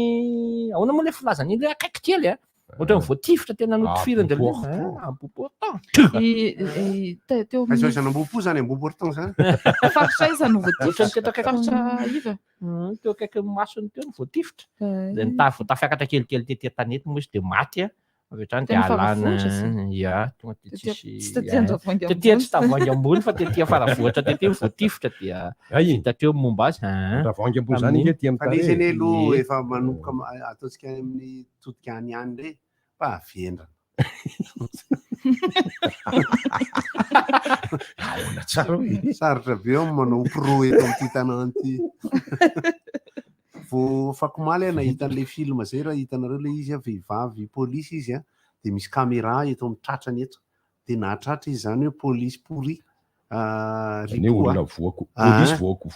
ahoana moa le filazany le akaiky kely ohatra ny voatifitra tena notifiriny dia important aiza nambopo zany important zany faritra iza no voatifitra faritra iva teo akaiky masony teo ny voatifitra dia voatafiakatra kelikely tetỳ tanety moa izy dia maty avy hatrany dia alana tonga dia tetỳ tsy tavoangy ambony fa tetỳ faravohatra tetỳ voatifitra dia hita teo momba azy tavoangy ambony zany tetỳ fa nisy anie aloha efa manomboka ataontsika amin'ny todika any any re fa avendrana sarotra be ao manao pro eto amin'ity tanànty vao fakomaly nahita an'ilay film zay raha hitanareo le izy vehivavy polisy izy dia misy caméra eto amin'ny tratrany eto dia nahatratra izy zany hoe polisy pourri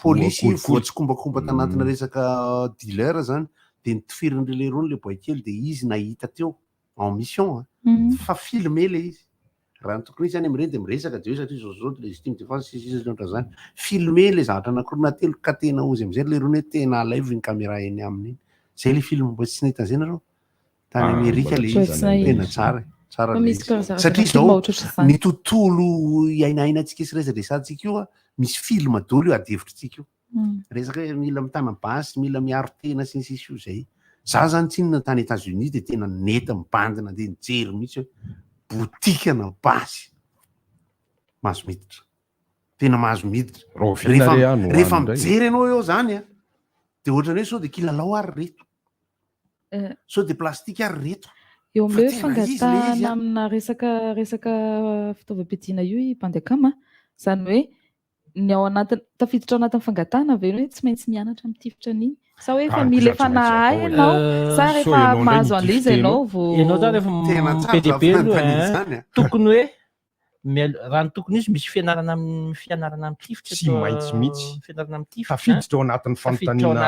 polisy voatsikombakomba tanatina resaka dealer zany dia nitofirin'le rony le boakely dia izy nahita teo en mission fa filmé le izy raha ny tokony izy zany amin'ireny dia miresaka dia satria zao légitime défense otra zany filmé le zavatra anakorona telo ka tena ozy am'izay le rony hoe tena live ny caméra eny amin'iny zay le film mbo tsy nahita zay nareo tany Amerika le izy tena tsara satria zao ny tontolo iainainantsika sy resadresantsika io misy film dolo io adevitrintsika io resaka hoe mila mitana basy mila miaro tena sy ny sisy io zay za zany tsinona tany États-Unis dia tena neta mibandina dia nijery mihitsy hoe botikana basy mahazo miditra tena mahazo miditra rehefa mijery ianao eo zany dia ohatrany hoe sao dia kilalao ary reto sao dia plastika ary reto eo amin'ilay hoe fangatahana amina resaka fitaovam-piadiana io i Bandekama zany hoe ny ao anatin'ny tafiditra ao anatin'ny fangatahana avy hoe tsy maintsy mianatra mitifitra an'iny sa hoe efa mila efa nahay ianao sa rehefa mahazo an'ilay izy ianao ianao zany rehefa PDB aloha tokony hoe raha ny tokony izy misy fianarana mitifitra tsy maintsy mihitsy fianarana mitifitra tafiditra ao anatin'ny fanontaniana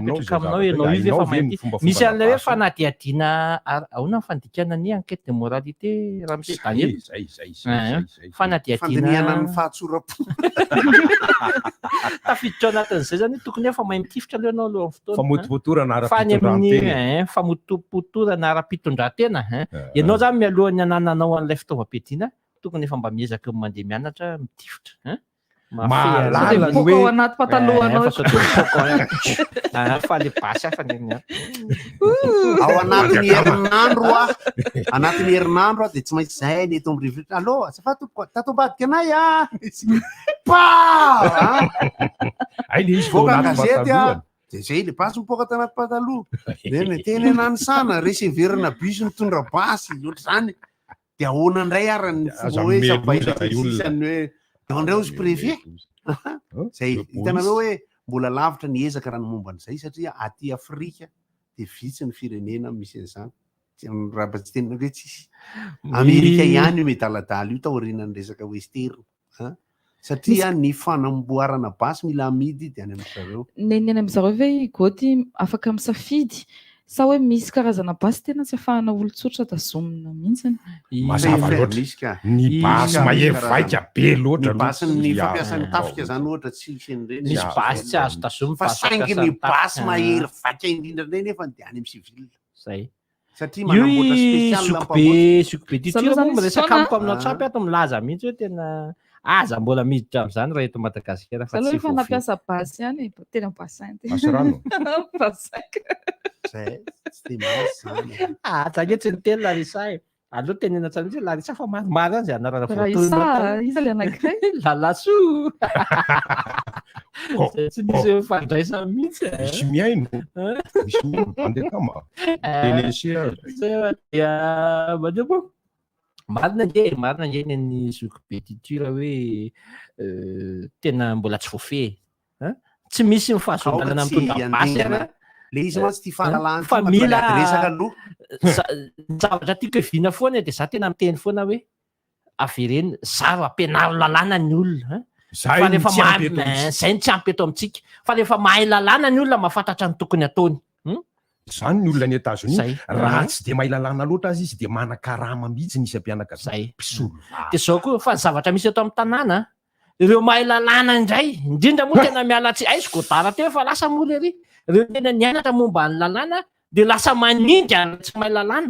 petraka aminao ianao io efa mahity misy an'ilay hoe fanadihadiana ahoana ny fandikana ny enquête de moralité raha misy Daniel fanadihadiana ny fahatsoram-po tafiditra ao anatin'izay zany tokony efa mahay mitifitra aloha ianao aloha fotoana famotopotorana ara-pitondran-tena famotopotorana ara-pitondran-tena ianao zany mialohan'ny anananao an'ilay fitaovam-piadiana tokony efa mba miezaka mandeha mianatra mitifitra mahalala ny hoe ao anaty patalohanao fa le basy hafa ao anatin'ny herinandro anatin'ny herinandro dia tsy maintsy zay ny eto amin'ny rivotra allo azafady tatombadika anay ay le izy voaka gazety dia zay le basy mipoaka tanaty pataloha dia tena nanisana reseverina bus mitondra basy ohatr' zany dia ahoana indray arany fomba hoe sabaisany hoe andreo izy préfet zay hitanareo hoe mbola lavitra ny ezaka raha ny momba an'izay satria aty Afrika dia vitsy ny firenena misy an'izany raha tsy tenina hoe tsisy Amerika ihany io medaladala io taorianany resaka western satria ny fanamboarana basy mila amidy dia any amin'izareo ny amin'izareo ve goty afaka misafidy sa hoe misy karazana basy tena tsy afahana olon-tsotra tazomina mihitsiny. Mazava loatra ny basy mahery vaika be loatra ny basy ny fampiasan'ny tafika zany ohatra tsy ireny misy basy tsy azo tazomina fa saingy ny basy mahery vaika indrindra indray nefa de any amin'ny civil zay satria manamboatra spécial sucbe titira moa resaka amiko aminao trapy ato milaza mihitsy hoe tena aza mbola miditra amin'izany raha eto Madagasikara fa tsy efa nampiasa basy ihany tena bassin basy rano tsagetsy ny teny Larissa aloha tenena tsara mihitsy Larissa fa maromaro any zay anarana izy le anankiray lalaso tsy misy fandraisana mihitsy misy miaino misy miaino mandeha kama tenesia dia mademo marina nge ny sucbe titura hoe tena mbola tsy voafehy tsy misy mifahazondalana mitondra basy le izy mantsy ty fahalalana fa mila resaka aloha zavatra tiako evina foana de za tena miteny foana hoe avereny zaro ampianaro lalàna ny olona fa rehefa zay ny tsy ampy eto amintsika fa rehefa mahay lalàna ny olona mahafantatra ny tokony ataony zany ny olona ny États-Unis raha tsy de mahay lalàna loatra azy izy de manan-karama mihitsy nisy ampianaka zay de zao koa fa ny zavatra misy eto amin'ny tanàna ireo mahay lalàna indray indrindra moa tena miala tsy aisy godara teo fa lasa mola ery ireo tena nianatra momba ny lalàna de lasa manindry any tsy mahay lalàna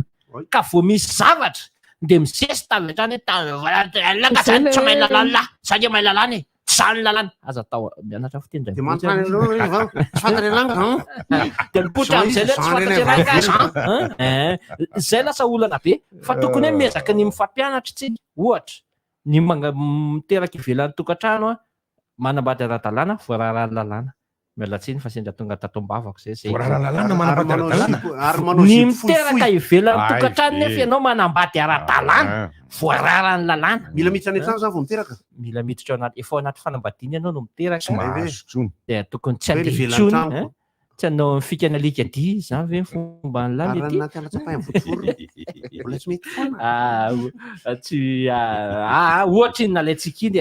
ka vao misy zavatra de misesy tavetrany zany tsy mahay lalàna zany mahay lalàna tsy zany lalàna aza atao mianatra fitendra de manontany anao tsy fantany langa de mipotra am'zay le tsy fantatra langa zay lasa olana be fa tokony hoe mezaka ny mifampianatra tsika ohatra ny miteraka ivelan'ny tokantrano manambady ara-dalàna voararany lalàna mialatsiny fa sendra tonga tatom-bavako zay ny miteraka ivelan'ny tokantrano nefa ianao manambady ara-dalàna voararany lalàna mila miditra any an-trano zany vao miteraka mila miditra anaty efa anaty fanambadiana ianao no miteraka de tokony tsy andehintsony tsy anao fikana likady zany ve fomba ny lalety tsy ohatra iny nalaitsika iny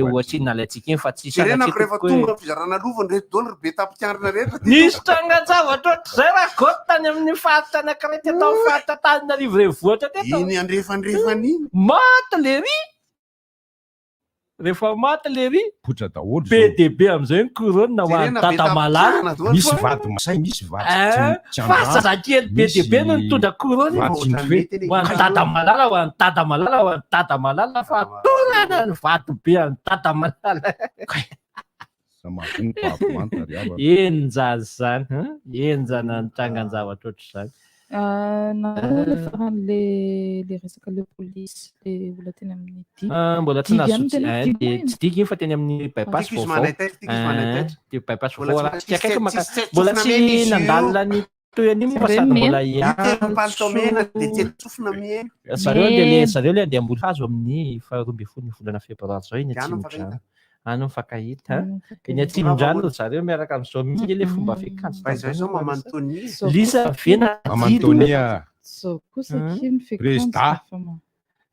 ohatra iny nalaitsika iny fa tsy rehefa tonga fizarana lovany reto dolo ry be tapitianrina rehetra nisy tranga-javatra ohatry zay raha goty tany amin'ny faritra anankiray tetao faritra Antananarivo renivohitra teto iny andrefandrefany iny maty le ry rehefa maty le ry potra daholo be de be am'izay ny koronina ho an'ny tata malala misy vady masay misy vady fa zazakely be de be no nitondra korona ho an'ny tata malala ho an'ny tata malala ho an'ny tata malala fa tonana ny vady be an'ny tata malala enjany zany enjana nitrangany zavatra ohatry zany le resaka le polisy le olona teny amin'ny mbola tsy nazotsy tsy diky iny fa teny amin'ny bypass vaovao ty bypass vaovao raha tsy akaiky mbola tsy nandalina ny toyany fa sady mbola zareo le andeha amboly hazo amin'ny 12 volana febroary zao iny atsimodrano any mifankahita eny atsinondrano zareo miaraka am'izao mihitsy le fomba fikanjo lisa vena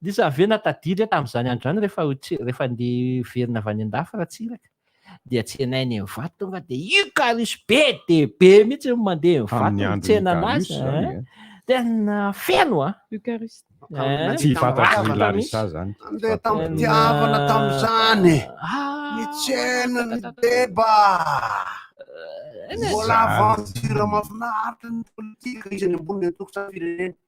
lisa vena tadiry tamin'izany androany rehefa nde verina avy any an-dafa raha tsiraka de atsenainy vato tonga de io karisy be de be mihitsy mandeha vato tsena anazy tena feno tsy fantatry Larissa zany andeha tampitiavana tam'izany mitsena ny deba mbola aventure mahafinaritra ny politika izy any ambony atokotsa firenena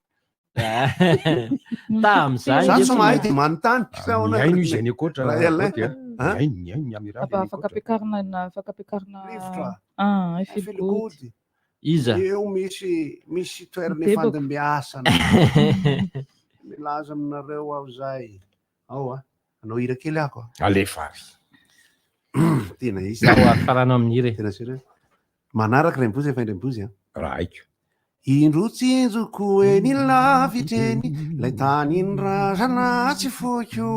tam'izany za mahay de manontany miaino izy any akoatra afaka ampiakarina efilgody iza eo misy toerany fandimbiasana milaza aminareo aho zay ao anao hira kely ako alefary tena izy farano amin'ire tena sérieux manaraka rembozy efa indrembozy raiko indrotsinjoko eny lavitreny lay tanin razana tsy foko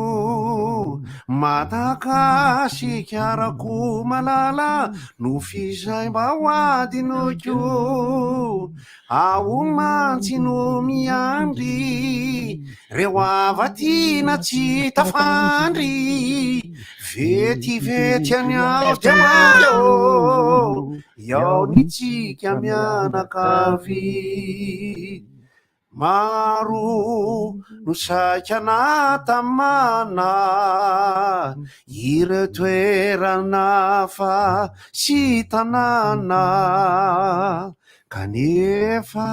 matakasikarako malala no fizay mba ho adinoko ao mantsy no miandry reo avatina tsy tafandry vetivety any ao diamaro ao nitsika mianakavy maro no saikana tamana ireo toerana fa sy tanàna kanefa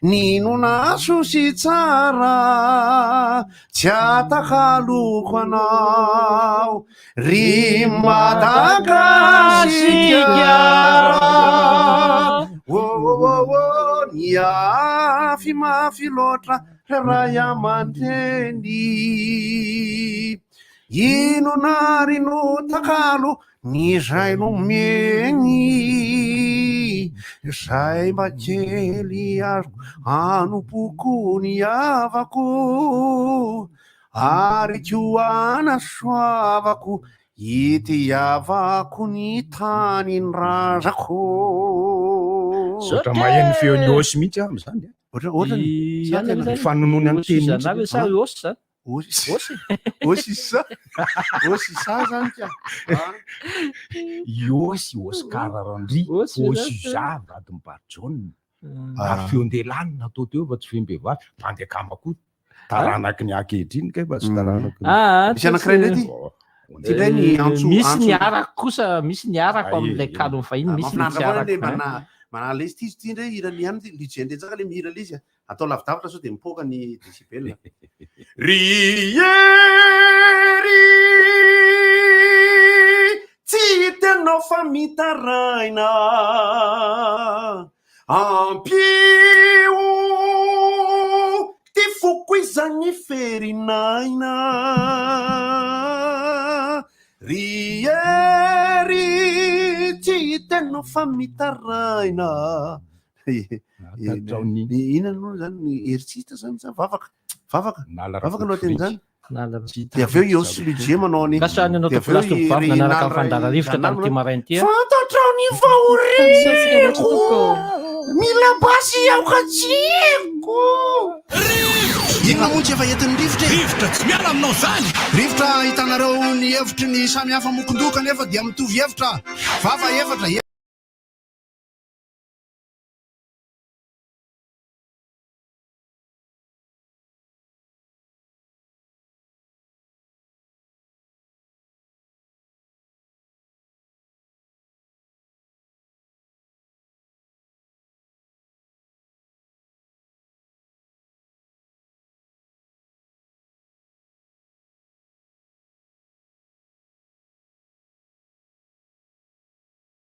ninonaso sy tsara tsy atakaloko anao ry Madagasikara niafy mafy loatra ray aman-dreny inonary no takalo ny zay no meny zay mba kely azoko anompoko ny avako ary koana soavako itiavako ny tany ny razako oatra maheno feon'ny osy mihitsy aho am'zany fanonony any teny osy sa zany ka iosy Oscar Randry osy zava ady mibarojaona ary feondelany natao teo fa tsy fembevavy mandekambako taranaky ny akehitriny kay fa sy taranako misy anankiray nety misy ny arako kosa misy ny arako amin'ilay kalony fahiny misy ny tsy arako manala izy ty ndre hirany ihany ty lijendratsaka le mihira le izy atao lavidavitra sao de mipoka ny decibel riery tsy tenao fa mitaraina ampio ty foko izany ferinaina riery tsy tenao fa mitaraina inona no zany ny erisitra zany sa vavaka aloha teny zany de aveo iosy budget manao any fantatrao ny vaoreko mila basy aoka tsiko inona moa tsy efa entin'ny rivotra tsy miala aminao zany rivotra hitanareo ny hevitry ny samy hafa mokondokany efa dia mitovy hevitra vava efatra